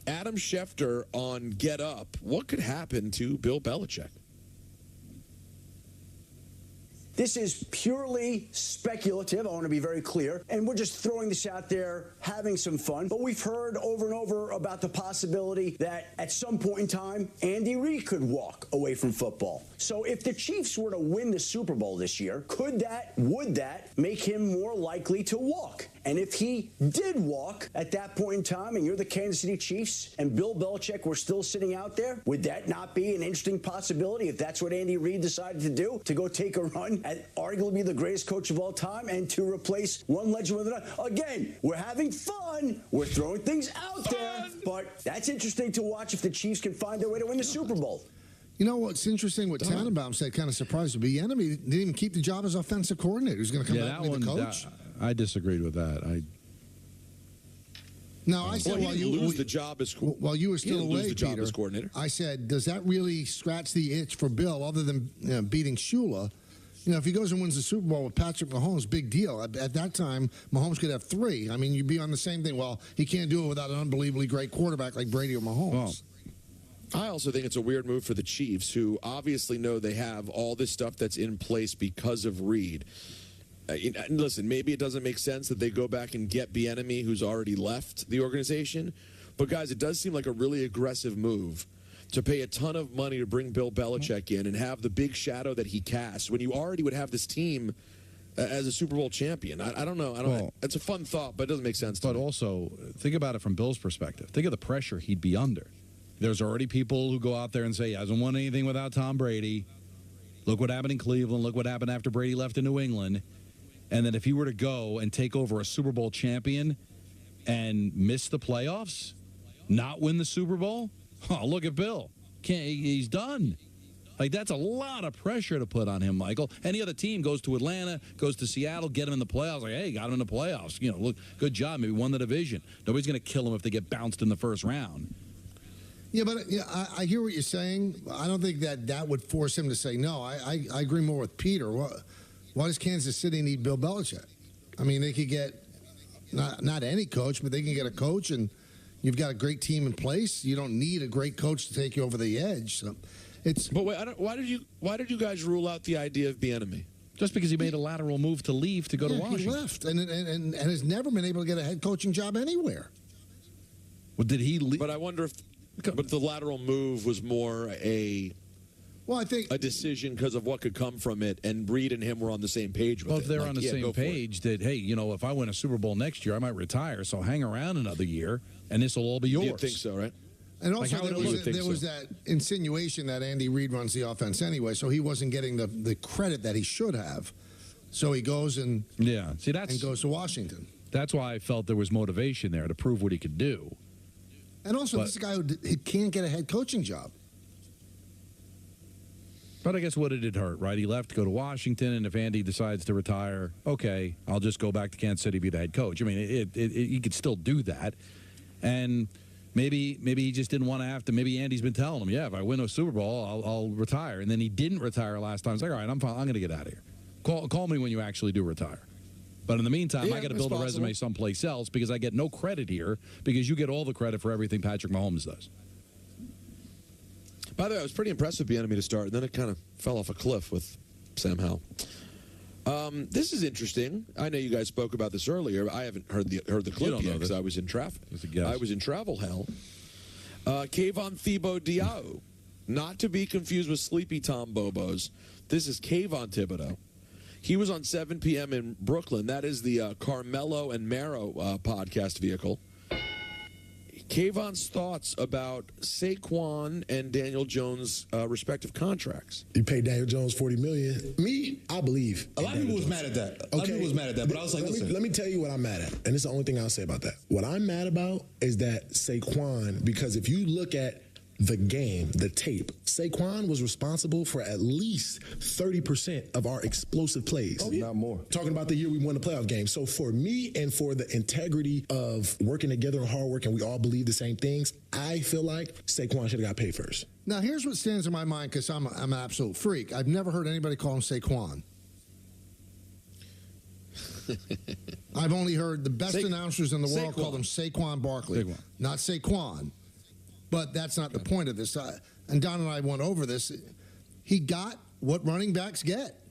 Adam Schefter on Get Up. What could happen to Bill Belichick? This is purely speculative. I want to be very clear. And we're just throwing this out there, having some fun. But we've heard over and over about the possibility that at some point in time, Andy Reid could walk away from football. So if the Chiefs were to win the Super Bowl this year, would that make him more likely to walk? And if he did walk at that point in time, and you're the Kansas City Chiefs, and Bill Belichick were still sitting out there, would that not be an interesting possibility if that's what Andy Reid decided to do, to go take a run at arguably the greatest coach of all time and to replace one legend with another? Again, we're having fun. We're throwing things out there. But that's interesting to watch if the Chiefs can find their way to win the Super Bowl. You know what's interesting? What Tannenbaum said kind of surprised me. Bieniemy didn't even keep the job as offensive coordinator. He's going to come back and be the coach. I disagreed with that. No, I said while you lose the job as while you were still away, Peter, Peter, as coordinator. I said, does that really scratch the itch for Bill, other than beating Shula? If he goes and wins the Super Bowl with Patrick Mahomes, big deal. At that time, Mahomes could have 3. I mean, you'd be on the same thing. Well, he can't do it without an unbelievably great quarterback like Brady or Mahomes. I also think it's a weird move for the Chiefs, who obviously know they have all this stuff that's in place because of Reid. Listen, maybe it doesn't make sense that they go back and get Bieniemy, who's already left the organization. But, guys, it does seem like a really aggressive move to pay a ton of money to bring Bill Belichick in and have the big shadow that he casts when you already would have this team as a Super Bowl champion. I don't know. It's a fun thought, but it doesn't make sense to me. But also, think about it from Bill's perspective. Think of the pressure he'd be under. There's already people who go out there and say he hasn't won anything without Tom Brady. Look what happened in Cleveland. Look what happened after Brady left in New England. And then if he were to go and take over a Super Bowl champion and miss the playoffs, not win the Super Bowl, look at Bill. He's done. Like, that's a lot of pressure to put on him, Michael. Any other team goes to Atlanta, goes to Seattle, get him in the playoffs. Like, hey, got him in the playoffs. Look, good job. Maybe won the division. Nobody's going to kill him if they get bounced in the first round. Yeah, but I hear what you're saying. I don't think that would force him to say no. I agree more with Peter. Why does Kansas City need Bill Belichick? I mean, they could get not any coach, but they can get a coach, and you've got a great team in place. You don't need a great coach to take you over the edge. So But wait, why did you guys rule out the idea of Bieniemy? Just because he made a lateral move to leave to go to Washington. He left and has never been able to get a head coaching job anywhere. Well, did he leave? But I wonder if the lateral move was more I think a decision because of what could come from it, and Reid and him were on the same page with it. Well, if they're on the same page, that, hey, if I win a Super Bowl next year, I might retire, so hang around another year, and this will all be yours. You think so, right? And also, there was that insinuation that Andy Reid runs the offense anyway, so he wasn't getting the credit that he should have. So he goes and goes to Washington. That's why I felt there was motivation there to prove what he could do. And also, this is a guy who can't get a head coaching job. But I guess what did it hurt, right? He left to go to Washington, and if Andy decides to retire, okay, I'll just go back to Kansas City, be the head coach. I mean, he could still do that. And maybe he just didn't want to have to. Maybe Andy's been telling him, yeah, if I win a Super Bowl, I'll retire. And then he didn't retire last time. It's like, all right, I'm fine. I'm going to get out of here. Call me when you actually do retire. But in the meantime, I got to build a resume someplace else because I get no credit here because you get all the credit for everything Patrick Mahomes does. By the way, I was pretty impressed with Bieniemy to start, and then it kind of fell off a cliff with Sam Howell. This is interesting. I know you guys spoke about this earlier. I haven't heard the clip yet because I was in traffic. I was in travel hell. Kayvon Thibodeau, not to be confused with Sleepy Tom Bobos. This is Kayvon Thibodeau. He was on 7 p.m. in Brooklyn. That is the Carmelo and Mero podcast vehicle. Kayvon's thoughts about Saquon and Daniel Jones' respective contracts. You paid Daniel Jones $40 million. Me, I believe. A lot of people was mad at that. A lot of people was mad at that, but I was like, listen. Let me tell you what I'm mad at, and it's the only thing I'll say about that. What I'm mad about is that Saquon, because if you look at the game, the tape, Saquon was responsible for at least 30% of our explosive plays. Oh, yeah. Not more. Talking about the year we won the playoff game. So for me and for the integrity of working together and hard work, and we all believe the same things, I feel like Saquon should have got paid first. Now, here's what stands in my mind because I'm an absolute freak. I've never heard anybody call him Saquon. I've only heard the best announcers in the world call him Saquon Barkley, not Saquon. But that's not the point of this. And Don and I went over this. He got what running backs get.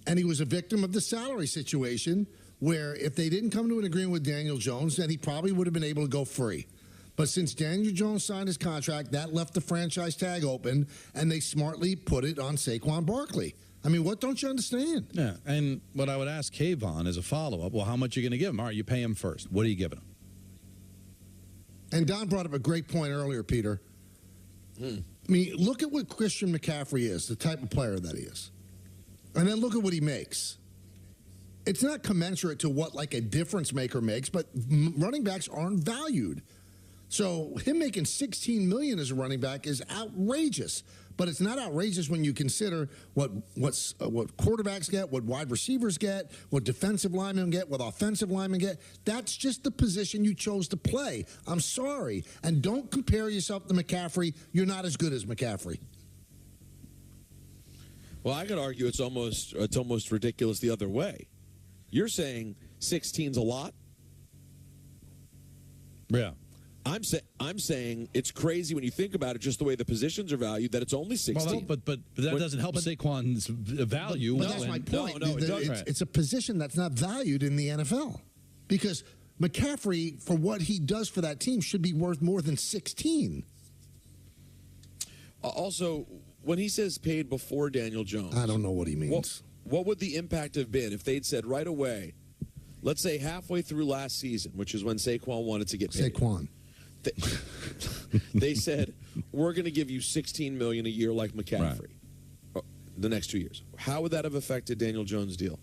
And he was a victim of the salary situation where if they didn't come to an agreement with Daniel Jones, then he probably would have been able to go free. But since Daniel Jones signed his contract, that left the franchise tag open, and they smartly put it on Saquon Barkley. I mean, what don't you understand? Yeah, and what I would ask Kayvon as a follow-up, well, how much are you going to give him? All right, you pay him first. What are you giving him? And Don brought up a great point earlier, Peter. I mean, look at what Christian McCaffrey is, the type of player that he is. And then look at what he makes. It's not commensurate to what, like, a difference maker makes, but running backs aren't valued. So him making $16 million as a running back is outrageous. But it's not outrageous when you consider what quarterbacks get, what wide receivers get, what defensive linemen get, what offensive linemen get. That's just the position you chose to play. I'm sorry. And don't compare yourself to McCaffrey. You're not as good as McCaffrey. Well, I could argue it's almost ridiculous the other way. You're saying 16's a lot? Yeah. I'm saying it's crazy when you think about it, just the way the positions are valued, that it's only 16. Well, but that doesn't help Saquon's value. But that's my point. No, it doesn't. It's a position that's not valued in the NFL. Because McCaffrey, for what he does for that team, should be worth more than 16. Also, when he says paid before Daniel Jones, I don't know what he means. What would the impact have been if they'd said right away, let's say halfway through last season, which is when Saquon wanted to get paid. Saquon. They said, we're going to give you $16 million a year like McCaffrey the next 2 years. How would that have affected Daniel Jones' deal?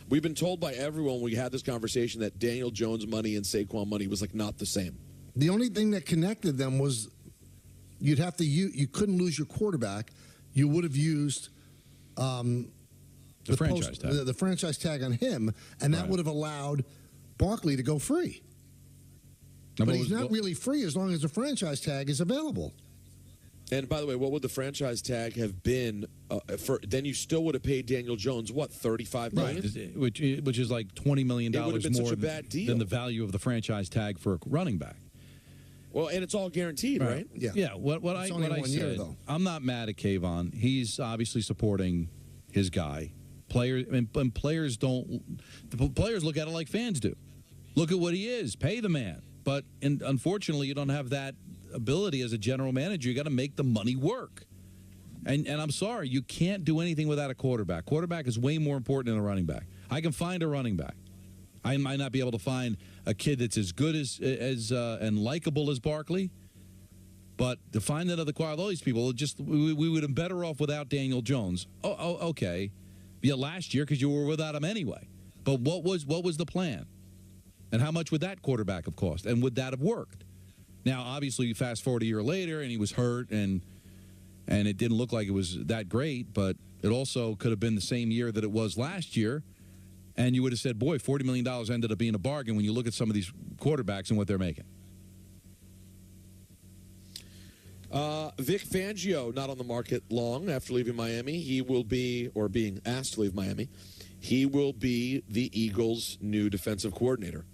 We've been told by everyone when we had this conversation that Daniel Jones' money and Saquon money was like not the same. The only thing that connected them was you couldn't lose your quarterback. You would have used the franchise tag. The franchise tag on him, and that would have allowed Barkley to go free. But he's not really free as long as the franchise tag is available. And by the way, what would the franchise tag have been for? Then you still would have paid Daniel Jones what, $35 million, which is like $20 million more such a bad deal than the value of the franchise tag for a running back. Well, and it's all guaranteed, right? Yeah. What I said, I'm not mad at Kayvon. He's obviously supporting his guy. Players look at it like fans do. Look at what he is. Pay the man. But unfortunately, you don't have that ability as a general manager. You got to make the money work. And I'm sorry, you can't do anything without a quarterback. Quarterback is way more important than a running back. I can find a running back. I might not be able to find a kid that's as good as and likable as Barkley. But to find another all these people, we would have been better off without Daniel Jones. Oh, okay. Yeah, last year because you were without him anyway. But what was the plan? And how much would that quarterback have cost? And would that have worked? Now, obviously, you fast forward a year later, and he was hurt, and it didn't look like it was that great, but it also could have been the same year that it was last year, and you would have said, boy, $40 million ended up being a bargain when you look at some of these quarterbacks and what they're making. Vic Fangio, not on the market long after leaving Miami. He will be, or being asked to leave Miami, he will be the Eagles' new defensive coordinator.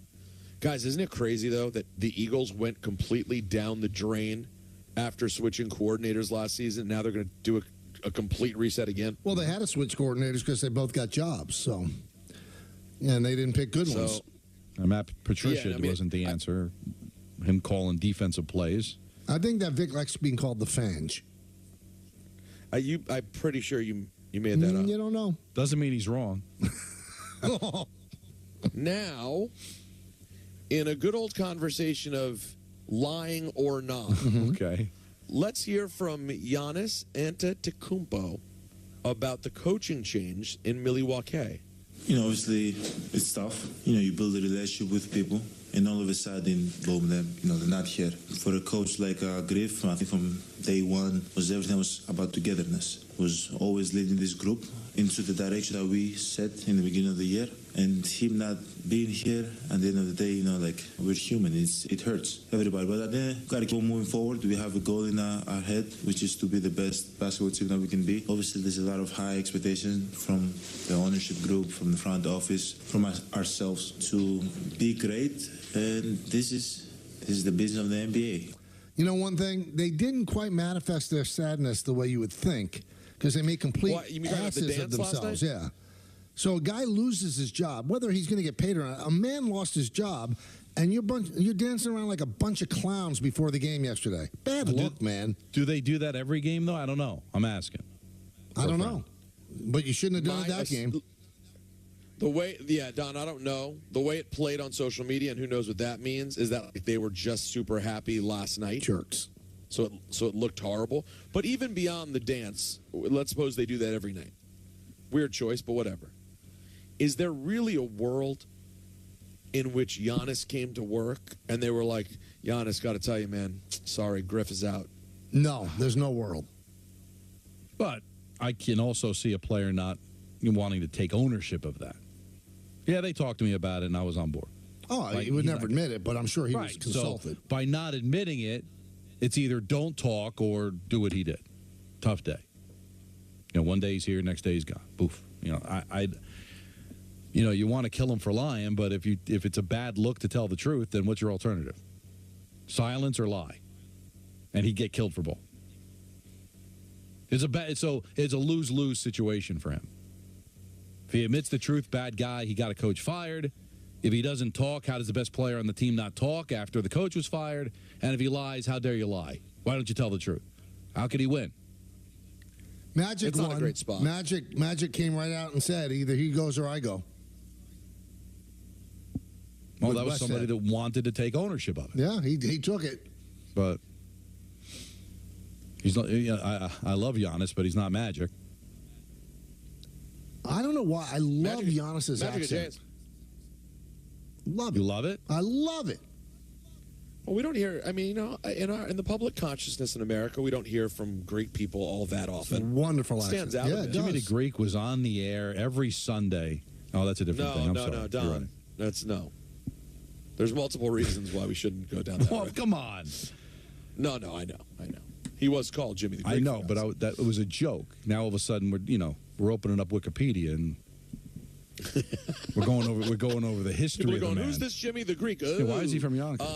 Guys, isn't it crazy, though, that the Eagles went completely down the drain after switching coordinators last season? Now they're going to do a complete reset again? Well, they had to switch coordinators because they both got jobs, so. And they didn't pick good ones. Matt Patricia wasn't the answer. Him calling defensive plays. I think that Vic likes being called the Fange. I'm pretty sure you made that up. You don't know. Doesn't mean he's wrong. Now, in a good old conversation of lying or not, okay, let's hear from Giannis Antetokounmpo about the coaching change in Milwaukee. Obviously, it's tough. You build a relationship with people, and all of a sudden, boom, they're not here. For a coach like Griff, I think from day one, everything was about togetherness. Was always leading this group into the direction that we set in the beginning of the year. And him not being here, at the end of the day, we're human. It hurts everybody. But got to keep moving forward. We have a goal in our head, which is to be the best basketball team that we can be. Obviously, there's a lot of high expectation from the ownership group, from the front office, from ourselves to be great. And this is the business of the NBA. One thing, they didn't quite manifest their sadness the way you would think, because they made complete asses of themselves. Yeah. So a guy loses his job, whether he's going to get paid or not. A man lost his job, and you're dancing around like a bunch of clowns before the game yesterday. Bad luck, man. Do they do that every game, though? I don't know. I'm asking. I don't know. But you shouldn't have done it that game. The way, Don, I don't know. The way it played on social media, and who knows what that means, is that they were just super happy last night. Jerks. So it looked horrible. But even beyond the dance, let's suppose they do that every night. Weird choice, but whatever. Is there really a world in which Giannis came to work and they were like, Giannis, got to tell you, man, sorry, Griff is out? No, there's no world. But I can also see a player not wanting to take ownership of that. Yeah, they talked to me about it, and I was on board. Oh, he would never admit it, but I'm sure he was consulted. So by not admitting it, it's either don't talk or do what he did. Tough day. One day he's here, next day he's gone. Boof. You want to kill him for lying, but if it's a bad look to tell the truth, then what's your alternative? Silence or lie? And he'd get killed for both. It's a lose-lose situation for him. If he admits the truth, bad guy, he got a coach fired. If he doesn't talk, how does the best player on the team not talk after the coach was fired? And if he lies, how dare you lie? Why don't you tell the truth? How could he win? Magic it's won. Not a great spot. Magic came right out and said, either he goes or I go. Well, that was somebody that wanted to take ownership of it. Yeah, he took it. But he's not. I love Giannis, but he's not Magic. I don't know why. I love Giannis's accent. Love it. You love it? I love it. Well, we don't hear. I mean, in the public consciousness in America, we don't hear from Greek people all that often. It's a wonderful accent. Stands out. Yeah, Jimmy the Greek was on the air every Sunday. Oh, that's a different thing. No, Don. Right. That's no. There's multiple reasons why we shouldn't go down that road. Come on. No, I know. He was called Jimmy the Greek. I know, but that was a joke. Now all of a sudden we're opening up Wikipedia and we're going over the history of the man. Who's this Jimmy the Greek? Yeah, why is he from Yonkers?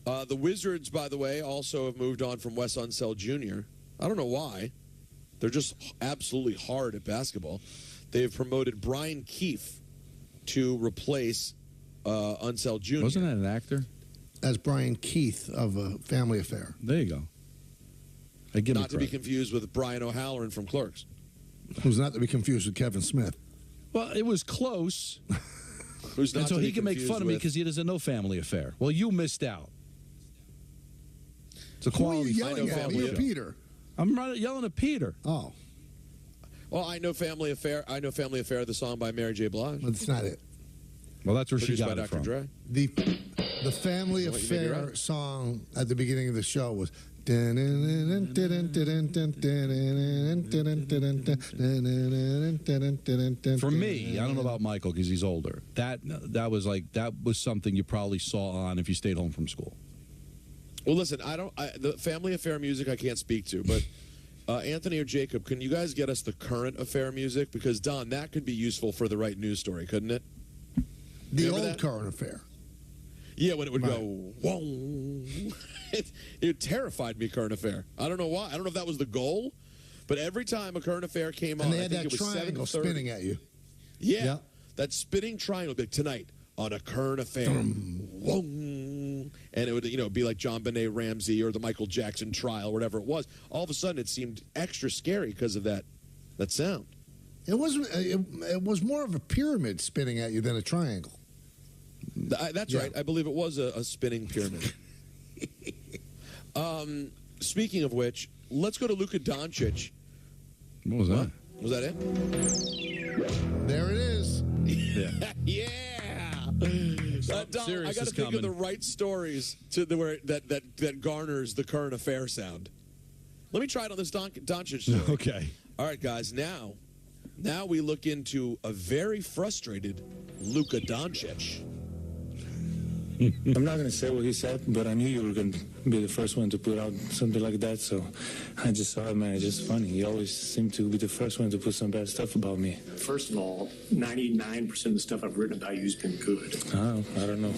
The Wizards, by the way, also have moved on from Wes Unseld Jr. I don't know why. They're just absolutely hard at basketball. They have promoted Brian Keefe to replace Unseld Jr. Wasn't that an actor? As Brian Keith of A Family Affair. There you go. Not to be confused with Brian O'Halloran from Clerks. Who's not to be confused with Kevin Smith. Well, it was close. Who's not and so to be he can make fun of me with... because he doesn't know Family Affair. Well, you missed out. It's a Who are you quality yelling at? Me or Peter? I'm yelling at Peter. Oh. Well, I know Family Affair. I know Family Affair, the song by Mary J. Blige. But that's not it. Well, that's where she Produced got by it Dr. from. Dre. The Family Affair song at the beginning of the show was. For me, I don't know about Michael because he's older. That was something you probably saw on if you stayed home from school. Well, listen, the Family Affair music I can't speak to, but Anthony or Jacob, can you guys get us the current affair music? Because, Don, that could be useful for the right news story, couldn't it? The old Current Affair. Yeah, when it would go, whoa. It terrified me, Current Affair. I don't know why. I don't know if that was the goal, but every time a Current Affair came on, and they had I think that it was triangle spinning at you. Yeah, that spinning triangle. Like, tonight on a Current Affair. Whoa. And it would, be like John Benet Ramsey or the Michael Jackson trial, whatever it was. All of a sudden, it seemed extra scary because of that sound. It wasn't. It was more of a pyramid spinning at you than a triangle. That's right. I believe it was a spinning pyramid. Speaking of which, let's go to Luka Doncic. What was that? Was that it? There it is. Yeah. Yeah. Don, I got to think of the right stories that garners the Current Affair sound. Let me try it on this Doncic story. Okay. All right, guys. Now we look into a very frustrated Luka Doncic. I'm not going to say what he said, but I knew you were going to be the first one to put out something like that, so I just saw it, man. It's just funny. You always seem to be the first one to put some bad stuff about me. First of all, 99% of the stuff I've written about you has been good. Oh, I don't know.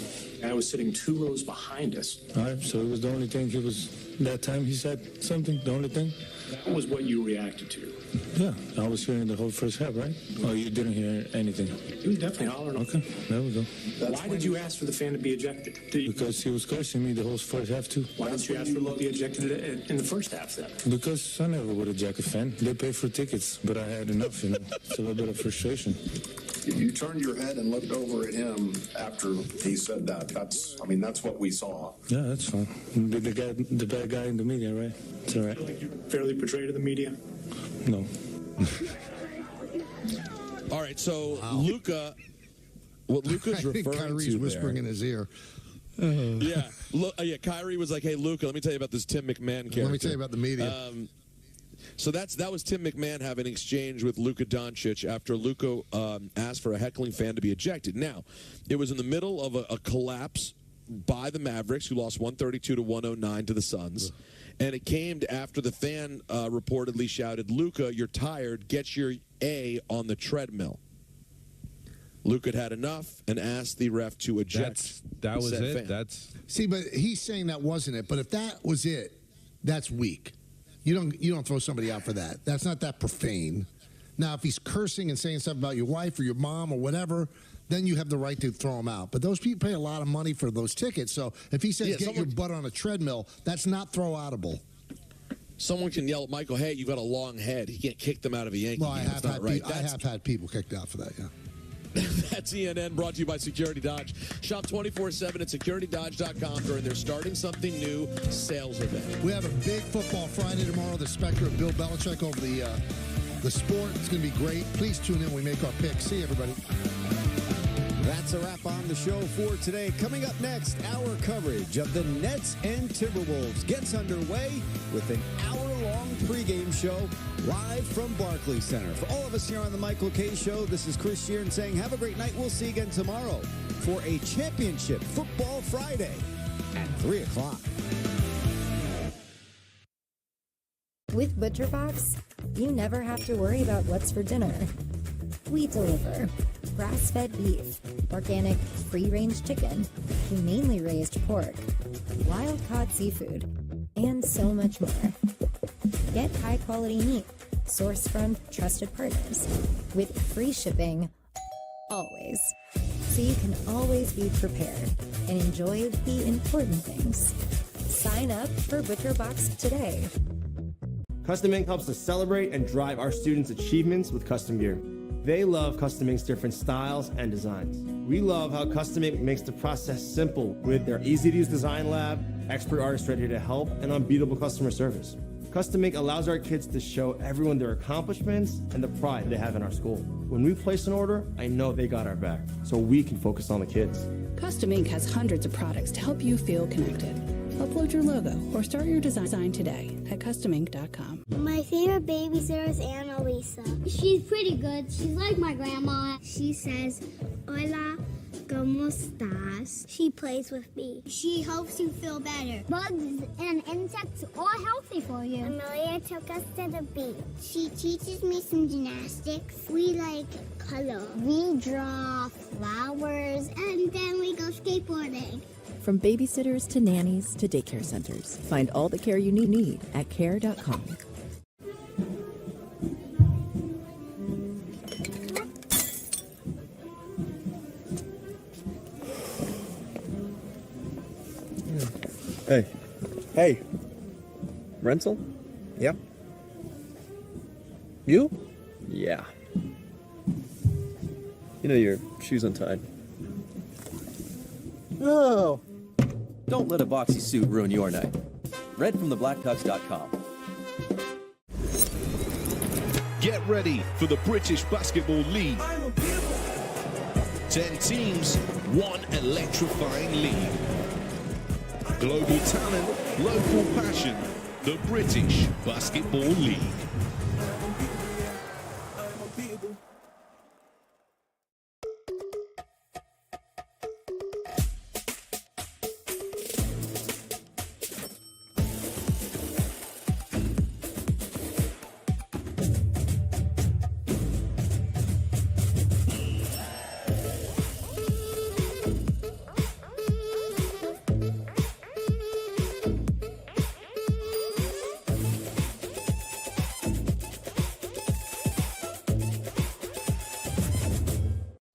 I was sitting 2 rows behind us. All right, so it was the only thing that time he said something, the only thing? That was what you reacted to. Yeah, I was hearing the whole first half, right? Oh, you didn't hear anything? He was definitely hollering. Okay, there we go. Why did you ask for the fan to be ejected? Because he was cursing me the whole first half, too. Why didn't you ask for him to be ejected in the first half, then? Because I never would eject a fan. They pay for tickets, but I had enough, you know. It's a little bit of frustration. You turned your head and looked over at him after he said that. That's what we saw. Yeah, that's fine. The bad guy in the media, right? It's all right. Like you're fairly portrayed in the media? No. All right, so Luka, what Luka's I think referring Kyrie's to whispering there, in his ear. yeah, Kyrie was like, "Hey, Luka, let me tell you about this Tim McMahon character." Let me tell you about the media. So that was Tim McMahon having an exchange with Luka Doncic after Luka asked for a heckling fan to be ejected. Now, it was in the middle of a collapse by the Mavericks, who lost 132-109 to the Suns. And it came after the fan reportedly shouted, "Luka, you're tired. Get your A on the treadmill." Luka had enough and asked the ref to eject. That was said it. fan. See, but he's saying that wasn't it. But if that was it, that's weak. You don't throw somebody out for that. That's not that profane. Now, if he's cursing and saying stuff about your wife or your mom or whatever, then you have the right to throw him out. But those people pay a lot of money for those tickets. So if he says get your butt on a treadmill, that's not throw-outable. Someone can yell at Michael, "Hey, you've got a long head." He can't kick them out of a Yankee Well, game. That's not right. I have had people kicked out for that, yeah. That's ENN, brought to you by Security Dodge. Shop 24/7 at securitydodge.com during their Starting Something New sales event. We have a big football Friday tomorrow, the specter of Bill Belichick over the sport. It's going to be great. Please tune in when we make our picks. See you, everybody. That's a wrap on the show for today. Coming up next, our coverage of the Nets and Timberwolves gets underway with an hour-long pregame show live from Barclays Center. For all of us here on the Michael K. Show, this is Chris Sheeran saying have a great night. We'll see you again tomorrow for a championship football Friday at 3 o'clock. With ButcherBox, you never have to worry about what's for dinner. We deliver grass-fed beef, organic free-range chicken, humanely raised pork, wild-caught seafood, and so much more. Get high-quality meat sourced from trusted partners with free shipping always, so you can always be prepared and enjoy the important things. Sign up for ButcherBox today. Custom Ink helps us celebrate and drive our students' achievements with custom gear. They love Custom Ink's different styles and designs. We love how Custom Ink makes the process simple with their easy-to-use design lab, expert artists ready to help, and unbeatable customer service. Custom Ink allows our kids to show everyone their accomplishments and the pride they have in our school. When we place an order, I know they got our back, so we can focus on the kids. Custom Ink has hundreds of products to help you feel connected. Upload your logo or start your design today at customink.com. My favorite babysitter is Annalisa. She's pretty good. She's like my grandma. She says, "Hola, ¿cómo estás?" She plays with me. She helps you feel better. Bugs and insects are healthy for you. Amelia took us to the beach. She teaches me some gymnastics. We like color. We draw flowers and then we go skateboarding. From babysitters to nannies to daycare centers, find all the care you need at care.com. Hey. Rental? Yep. You? Yeah. You know your shoe's untied. No! Don't let a boxy suit ruin your night. Read from theblacktux.com. Get ready for the British Basketball League. 10 teams, one electrifying league. Global talent, local passion. The British Basketball League.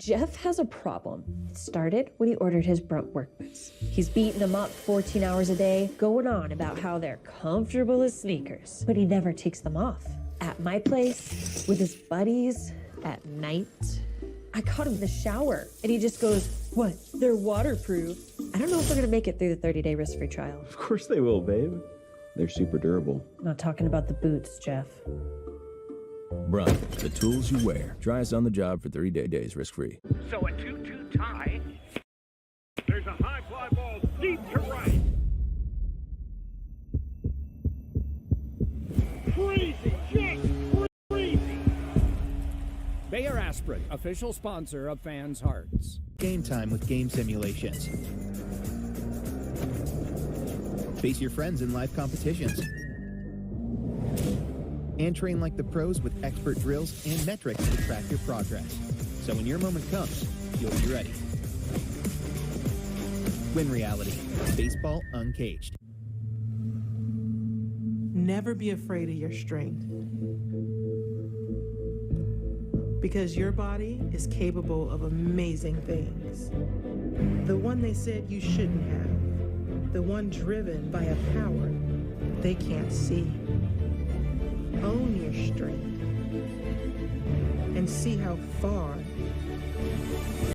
Jeff has a problem. It started when he ordered his Brunt work boots. He's beating them up 14 hours a day, going on about how they're comfortable as sneakers. But he never takes them off. At my place, with his buddies, at night. I caught him in the shower, and he just goes, "What? They're waterproof." I don't know if we're gonna make it through the 30-day risk-free trial. Of course they will, babe. They're super durable. I'm not talking about the boots, Jeff. Brunt, the tools you wear. Try us on the job for 30 days risk-free. So a 2-2 tie. There's a high fly ball deep to right. Crazy, just crazy. Bayer Aspirin, official sponsor of fans' hearts. Game time with game simulations. Face your friends in live competitions. And train like the pros with expert drills and metrics to track your progress. So when your moment comes, you'll be ready. Win reality. Baseball uncaged. Never be afraid of your strength. Because your body is capable of amazing things. The one they said you shouldn't have. The one driven by a power they can't see. Own your strength and see how far